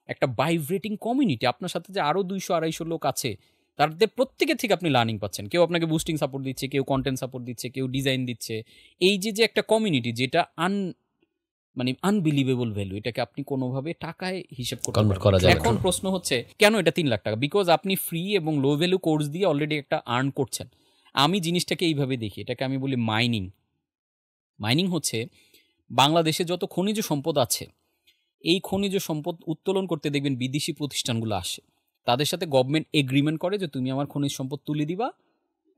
একটা ভাইব্রেটিং কমিউনিটি, আপনার সাথে যে আরও 200-250 লোক আছে তাদের প্রত্যেকের থেকে আপনি লার্নিং পাচ্ছেন। কেউ আপনাকে বুস্টিং সাপোর্ট দিচ্ছে, কেউ কন্টেন্ট সাপোর্ট দিচ্ছে, কেউ ডিজাইন দিচ্ছে। এই যে একটা কমিউনিটি, যেটা মানে আনবিলিভেবল ভ্যালু, এটাকে আপনি কোনোভাবে টাকায় হিসেব করতে Convert পারবেন করা না। যাবে না। এখন প্রশ্ন হচ্ছে কেন এটা 3 লাখ টাকা? বিকজ আপনি ফ্রি এবং লো ভ্যালু কোর্স দিয়ে অলরেডি একটা আর্ন করছেন। আমি জিনিসটাকে এইভাবে দেখি, এটাকে আমি বলি মাইনিং। মাইনিং হচ্ছে বাংলাদেশে যত খনিজ সম্পদ আছে, এই খনিজ সম্পদ উত্তোলন করতে দেখবেন বিদেশি প্রতিষ্ঠানগুলো আসে, তাদের সাথে গভর্নমেন্ট এগ্রিমেন্ট করে যে তুমি আমার খনিজ সম্পদ তুলে দিবা,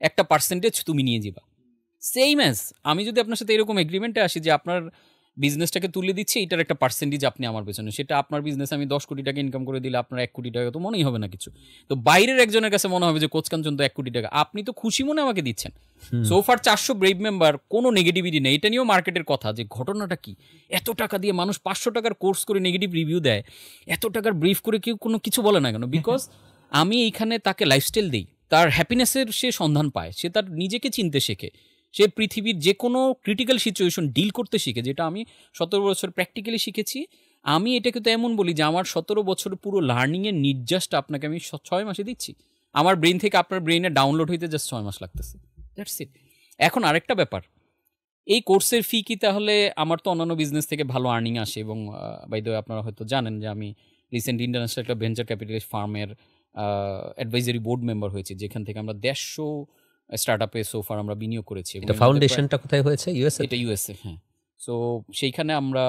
একটা পার্সেন্টেজ তুমি নিয়ে যাবা। সেম অ্যাজ আমি যদি আপনার সাথে এরকম এগ্রিমেন্টে আসি যে আপনার বিজনেসটাকে তুলে দিচ্ছে, এটার একটা পার্সেন্টেজ আপনি আমার পেছনে, সেটা আপনার বিজনেস আমি 10 কোটি টাকা ইনকাম করে দিলে আপনার 1 কোটি টাকা তো মনেই হবে না কিছু। তো বাইরের একজনের কাছে মনে হবে যে কোচ কাঞ্চন তো 1 কোটি টাকা, আপনি তো খুশি মনে আমাকে দিচ্ছেন। সোফার 400 ব্রেভ মেম্বার, কোনো নেগেটিভিটি নেই। এটা নিয়েও মার্কেটের কথা যে ঘটনাটা কি, এত টাকা দিয়ে মানুষ 500 টাকার কোর্স করে নেগেটিভ রিভিউ দেয়, এত টাকার ব্রিফ করে কেউ কোনো কিছু বলে না কেন? বিকজ আমি এইখানে তাকে লাইফস্টাইল দিই, তার হ্যাপিনেসের সে সন্ধান পায়, সে তার নিজেকে চিনতে শেখে, সে পৃথিবীর যে কোনো ক্রিটিক্যাল সিচুয়েশন ডিল করতে শিখে, যেটা আমি 17 বছর প্র্যাকটিক্যালি শিখেছি। আমি এটাকে তো এমন বলি যে আমার 17 বছর পুরো লার্নিংয়ের নির্যাসটা আপনাকে আমি 6 মাসে দিচ্ছি। আমার ব্রেন থেকে আপনার ব্রেনে ডাউনলোড হইতে জাস্ট 6 মাস লাগতেছে, দ্যাটস ইট। এখন আরেকটা ব্যাপার, এই কোর্সের ফি কি তাহলে আমার তো অন্যান্য বিজনেস থেকে ভালো আর্নিং আসে, এবং বাই দ্য ওয়ে আপনারা হয়তো জানেন যে আমি রিসেন্ট ইন্টারন্যাশনাল একটা ভেঞ্চার ক্যাপিটালিস্ট ফার্মের অ্যাডভাইজারি বোর্ড মেম্বার হয়েছি, যেখান থেকে আমরা 150 স্টার্টআপে সোফার আমরা বিনিয়োগ করেছি। এবং এটা ফাউন্ডেশনটা কোথায় হয়েছে? ইউএসএ? এটা ইউএসএ, হ্যাঁ। সো সেইখানে আমরা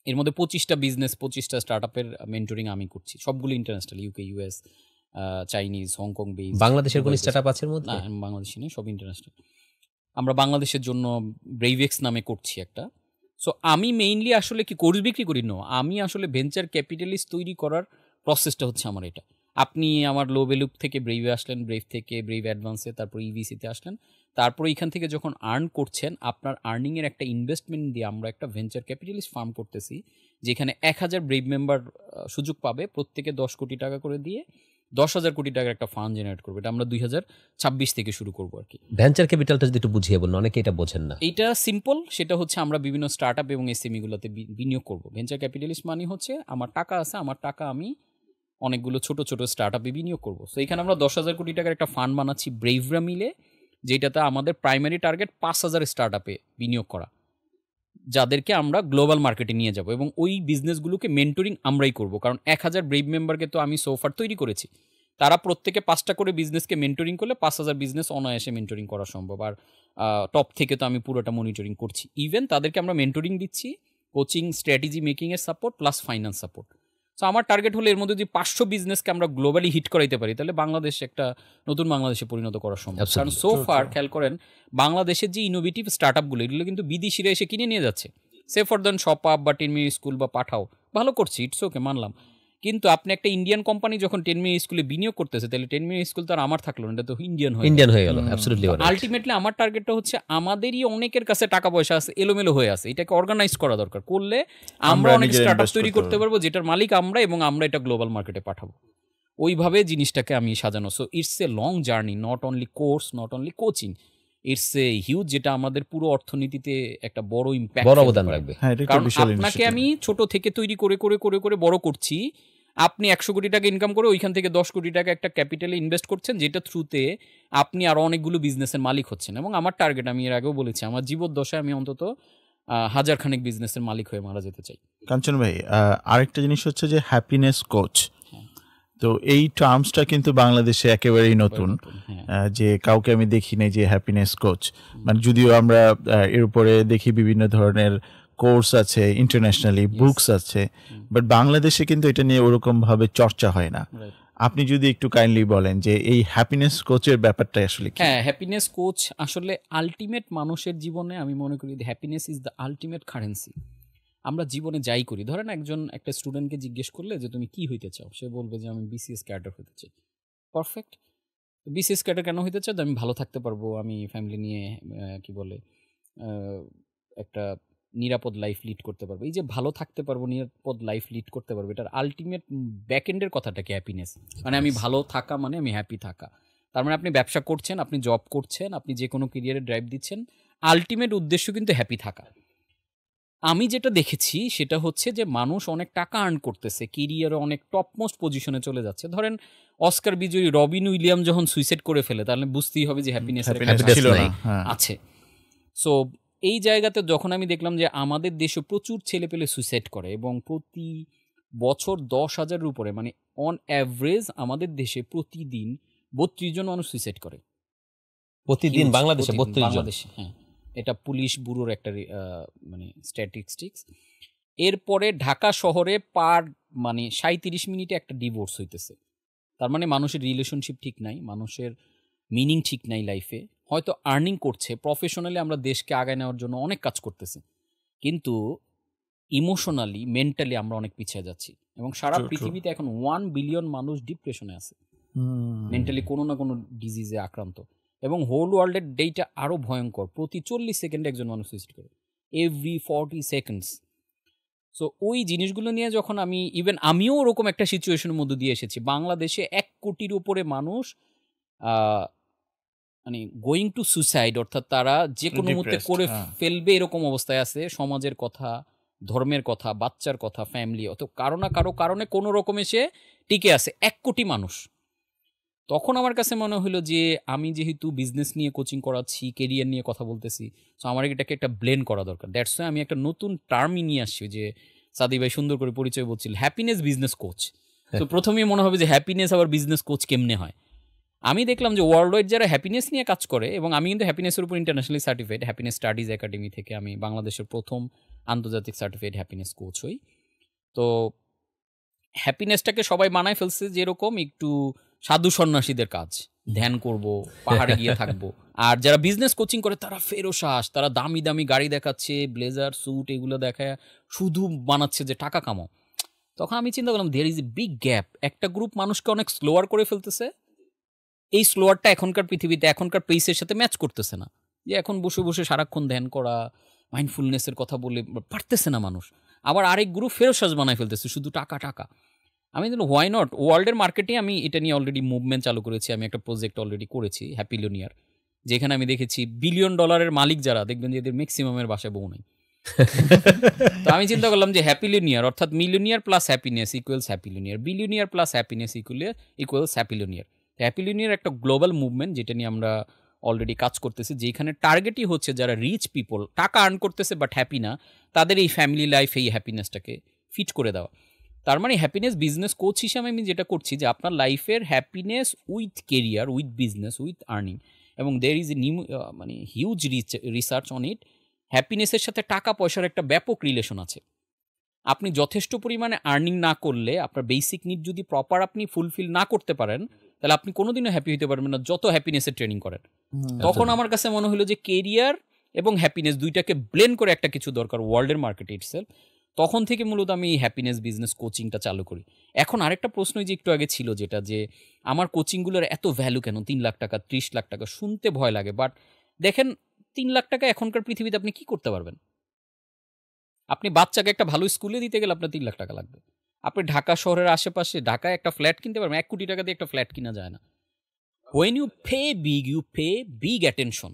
এর মধ্যে 25টা বিজনেস, 25টা স্টার্টআপের মেন্টরিং আমি করছি, সবগুলো international, UK, US, Chinese, Hong Kong base. বাংলাদেশের কোন স্টার্টআপ আছে এর মধ্যে? না, বাংলাদেশি নেই, সব ইন্টারন্যাশনাল। আমরা বাংলাদেশের জন্য ব্রেইভেক্স নামে করছি একটা। সো আমি মেইনলি আসলে কি কোর্স বিক্রি করি? না, আমি আসলে ভেঞ্চার ক্যাপিটালিস্ট তৈরি করার প্রসেসটা হচ্ছে আমার এটা। আপনি আমার লো ভ্যালু থেকে ব্রেইভে আসলেন, ব্রেইভ থেকে ব্রেইভ অ্যাডভান্সে, তারপর ইভিসিতে আসলেন, তারপরে এখান থেকে যখন আর্ন করছেন, আপনার আর্নিংয়ের একটা ইনভেস্টমেন্ট দিয়ে আমরা একটা ভেঞ্চার ক্যাপিটালিস্ট ফার্ম করতেছি, যেখানে 1000 ব্রেইভ মেম্বার সুযোগ পাবে, প্রত্যেকে 10 কোটি টাকা করে দিয়ে 10,000 কোটি টাকার একটা ফান্ড জেনারেট করবে। এটা আমরা 2026 থেকে শুরু করবো আর কি। ভেঞ্চার ক্যাপিটালটা যদি একটু বুঝিয়ে বলুন, অনেকে এটা বোঝেন না। এইটা সিম্পল, সেটা হচ্ছে আমরা বিভিন্ন স্টার্টআপ এবং এসএমইগুলোতে বিনিয়োগ করব। ভেঞ্চার ক্যাপিটালিস্ট মানে হচ্ছে আমার টাকা আছে, আমার টাকা আমি অনেকগুলো ছোট ছোট স্টার্টআপে বিনিয়োগ করব। সো এখানে আমরা 10,000 কোটি টাকার একটা ফান্ড বানাচ্ছি ব্রেভরা মিলে, যেটাতে আমাদের প্রাইমারি টার্গেট 5,000 স্টার্টআপে বিনিয়োগ করা, যাদেরকে আমরা গ্লোবাল মার্কেটে নিয়ে যাব, এবং ওই বিজনেসগুলোকে মেন্টরিং আমরাই করব। কারণ 1000 ব্রেভ মেম্বারকে তো আমি সোফার তৈরি করেছি, তারা প্রত্যেকে 5টা করে বিজনেসকে মেন্টরিং করলে 5,000 বিজনেস অনায়াসে মেন্টরিং করা সম্ভব। আর টপ থেকে তো আমি পুরোটা মনিটরিং করছি। ইভেন তাদেরকে আমরা মেন্টরিং দিচ্ছি, কোচিং, স্ট্র্যাটেজি মেকিংয়ের support plus finance support. So আমার টার্গেট হলো এর মধ্যে যদি 500 বিজনেসকে আমরা গ্লোবালি হিট করাইতে পারি, তাহলে বাংলাদেশ একটা নতুন বাংলাদেশে পরিণত করা সম্ভব। কারণ সো ফার খেয়াল করেন, বাংলাদেশের যে ইনোভেটিভ স্টার্টআপগুলো, এগুলো কিন্তু বিদেশিরা এসে কিনে নিয়ে যাচ্ছে। সে ফর দেন শপ আপ বা 10 মিনিট স্কুল বা পাঠাও, ভালো করছি, ইটস ওকে, মানলাম। কিন্তু আপনি একটা ইন্ডিয়ান কোম্পানি যখন 10 মিনিট স্কুলে বিনিয়োগ করতেছে, তাহলে 10 মিনিট স্কুল তো আর আমার থাকলো না, এটা তো ইন্ডিয়ান হয়ে গেল। Absolutely right. আলটিমেটলি আমার টার্গেটটা হচ্ছে আমাদেরই অনেকের কাছে টাকা পয়সা আছে, এলোমেলো হয়ে আছে, এটাকে অর্গানাইজ করা দরকার। করলে আমরা অনেক স্টার্টআপ তৈরি করতে পারবো, যেটার মালিক আমরা, এবং আমরা এটা গ্লোবাল মার্কেটে পাঠাবো। ওইভাবে জিনিসটাকে আমি সাজানো। So it's a long journey, not only course, not only coaching, it's a huge, যেটা আমাদের পুরো অর্থনীতিতে একটা বড় ইম্প্যাক্ট, বড় অবদান রাখবে। কারণ আপনাকে আমি ছোট থেকে তৈরি করে করে করে করে বড় করছি। আপনি 100 কোটি টাকা ইনকাম করে ওইখান থেকে 10 কোটি টাকা একটা ক্যাপিটালে ইনভেস্ট করছেন, যেটা থ্রুতে আপনি আরও অনেকগুলো বিজনেসের মালিক হচ্ছেন। এবং আমার টার্গেট, আমি এর আগেও বলেছি, আমার জীবদ্দশায় আমি অন্তত 1000 খানেক বিজনেসের মালিক হয়ে মারা যেতে চাই। কাঞ্চন ভাই, আরেকটা জিনিস হচ্ছে যে হ্যাপিনেস কোচ। তো এই টার্মসটা কিন্তু বাংলাদেশে একেবারেই নতুন, যে কাউকে আমি দেখি নাই যে হ্যাপিনেস কোচ। মানে যদিও আমরা এর উপরে দেখি বিভিন্ন ধরনের কোর্স আছে, ইন্টারন্যাশনালি বুকস আছে, বাট বাংলাদেশে কিন্তু এটা নিয়ে ওরকম ভাবে চর্চা হয় না। আপনি যদি একটু কাইন্ডলি বলেন যে এই হ্যাপিনেস কোচের ব্যাপারটা আসলে কি? হ্যাঁ, হ্যাপিনেস কোচ আসলে আলটিমেট মানুষের জীবনে, আমি মনে করি happiness is the ultimate currency. আমরা জীবনে যাই করি, ধরেন একটা স্টুডেন্টকে জিজ্ঞেস করলে যে তুমি কি হইতে চাও, সে বলবে যে আমি বিসিএস ক্যাডার হইতে চাই। পারফেক্ট। বিসিএস ক্যাডার কেন হইতে চাই? আমি ভালো থাকতে পারবো, আমি ফ্যামিলি নিয়ে কি বলে একটা নিরাপদ লাইফ লিড করতে পারবো, এই যে ভালো থাকতে পারবো, নিরাপদ লাইফ লিড করতে পারবো, এটার আলটিমেট ব্যাকএন্ডের কথাটা কি? হ্যাপিনেস। মানে আমি ভালো থাকা মানে আমি হ্যাপি থাকা। তার মানে আপনি ব্যবসা করছেন, আপনি জব করছেন, আপনি যে কোনো কেরিয়ারে ড্রাইভ দিচ্ছেন, আলটিমেট উদ্দেশ্য কিন্তু হ্যাপি থাকা। আমি যেটা দেখেছি সেটা হচ্ছে যে মানুষ অনেক টাকা আর্ন করতেছে, কেরিয়ারে অনেক টপমোস্ট পজিশনে চলে যাচ্ছে। ধরেন অস্কার বিজয়ী রবিন উইলিয়াম যখন সুইসাইড করে ফেলে, তাহলে বুঝতেই হবে যে হ্যাপিনেস ছিল না। হ্যাঁ। আছে। সো এই জায়গাতে যখন আমি দেখলাম যে আমাদের দেশে প্রচুর ছেলে পেলে সুইসাইড করে এবং প্রতি বছর 10,000-এর উপরে, মানে অন অ্যাভারেজ আমাদের দেশে প্রতিদিন 32 জন মানুষ সুইসাইড করে প্রতিদিন Huge, বাংলাদেশে প্রতিদিন 32 জন। বাংলাদেশে, হ্যাঁ, এটা পুলিশ ব্যুরোর একটা মানে স্ট্যাটিস্টিক্স। এরপরে ঢাকা শহরে মানে 37 মিনিটে একটা ডিভোর্স হইতেছে। তার মানে মানুষের রিলেশনশিপ ঠিক নাই, মানুষের মিনিং ঠিক নাই লাইফে। হয়তো আর্নিং করছে, প্রফেশনালি আমরা দেশকে আগায় নেওয়ার জন্য অনেক কাজ করতেছি, কিন্তু ইমোশনালি মেন্টালি আমরা অনেক পিছিয়ে যাচ্ছি। এবং সারা True, true. পৃথিবীতে এখন 1 বিলিয়ন মানুষ ডিপ্রেশনে আছে, মেন্টালি কোনো না কোনো ডিজিজে আক্রান্ত। এবং হোল ওয়ার্ল্ডের ডেটা আরও ভয়ঙ্কর, প্রতি 40 সেকেন্ডে একজন মানুষ সুইসাইড করে, এভরি 40 সেকেন্ডস। সো ওই জিনিসগুলো নিয়ে যখন আমিও ওরকম একটা সিচুয়েশনের মধ্যে দিয়ে এসেছি। বাংলাদেশে 1 কোটির উপরে মানুষ মানে গোয়িং টু সুসাইড, অর্থাৎ তারা যে কোনো মুহূর্তে Depressed, করে হ্যাঁ। ফেলবে এরকম অবস্থায় আছে। সমাজের কথা, ধর্মের কথা, বাচ্চার কথা, ফ্যামিলি, অত কারো না কারো কারণে কোনো রকমে সে টিকে আছে 1 কোটি মানুষ। তখন আমার কাছে মনে হলো যে আমি যেহেতু বিজনেস নিয়ে কোচিং করাচ্ছি, কেরিয়ার নিয়ে কথা বলতেছি, সো আমার এটাকে একটা ব্লেন্ড করা দরকার। দ্যাটস ওয়াই আমি একটা নতুন টার্মই নিয়ে আসছি, যে সাদি ভাই সুন্দর করে পরিচয় বলছিল, হ্যাপিনেস বিজনেস কোচ। তো প্রথমেই মনে হবে যে হ্যাপিনেস আবার বিজনেস কোচ কেমনে হয়। আমি দেখলাম যে ওয়ার্ল্ড ওয়াইড যারা হ্যাপিনেস নিয়ে কাজ করে, এবং আমি কিন্তু হ্যাপিনেসের উপর internationally certified, happiness studies academy থেকে আমি বাংলাদেশের প্রথম আন্তর্জাতিক সার্টিফাইড হ্যাপিনেস কোচ হই। তো হ্যাপিনেসটাকে সবাই বানায় ফেলছে যেরকম একটু সাধু সন্ন্যাসীদের কাজ, ধ্যান করব, পাহাড়ে গিয়ে থাকবো। আর যারা বিজনেস কোচিং করে তারা ফেরোসাস, তারা দামি দামি গাড়ি দেখাচ্ছে, ব্লেজার স্যুট এগুলো দেখায় শুধু বানাচ্ছে যে টাকা কামাও। তখন আমি চিন্তা করলাম there is a big gap. একটা গ্রুপ মানুষকে অনেক স্লোয়ার করে ফেলতেছে, এই স্লোয়ারটা এখনকার পৃথিবীতে এখনকার পেসের সাথে ম্যাচ করতেছে না। যে এখন বসে বসে সারাক্ষণ ধ্যান করা, মাইন্ডফুলনেসের কথা বলে পারতেছে না মানুষ। আবার আরেক গ্রুপ ফেরোসাস বানায় ফেলতেছে, শুধু টাকা টাকা। আমি বললাম হোয়াই নট, ওয়ার্ল্ডের মার্কেটে আমি এটা নিয়ে অলরেডি মুভমেন্ট চালু করেছি। আমি একটা প্রজেক্ট অলরেডি করেছি, হ্যাপিলিয়নিয়ার, যেখানে আমি দেখেছি $1 বিলিয়ন মালিক যারা, দেখবেন যে এদের ম্যাক্সিমামের বাসায় বউ নেই। তো আমি চিন্তা করলাম যে হ্যাপিলিয়নিয়ার অর্থাৎ millionaire plus happiness equals happillionaire, billionaire plus happiness equals happillionaire. Happillionaire একটা গ্লোবাল মুভমেন্ট, যেটা নিয়ে আমরা অলরেডি কাজ করতেছি, যেখানে টার্গেটই হচ্ছে যারা রিচ পিপল, টাকা আর্ন করতেছে বাট হ্যাপি না, তাদের এই ফ্যামিলি লাইফ, এই হ্যাপিনেসটাকে ফিট করে দেওয়া। তার মানে হ্যাপিনেস বিজনেস কোচ হিসাবে আমি যেটা করছি যে আপনার লাইফের happiness with career, with business, with earning, এবং দের ইজ এ মানে হিউজ রিসার্চ অন ইট। হ্যাপিনেসের সাথে টাকা পয়সার একটা ব্যাপক রিলেশন আছে। আপনি যথেষ্ট পরিমাণে আর্নিং না করলে, আপনার বেসিক নিড যদি প্রপার আপনি ফুলফিল না করতে পারেন, তাহলে আপনি কোনোদিনও হ্যাপি হতে পারবেন না, যত হ্যাপিনেসের ট্রেনিং করেন। তখন আমার কাছে মনে হলো যে কেরিয়ার এবং হ্যাপিনেস দুইটাকে ব্লেন্ড করে একটা কিছু দরকার ওয়ার্ল্ডের মার্কেটে ইটসেলফ। তখন থেকে মূলত আমি এই হ্যাপিনেস বিজনেস কোচিংটা চালু করি। এখন আরেকটা প্রশ্নই যে একটু আগে ছিল, যেটা যে আমার কোচিংগুলোর এত ভ্যালু কেন, 3 লাখ টাকা, 30 লাখ টাকা, শুনতে ভয় লাগে। বাট দেখেন 3 লাখ টাকা এখনকার পৃথিবীতে আপনি কি করতে পারবেন? আপনি বাচ্চাকে একটা ভালো স্কুলে দিতে গেলে আপনার 3 লাখ টাকা লাগবে। আপনি ঢাকা শহরের আশেপাশে ঢাকায় একটা ফ্ল্যাট কিনতে পারবেন, 1 কোটি টাকা দিয়ে একটা ফ্ল্যাট কিনা যায় না। When you pay big attention.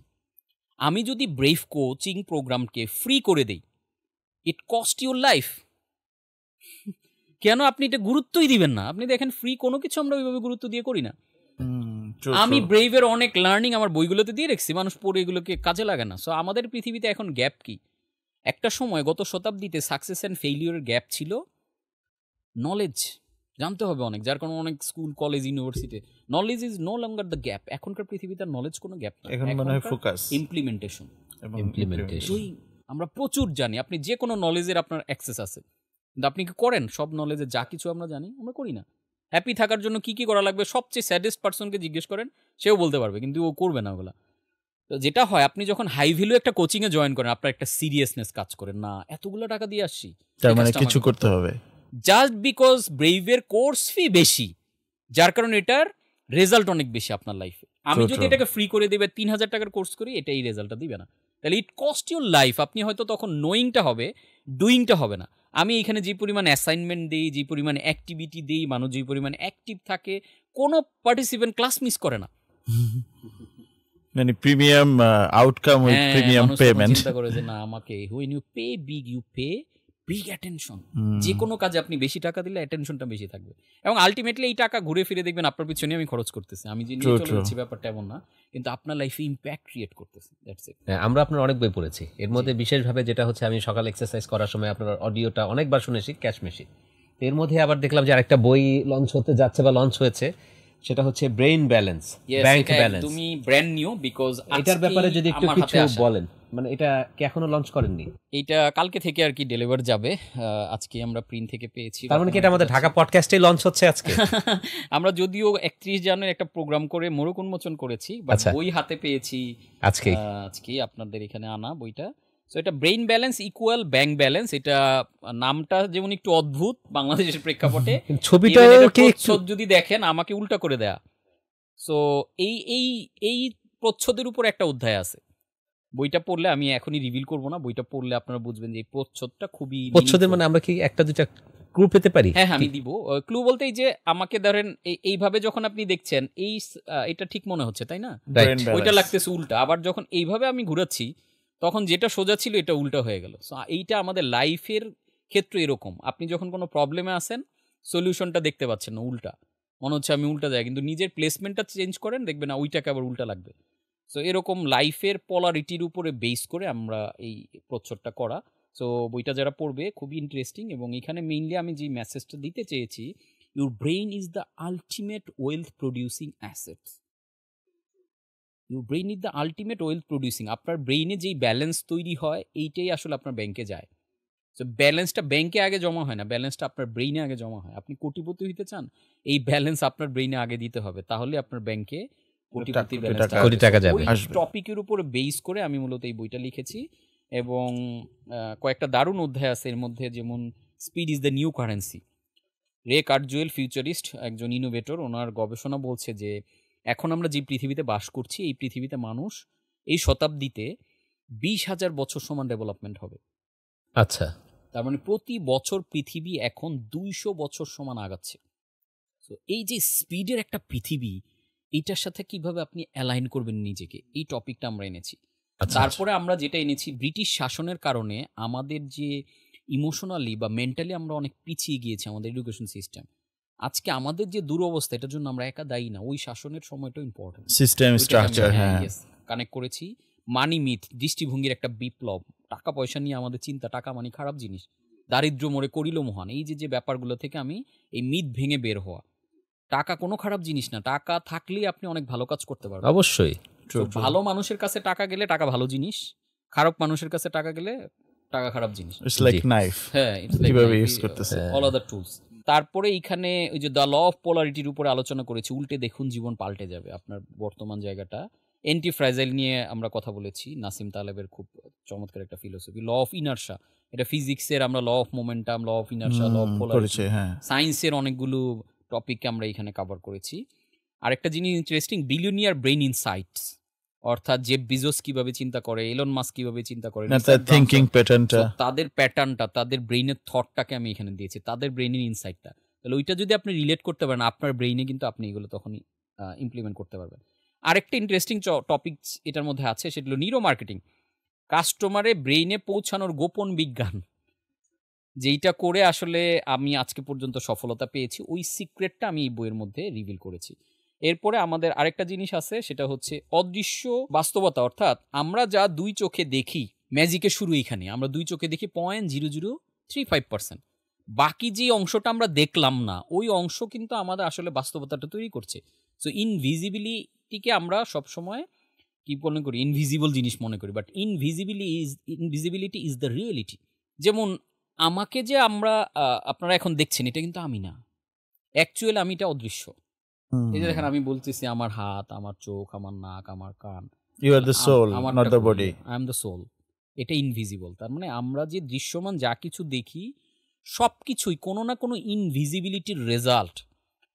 আমি যদি ব্রেভ কোচিং প্রোগ্রামকে ফ্রি করে দেই, ইট কস্ট ইউর লাইফ। কেন আপনি এটা গুরুত্বই দিবেন না? আপনি দেখেন ফ্রি কোনো কিছু আমরা ওইভাবে গুরুত্ব দিয়ে করি না। আমি ব্রেভের অনেক লার্নিং আমার বইগুলোতে দিয়ে রেখেছি, মানুষ পড়ে এগুলোকে কাজে লাগে না। সো আমাদের পৃথিবীতে এখন গ্যাপ কি? একটা সময় গত শতাব্দীতে সাকসেস অ্যান্ড ফেইলিওরের গ্যাপ ছিল নলেজ, জানতে হবে অনেক, যার কারণে অনেক school, college, university, knowledge is no longer the gap. এখনকার পৃথিবীতে নলেজ কোনো গ্যাপ না, এখন মনে হয় ফোকাস ইমপ্লিমেন্টেশন। Implementation. আমরা প্রচুর জানি, আপনি যে কোনো নলেজের আপনার অ্যাক্সেস আছে, কিন্তু আপনি কি করেন? সব নলেজে যা কিছু আমরা জানি আমরা করি না। হ্যাপি থাকার জন্য কি কি করা লাগবে সবচেয়ে স্যাডেস্ট পার্সনকে জিজ্ঞেস করেন, সেও বলতে পারবে, কিন্তু ও করবে না ওগুলা। তো যেটা হয়, আপনি যখন হাই ভ্যালু একটা কোচিংয়ে জয়েন করেন, আপনার একটা সিরিয়াসনেস কাজ করেন, না এতগুলো টাকা দিয়ে আসছি, তার মানে কিছু করতে হবে। জাস্ট বিকজ ব্রেভের কোর্স ফি বেশি, যার কারণে এটার রেজাল্ট অনেক বেশি আপনার লাইফে। আমি যদি এটাকে ফ্রি করে দেবে 3,000 টাকার কোর্স করি, এটা এই রেজাল্টটা দিবে না। তাহলে ইট কস্ট ইউর লাইফ। আপনি হয়তো তখন নোয়িংটা হবে, ডুইংটা হবে না। আমি এখানে যে পরিমাণ অ্যাসাইনমেন্ট দিই, যে পরিমাণ অ্যাক্টিভিটি দিই, মানুষ যে পরিমাণ অ্যাক্টিভ থাকে, কোনো পার্টিসিপেন্ট ক্লাস মিস করে না। মানে প্রিমিয়াম আউটকাম উইথ প্রিমিয়াম মানুষ তখন পেমেন্ট। চিন্তা করে যে না, আমাকে when you pay big you pay big attention। যে কোনো কাজে আপনি বেশি টাকা দিলে অ্যাটেনশনটা বেশি থাকবে, এবং আলটিমেটলি এই টাকা ঘুরে ফিরে দেখবেন আপনার পিছনে আমি খরচ করতেছি, আমি যে নিয়ে চলে যাচ্ছি ব্যাপারটা এমন না, কিন্তু আপনার লাইফে ইম্প্যাক্ট ক্রিয়েট করতেছি। That's it. আমরা আপনার অনেক বই পড়েছি, এর মধ্যে বিশেষভাবে যেটা হচ্ছে আমি সকাল এক্সারসাইজ করার সময় আপনার অডিওটা অনেকবার শুনেছি, ক্যাশ মেশিন। এর মধ্যে আবার দেখলাম যে আরেকটা বই লঞ্চ হতে যাচ্ছে বা লঞ্চ হয়েছে, সেটা হচ্ছে ব্রেইন ব্যালেন্স, ব্যাংক ব্যালেন্স। তুমি ব্র্যান্ড নিউ, বিকজ এটার ব্যাপারে যদি একটু কিছু বলেন, মানে এটা কি এখনো লঞ্চ করেননি? এটা কালকে থেকে আর কি ডেলিভার যাবে, আজকে আমরা প্রিন্ট থেকে পেয়েছি। তার মানে কি এটা আমাদের ঢাকা পডকাস্টেই লঞ্চ হচ্ছে আজকে? আমরা যদিও 31 জানুয়ারি একটা প্রোগ্রাম করে মোড়ক উন্মোচন করেছি, বাট বই হাতে পেয়েছি আজকে আপনাদের এখানে আনা বইটা। সো এটা brain balance equal bank balance. এটা নামটা যেমন একটু অদ্ভুত বাংলাদেশের প্রেক্ষাপটে, ছবিটা যদি দেখেন আমাকে উল্টা করে দেয়া। সো এই এই এই প্রচ্ছদের উপর একটা অধ্যায় আছে, বইটা পড়লে, আমি এখনই রিভিল করব না, বইটা পড়লে আপনারা বুঝবেন যে এই প্রচ্ছদটা খুবই প্রচ্ছদের মানে আমরা কি একটা দুইটা ক্লু পেতে পারি? হ্যাঁ, আমি দিব ক্লু বলতে এই যে আমাকে ধরেন এইভাবে যখন আপনি দেখছেন এটা ঠিক মনে হচ্ছে, তাই না? ওইটা লাগতেছে উল্টা, আবার যখন এইভাবে আমি ঘুরাচ্ছি তখন যেটা সোজা ছিল এটা উল্টা হয়ে গেল। সো এইটা আমাদের লাইফের ক্ষেত্রে এরকম, আপনি যখন কোনো প্রবলেমে আসেন সলিউশনটা দেখতে পাচ্ছেন না, উল্টা মনে হচ্ছে আমি উল্টা যাই, কিন্তু নিজের প্লেসমেন্টটা চেঞ্জ করেন, দেখবেন না ওইটাকে আবার উল্টা লাগবে। সো এরকম লাইফের পলারিটির উপরে বেস করে আমরা এই প্রচ্ছদটা করা। সো বইটা যারা পড়বে খুবই ইন্টারেস্টিং, এবং এখানে মেইনলি আমি যে মেসেজটা দিতে চেয়েছি, your brain is the ultimate wealth producing assets. Your brain is the ultimate wealth producing. আপনার ব্রেইনে যেই ব্যালেন্স তৈরি হয় এইটাই আসলে আপনার ব্যাংকে যায়। সো ব্যালেন্সটা ব্যাংকে আগে জমা হয় না, ব্যালেন্সটা আপনার ব্রেইনে আগে জমা হয়। আপনি কোটিপতি হইতে চান, এই ব্যালেন্স আপনার ব্রেইনে আগে দিতে হবে, তাহলে আপনার ব্যাংকে কোটি টাকা যাবে। টপিকের উপরে বেস করে আমি মূলত এই বইটা লিখেছি, এবং কয়েকটা দারুণ অধ্যায় আছে এর মধ্যে, যেমন speed is the new currency. রে কার্জুয়েল, ফিউচারিস্ট, একজন ইনোভেটর, ওনার গবেষণা বলছে যে এখন আমরা যে পৃথিবীতে বাস করছি, এই পৃথিবীতে মানুষ এই শতাব্দীতে 20,000 বছর সমান ডেভেলপমেন্ট হবে। আচ্ছা, তার মানে প্রতি বছর পৃথিবী এখন 200 বছর সমান আগাচ্ছে। তো এই যে স্পিডের একটা পৃথিবী, এইটার সাথে কিভাবে আপনি অ্যালাইন করবেন নিজেকে, এই টপিকটা আমরা এনেছি। তারপরে আমরা যেটা এনেছি, ব্রিটিশ শাসনের কারণে আমাদের যে ইমোশনালি বা মেন্টালি আমরা অনেক পিছিয়ে গিয়েছি, আমাদের এডুকেশন সিস্টেম। আজকে আমাদের যে দুরবস্থা, এটার জন্য আমরা একা দায়ী না, ওই শাসনের সময়টাও ইম্পর্টেন্ট। সিস্টেম স্ট্রাকচার, হ্যাঁ, কানেক্ট করেছি। মানি মিথ, দৃষ্টিভঙ্গির একটা বিপ্লব। টাকা পয়সা নিয়ে আমাদের চিন্তা, টাকা মানে খারাপ জিনিস, দারিদ্র্য মোড়ে করিল মহান, এই যে ব্যাপারগুলো থেকে আমি এই মিথ ভেঙে বের হওয়া। টাকা কোনো খারাপ জিনিস না, টাকা থাকলেই আপনি অনেক ভালো কাজ করতে পারবেন। অবশ্যই ভালো মানুষের কাছে টাকা গেলে টাকা ভালো জিনিস, খারাপ মানুষের কাছে টাকা গেলে টাকা খারাপ জিনিস। ইটস লাইক নাইফ, হ্যাঁ, কিভাবে ইউজ করতেছে, অল আদার টুলস। তারপরে এইখানে ওই যে দ্য ল অফ পোলারিটির উপরে আলোচনা করেছি, উল্টে দেখুন জীবন পাল্টে যাবে আপনার বর্তমান জায়গাটা। এন্টি ফ্রাজাইল নিয়ে আমরা কথা বলেছি, নাসিম তালেবের খুব চমৎকার একটা ফিলোসফি। ল অফ ইনার্শা, এটা ফিজিক্সের, আমরা law of momentum, law of inertia, law of polarity, সায়েন্সের অনেকগুলো টপিককে আমরা এখানে কভার করেছি। আরেকটা জিনিস ইন্টারেস্টিং, বিলিয়নিয়ার ব্রেইন ইনসাইটস, অর্থাৎ জেফ বিজোস কিভাবে চিন্তা করে, এলন মাস্ক কিভাবে চিন্তা করে, থিংকিং প্যাটার্নটা, তাদের প্যাটার্নটা, তাদের ব্রেইনের থটটাকে আমি এখানে দিয়েছি, তাদের ব্রেইনের ইনসাইটটা। তাহলে ওইটা যদি আপনি রিলেট করতে পারেন আপনার ব্রেইনে, কিন্তু আপনি এগুলো তখনই ইমপ্লিমেন্ট করতে পারবেন। আরেকটা ইন্টারেস্টিং টপিক এটার মধ্যে আছে, সেটা হলো নিউরো মার্কেটিং, কাস্টমারে ব্রেইনে পৌঁছানোর গোপন বিজ্ঞান, যেইটা করে আসলে আমি আজকে পর্যন্ত সফলতা পেয়েছি, ওই সিক্রেটটা আমি এই বইয়ের মধ্যে রিভিল করেছি। এরপরে আমাদের আরেকটা জিনিস আছে, সেটা হচ্ছে অদৃশ্য বাস্তবতা, অর্থাৎ আমরা যা দুই চোখে দেখি, ম্যাজিকের শুরু এখানে, আমরা দুই চোখে দেখি 0.0035%, বাকি যে অংশটা আমরা দেখলাম না, ওই অংশ কিন্তু আমাদের আসলে বাস্তবতাটা তৈরি করছে। সো ইনভিজিবিলিটিকে আমরা সবসময় কি মনে করি, ইনভিজিবল জিনিস মনে করি, but invisibility is the reality. যেমন আমাকে যে আপনারা এখন দেখছেন, এটা কিন্তু আমি না, অ্যাকচুয়ালি আমি এটা অদৃশ্য। এই যে দেখেন, আমি বলতেছি আমার হাত, আমার চোখ, আমার নাক, আমার কান, you are the soul, not the body, I am the soul. এটা ইনভিজিবল। তার মানে আমরা যে দৃশ্যমান যা কিছু দেখি, সবকিছুই কোনো না কোনো ইনভিজিবিলিটির রেজাল্ট।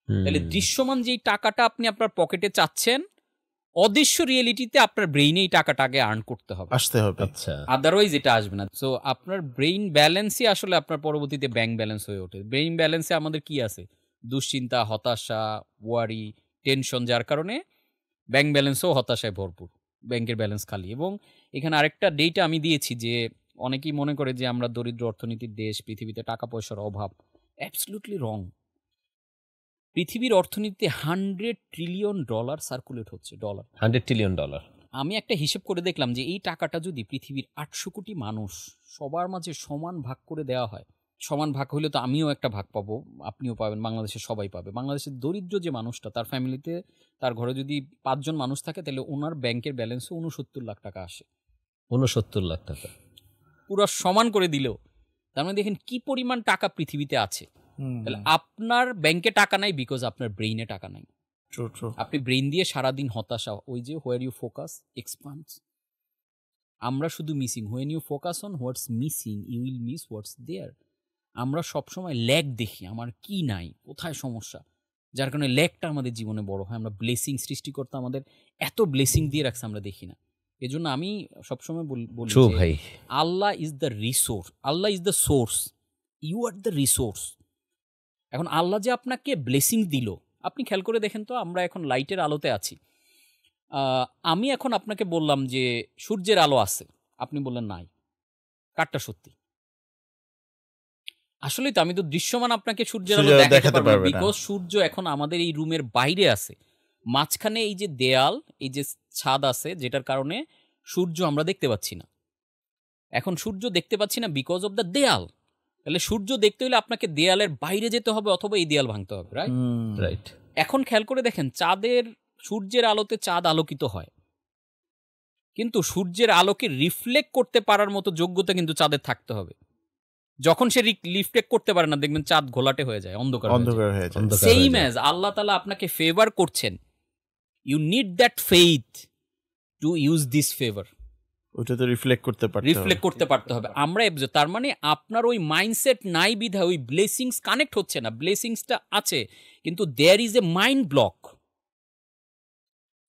তাহলে দৃশ্যমান যেই টাকাটা আপনি আপনার পকেটে চাচ্ছেন, অদৃশ্য রিয়েলিটিতে আপনার ব্রেইনে এই টাকাটা আগে আর্ন করতে হবে, আসতে হবে। আচ্ছা, আদারওয়াইজ এটা আসবে না। সো আপনার ব্রেইন ব্যালেন্সই আসলে আপনার পরবর্তীতে ব্যাংক ব্যালেন্স হয়ে ওঠে। ব্রেইন ব্যালেন্সে আমাদের কি আছে? দুশ্চিন্তা, হতাশা, ওয়ারি, টেনশন, যার কারণে ব্যাংক ব্যালেন্সও হতাশায় ভরপুর, ব্যাংকের ব্যালেন্স খালি। এবং এখানে আরেকটা ডেটা আমি দিয়েছি যে অনেকেই মনে করে যে আমরা দরিদ্র অর্থনীতির দেশ, পৃথিবীতে টাকা পয়সার অভাব। অ্যাবসলিউটলি রং। পৃথিবীর অর্থনীতিতে $100 ট্রিলিয়ন সার্কুলেট হচ্ছে, ডলার। $100 ট্রিলিয়ন। আমি একটা হিসেব করে দেখলাম যে এই টাকাটা যদি পৃথিবীর 800 কোটি মানুষ সবার মাঝে সমান ভাগ করে দেওয়া হয়, সমান ভাগ হলে তো আমিও একটা ভাগ পাবো, আপনিও পাবেন, বাংলাদেশের সবাই পাবে। বাংলাদেশের দরিদ্র যে মানুষটা, তার ফ্যামিলিতে, তার ঘরে যদি 5 জন মানুষ থাকে, তাহলে ওনার ব্যাংকের ব্যালেন্সও 69 লাখ টাকা আসে। 69 লাখ টাকা পুরো সমান করে দিলেও। তার মানে দেখেন কি পরিমাণ টাকা পৃথিবীতে আছে। তাহলে আপনার ব্যাংকে টাকা নাই বিকজ আপনার ব্রেইনে টাকা নাই। True true. আপনি ব্রেইন দিয়ে সারাদিন হতাশা, ওই যে হোয়ার ইউ ফোকাস এক্সপান্স। আমরা শুধু missing, when you focus on what's missing you will miss what's there. আমরা সবসময় ল্যাগ দেখি, আমার কি নাই, কোথায় সমস্যা, যার কারণে ল্যাগটা আমাদের জীবনে বড় হয়। আমরা ব্লেসিং সৃষ্টিকর্তা আমাদের এত ব্লেসিং দিয়ে রাখছে, আমরা দেখি না। এজন্য আমি সবসময় বলি ট্রু যে ভাই। Allah is the resource, Allah is the source, you are the resource. এখন আল্লাহ যে আপনাকে ব্লেসিং দিল, আপনি খেয়াল করে দেখেন তো, আমরা এখন লাইটের আলোতে আছি। আমি এখন আপনাকে বললাম যে সূর্যের আলো আছে, আপনি বললেন নাই, কারটা সত্যি? আসলেই তো, আমি তো দৃশ্যমান আপনাকে সূর্যের আলো দেখাতে দেখাতে পারবো না, পারবে না। বিকজ সূর্য এখন আমাদের এই রুমের বাইরে আছে, মাঝখানে এই যে দেয়াল, এই যে ছাদ আছে, যেটার কারণে সূর্য আমরা দেখতে পাচ্ছি না। এখন সূর্য দেখতে পাচ্ছি না বিকজ অফ দ্য দেয়াল। তাহলে সূর্য দেখতে হলে আপনাকে দেয়ালের বাইরে যেতে হবে, অথবা এই দেয়াল ভাঙতে হবে, রাইট? রাইট। এখন খেয়াল করে দেখেন, সূর্যের আলোতে চাঁদ আলোকিত হয়, কিন্তু সূর্যের আলোকে রিফ্লেক্ট করতে পারার মতো যোগ্যতা কিন্তু চাঁদের থাকতে হবে। যখন সে রিফ্লেক্ট করতে পারে না, দেখবেন চাঁদ ঘোলাটে হয়ে যায়, অন্ধকার হয়ে যায়। সেম অ্যাজ আল্লাহ তাআলা আপনাকে ফেভার করছেন, you need that faith to use this favour. ওটা তো রিফ্লেক্ট করতে পারতে হবে। আমরা তার মানে আপনার ওই মাইন্ডসেট নাই বিধায় ওই ব্লেসিংস কানেক্ট হচ্ছে না। ব্লেসিংসটা আছে, কিন্তু there is a mind block.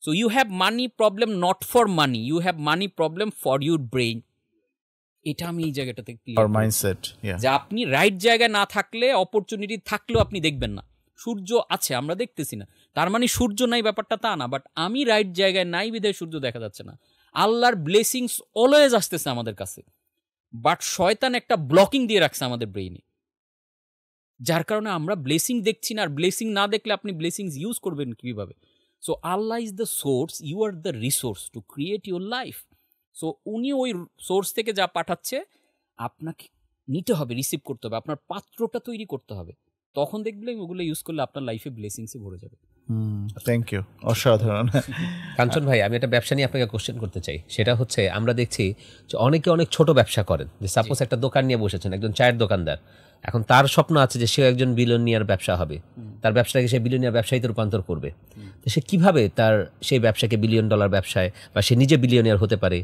So you have money problem not for money, you have money problem for your brain. এটা আমি এই জায়গাটাতে আর মাইন্ডসেট, যে আপনি রাইট জায়গায় না থাকলে, অপরচুনিটি থাকলেও আপনি দেখবেন না। সূর্য আছে, আমরা দেখতেছি না, তার মানে সূর্য নাই ব্যাপারটা তা না, বাট আমি রাইট জায়গায় নাই বিধায় সূর্য দেখা যাচ্ছে না। আল্লাহর ব্লেসিংস অলওয়েজ আসতেছে আমাদের কাছে, বাট শয়তান একটা ব্লকিং দিয়ে রাখছে আমাদের ব্রেইনে, যার কারণে আমরা ব্লেসিং দেখছি না। আর ব্লেসিং না দেখলে আপনি ব্লেসিংস ইউজ করবেন কিভাবে? So Allah is the source, you are the resource to create your life. So উনি ওই সোর্স থেকে যা পাঠাচ্ছে আপনাকে নিতে হবে, রিসিভ করতে হবে, আপনার পাত্রটা তৈরি করতে হবে। তখন দেখবেন ওগুলো ইউজ করলে আপনার লাইফে ব্লেসিংসে ভরে যাবে। থ্যাংক ইউ, অসাধারণ। কাঞ্চন ভাই, আমি একটা ব্যবসা নিয়ে আপনাকে কোশ্চেন করতে চাই। সেটা হচ্ছে, আমরা দেখছি যে অনেকে অনেক ছোট ব্যবসা করেন, যে সাপোজ একটা দোকান নিয়ে বসেছেন, একজন চায়ের দোকানদার, এখন তার স্বপ্ন আছে যে সে একজন বিলিয়নিয়ার ব্যবসা হবে, তার ব্যবসাটাকে সে বিলিয়নিয়ার ব্যবসায়ীতে রূপান্তর করবে। তো সে কিভাবে তার সেই ব্যবসাকে $1 বিলিয়ন ব্যবসায়, বা সে নিজে বিলিয়নিয়ার হতে পারে,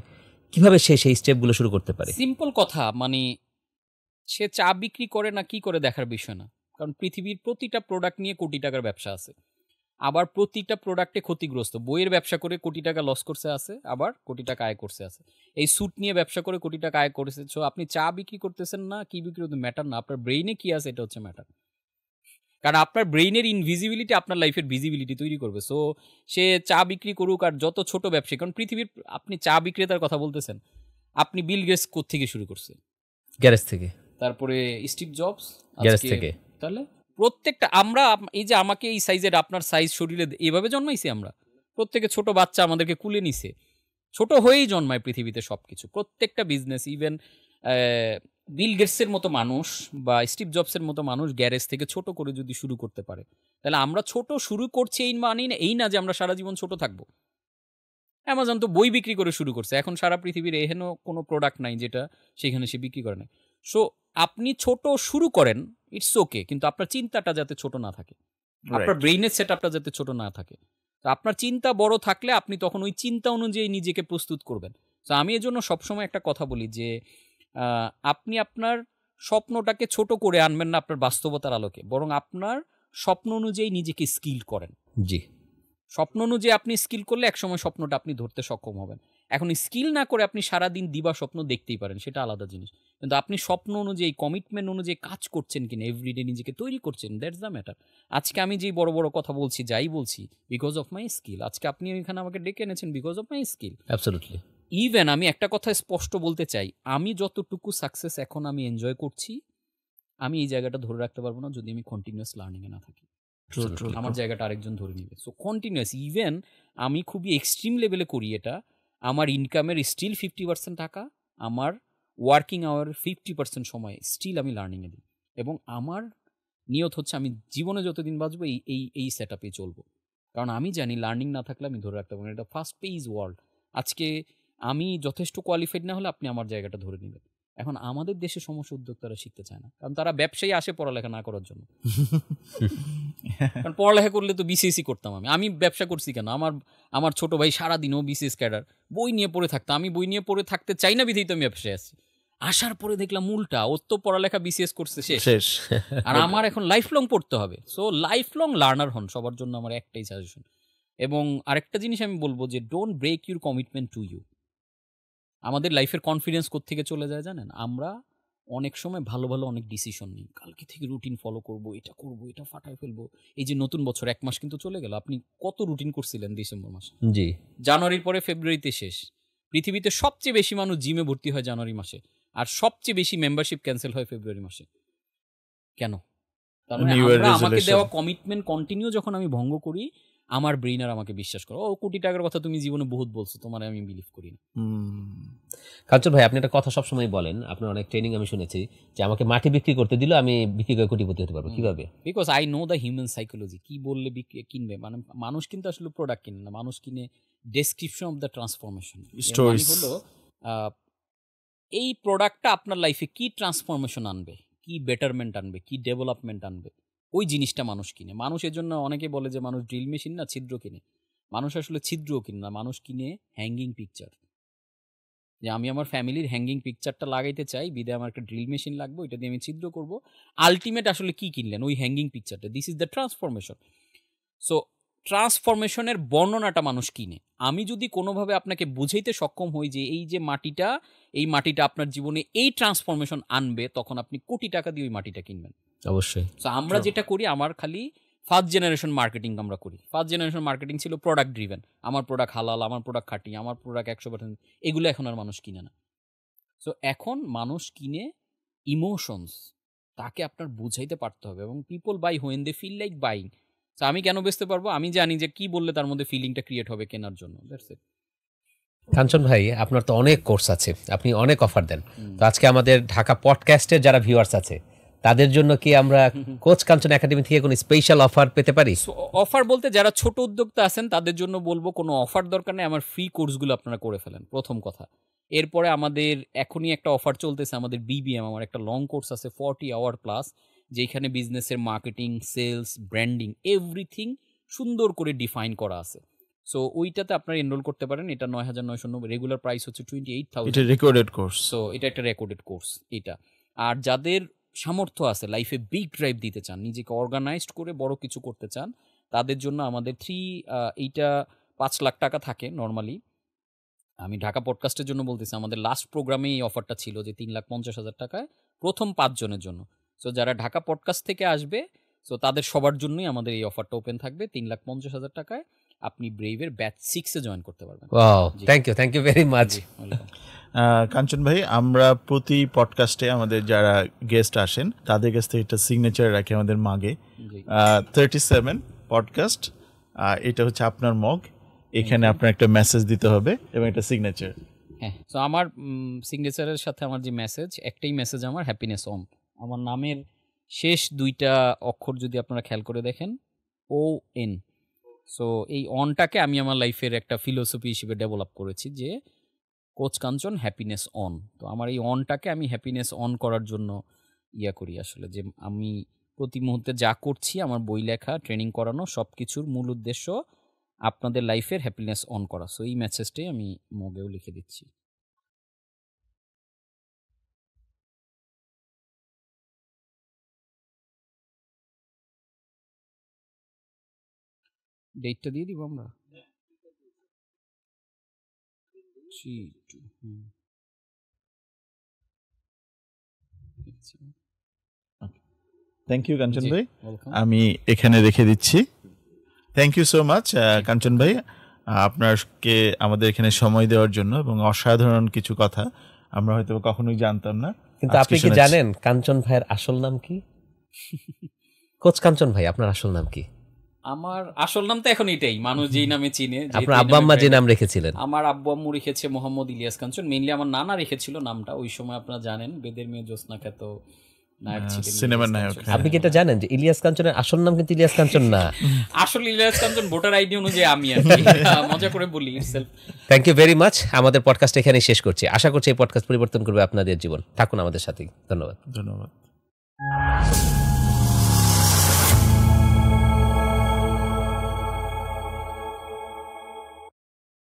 কিভাবে সে সেই স্টেপগুলো শুরু করতে পারে? সিম্পল কথা, মানে সে চা বিক্রি করে না কি করে দেখার বিষয় না, কারণ পৃথিবীর প্রতিটা প্রোডাক্ট নিয়ে কোটি টাকার ব্যবসা আছে, আবার প্রতিটা প্রোডাক্টে ক্ষতিগ্রস্ত। বইয়ের ব্যবসা করে কোটি টাকা লস করছে আছে, আবার কোটি টাকা আয় করছে আছে। এই স্যুট নিয়ে ব্যবসা করে কোটি টাকা আয় করেছে। সো আপনি চা বিক্রি করতেছেন না কি বিক্রি করতে ম্যাটার না, আপনার ব্রেইনে কি আছে এটা হচ্ছে ম্যাটার। কারণ আপনার ব্রেইনের ইনভিজিবিলিটি আপনার লাইফের ভিজিবিলিটি তৈরি করবে। সো সে চা বিক্রি করুক আর যত ছোট ব্যবসায়ী, কারণ পৃথিবীর, আপনি চা বিক্রেতার কথা বলতেছেন, আপনি বিল গেটস থেকে শুরু করছে, গ্যারেজ থেকে, তারপরে স্টিভ জবস গ্যারেজ থেকে। তাহলে প্রত্যেকটা আমরা, এই যে আমাকে এই সাইজের, আপনার সাইজ শরীরে এভাবে জন্মাইছি আমরা, প্রত্যেকে ছোট বাচ্চা আমাদেরকে কুলে নিছে, ছোট হয়েই জন্মায় পৃথিবীতে সবকিছু। প্রত্যেকটা বিজনেস, ইভেন বিল গেটসের মতো মানুষ বা স্টিভ জবসের মতো মানুষ গ্যারেজ থেকে ছোট করে যদি শুরু করতে পারে, তাহলে আমরা ছোট শুরু করছি এই না যে আমরা সারা জীবন ছোট থাকবো। অ্যামাজন তো বই বিক্রি করে শুরু করছে, এখন সারা পৃথিবীর এহেন কোনো প্রোডাক্ট নাই যেটা সেখানে সে বিক্রি করে না। সো আপনি ছোট শুরু করেন, ইটস ওকে, কিন্তু আপনার চিন্তাটা যাতে ছোট না থাকে, আপনার ব্রেইনের সেট আপটা যাতে ছোট না থাকে। তো আপনার চিন্তা বড় থাকলে আপনি তখন ওই চিন্তা অনুযায়ী নিজেকে প্রস্তুত করবেন। তো আমি এজন্য সবসময় একটা কথা বলি যে আপনি আপনার স্বপ্নটাকে ছোট করে আনবেন না আপনার বাস্তবতার আলোকে, বরং আপনার স্বপ্ন অনুযায়ী নিজেকে স্কিল করেন। জি, স্বপ্ন অনুযায়ী আপনি স্কিল করলে একসময় স্বপ্নটা আপনি ধরতে সক্ষম হবেন। এখন স্কিল না করে আপনি সারাদিন দিবা স্বপ্ন দেখতেই পারেন, সেটা আলাদা জিনিস। কিন্তু আপনি স্বপ্ন অনুযায়ী, কমিটমেন্ট অনুযায়ী কাজ করছেন কিনা, এভরিডে নিজেকে তৈরি করছেন, দ্যাটস দ্য ম্যাটার। আজকে আমি যেই বড় বড় কথা বলছি, যাই বলছি, বিকজ অফ মাই স্কিল। আজকে আপনি এখানে আমাকে ডেকে এনেছেন because of my skill. Absolutely. Even আমি একটা কথা স্পষ্ট বলতে চাই, আমি যতটুকু সাকসেস এখন আমি এনজয় করছি, আমি এই জায়গাটা ধরে রাখতে পারবো না যদি আমি কন্টিনিউয়াস লার্নিংয়ে না থাকি। আমার জায়গাটা আরেকজন ধরে নিবে। সো কন্টিনিউয়াস, ইভেন আমি খুবই এক্সট্রিম লেভেলে করি এটা, আমার ইনকামের স্টিল 50% টাকা, আমার ওয়ার্কিং আওয়ার 50% সময় স্টিল আমি লার্নিংয়ে দিই। এবং আমার নিয়ত হচ্ছে আমি জীবনে যতদিন বাঁচবো এই এই এই সেট আপে চলবো। কারণ আমি জানি লার্নিং না থাকলে আমি ধরে রাখতে পারবো না। এটা ফাস্ট পেজ ওয়ার্ল্ড। আজকে আমি যথেষ্ট কোয়ালিফাইড না হলে আপনি আমার জায়গাটা ধরে নেবেন। এখন আমাদের দেশে সমস্ত উদ্যোক্তারা শিখতে চায় না, কারণ তারা ব্যবসায়ী আসে পড়ালেখা না করার জন্য। কারণ পড়ালেখা করলে তো বিসিএসই করতাম। আমি ব্যবসা করছি কেন? আমার ছোট ভাই সারাদিনও বিসিএস ক্যাডার, বই নিয়ে পড়ে থাকতাম। আমি বই নিয়ে পড়ে থাকতে চাই না বিধেই তো আমি ব্যবসায় আসছি। আসার পরে দেখলাম উল্টা, ওর তো পড়ালেখা বিসিএস করছে শেষ, আর আমার এখন লাইফ লং পড়তে হবে। সো লাইফ লং লার্নার হন, সবার জন্য আমার একটাই সাজেশন। এবং আরেকটা জিনিস আমি বলবো যে don't break your commitment to you. আমাদের লাইফের কনফিডেন্স কোত্থেকে চলে যায় জানেন? আমরা অনেক সময় ভালো ভালো অনেক ডিসিশন নিই, কালকে থেকে রুটিন ফলো করব, এটা করব, এটা ফাটায় ফেলবো। এই যে নতুন বছর 1 মাস কিন্তু চলে গেল, আপনি কত রুটিন করছিলেন ডিসেম্বর মাসে? জি। জানুয়ারির পরে ফেব্রুয়ারিতে শেষ। পৃথিবীতে সবচেয়ে বেশি মানুষ জিমে ভর্তি হয় জানুয়ারি মাসে, আর সবচেয়ে বেশি মেম্বারশিপ ক্যান্সেল হয় ফেব্রুয়ারি মাসে। কেন? তার মানে আমাকে দেওয়া কমিটমেন্ট কন্টিনিউ যখন আমি ভঙ্গ করি, আমার ব্রেইন আর আমাকে বিশ্বাস করো, ও কোটি টাকার কথা তুমি জীবনে বহুত বলছো, তোমার আমি বিলিভ করি না। কাঞ্চন ভাই, আপনি একটা কথা সবসময় বলেন, আপনার অনেক ট্রেনিং আমি শুনেছি, যে আমাকে মাটি বিক্রি করতে দিলে আমি বিক্রি করে কোটিপতি হতে পারবো। কিভাবে? Because I know the human psychology. কি বললে কিনবে? মানে মানুষ কিন্তু আসলে প্রোডাক্ট কিনে না, মানুষ কিনে ডেসক্রিপশন অফ দ্য ট্রান্সফরমেশন। হলো এই প্রোডাক্টটা আপনার লাইফে কি ট্রান্সফরমেশন আনবে, কি বেটারমেন্ট আনবে, কি ডেভেলপমেন্ট আনবে, ওই জিনিসটা মানুষ কিনে। মানুষের জন্য অনেকে বলে যে মানুষ ড্রিল মেশিন না, ছিদ্র কিনে। মানুষ আসলে ছিদ্রও কিনে না, মানুষ কিনে হ্যাঙ্গিং পিকচার। যে আমি আমার ফ্যামিলির হ্যাঙ্গিং পিকচারটা লাগাইতে চাই, বিদে আমার একটা ড্রিল মেশিন লাগবে, ওইটা দিয়ে আমি ছিদ্র করব। আলটিমেট আসলে কি কিনলেন? ওই হ্যাঙ্গিং পিকচারটা। This is the transformation. So ট্রান্সফরমেশনের বর্ণনাটা মানুষ কিনে। আমি যদি কোনোভাবে আপনাকে বুঝাইতে সক্ষম হই যে এই যে মাটিটা, এই মাটিটা আপনার জীবনে এই ট্রান্সফরমেশন আনবে, তখন আপনি কোটি টাকা দিয়ে ওই মাটিটা কিনবেন। অবশ্যই। সো আমরা যেটা করি, আমার খালি ফার্স্ট জেনারেশন মার্কেটিং আমরা করি। ফার্স্ট জেনারেশন মার্কেটিং ছিল প্রোডাক্ট ড্রিভেন। আমার প্রোডাক্ট হালাল, আমার প্রোডাক্ট খাঁটি, আমার প্রোডাক্ট 100%। এগুলো এখন আর মানুষ কিনে না। সো এখন মানুষ কিনে ইমোশনস, তাকে আপনার বুঝাইতে পারতে হবে। এবং people buy when they feel like buying. So আমি কেন বেচতে পারবো? আমি জানি যে কি বললে তার মধ্যে ফিলিংটা ক্রিয়েট হবে কেনার জন্য। That's it. কাঞ্চন ভাই, আপনার তো অনেক কোর্স আছে, আপনি অনেক অফার দেন। তো আজকে আমাদের ঢাকা পডকাস্টের যারা ভিউয়ার্স আছে, তাদের জন্য কি আমরা কোচ কাঞ্চন একাডেমি থেকে কোনো স্পেশাল অফার পেতে পারি? অফার বলতে যারা ছোট উদ্যোক্তা আছেন তাদের জন্য বলবো কোনো অফার দরকার নেই, আমার ফ্রি কোর্সগুলো আপনারা করে ফেলেন, প্রথম কথা। এরপরে আমাদের এখনই একটা অফার চলতেছে, আমাদের বিবিএম, আমার একটা লং কোর্স আছে 40 আওয়ার প্লাস, যেখানে বিজনেসের মার্কেটিং, সেলস, ব্র্যান্ডিং, এভরিথিং সুন্দর করে ডিফাইন করা আছে। সো ওইটাতে আপনারা এনরোল করতে পারেন। এটা ৯,৯৯০, রেগুলার প্রাইস হচ্ছে 28,000। এটা রেকর্ডেড কোর্স। সো এটা একটা রেকর্ডেড কোর্স এটা। আর যাদের সামর্থ্য আছে, লাইফে বিগ ড্রাইভ দিতে চান, নিজেকে অর্গানাইজড করে বড় কিছু করতে চান, তাদের জন্য আমাদের এইটা 5 লাখ টাকা থাকে নর্মালি। আমি ঢাকা পডকাস্টের জন্য বলতেছি, আমাদের লাস্ট প্রোগ্রামে এই অফারটা ছিল যে 3,50,000 টাকায় প্রথম 5 জনের জন্য। সো যারা ঢাকা পডকাস্ট থেকে আসবে, সো তাদের সবার জন্যই আমাদের এই অফারটা ওপেন থাকবে। 3,50,000 টাকায় আপনি ব্রেভের ব্যাচ 6-এ জয়েন করতে পারবেন। Wow, thank you very much. Kanchan ভাই, আমরা প্রতি পডকাস্টে আমাদের যারা গেস্ট আসেন তাদের কাছ থেকে একটা সিগনেচার রাখি আমাদের মাগে। 37 পডকাস্ট, এটা হচ্ছে আপনার মগ। এখানে আপনার একটা মেসেজ দিতে হবে এবং একটা সিগনেচার। হ্যাঁ, সো আমার সিগনেচারের সাথে আমার যে মেসেজ, একটাই মেসেজ আমার, হ্যাপিনেস অন। আমার নামের শেষ 2টা অক্ষর যদি আপনারা খেয়াল করে দেখেন, ON। সো এই অনটাকে আমি আমার লাইফের একটা ফিলোসফি হিসেবে ডেভেলপ করেছি যে কোচ কাঞ্চন হ্যাপিনেস অন। তো আমার এই অনটাকে আমি হ্যাপিনেস অন করার জন্য করি আসলে, যে আমি প্রতি মুহূর্তে যা করছি, আমার বই লেখা, ট্রেনিং করানো, সব কিছুর মূল উদ্দেশ্য আপনাদের লাইফের হ্যাপিনেস অন করা। সো এই মেসেজটাই আমি মগেও লিখে দিচ্ছি। ডেটটা দিয়ে দিব আমরা। G2, hmm. থ্যাংক ইউ কাঞ্চন জি, ভাই, welcome. আমি এখানে রেখে দিচ্ছি। Thank you so much Kanchan ভাই, আপনাকে আমাদের এখানে সময় দেওয়ার জন্য এবং অসাধারণ কিছু কথা আমরা হয়তো কখনোই জানতাম না। কিন্তু আজকে আপনি কি শুনেছি। জানেন কাঞ্চন ভাইয়ের আসল নাম কি? কোচ কাঞ্চন ভাই, আপনার আসল নাম কি? আমার আসল নাম তো এখন এটাই, মানুষ যেই নামে চিনে। যেহেতু আপনার এই আব্বা নামে আম্মা যে প্রায়- নাম রেখেছিলেন? আমার আব্বু আম্মু রেখেছে মোহাম্মদ ইলিয়াস কাঞ্চন। মেইনলি আমার নানা রেখেছিল নামটা, ওই সময় আপনারা জানেন বেদের মেয়ে জ্যোৎস্না খ্যাত নায়ক ছিলেন সিনেমার ইলিয়াস নায়ক, কাঞ্চন। হ্যাঁ। আপনি কি এটা জানেন যে ইলিয়াস কাঞ্চনের আসল নাম কিন্তু ইলিয়াস কাঞ্চন না? আসলে ইলিয়াস কাঞ্চন ভোটার আইডি অনুযায়ী আমি আর কি মজা করে বলি itself। Thank you very much. আমাদের পডকাস্ট এখানেই শেষ করছি। আশা করছি এই পডকাস্ট পরিবর্তন করবে আপনাদের জীবন। থাকুন আমাদের সাথেই। ধন্যবাদ। ধন্যবাদ।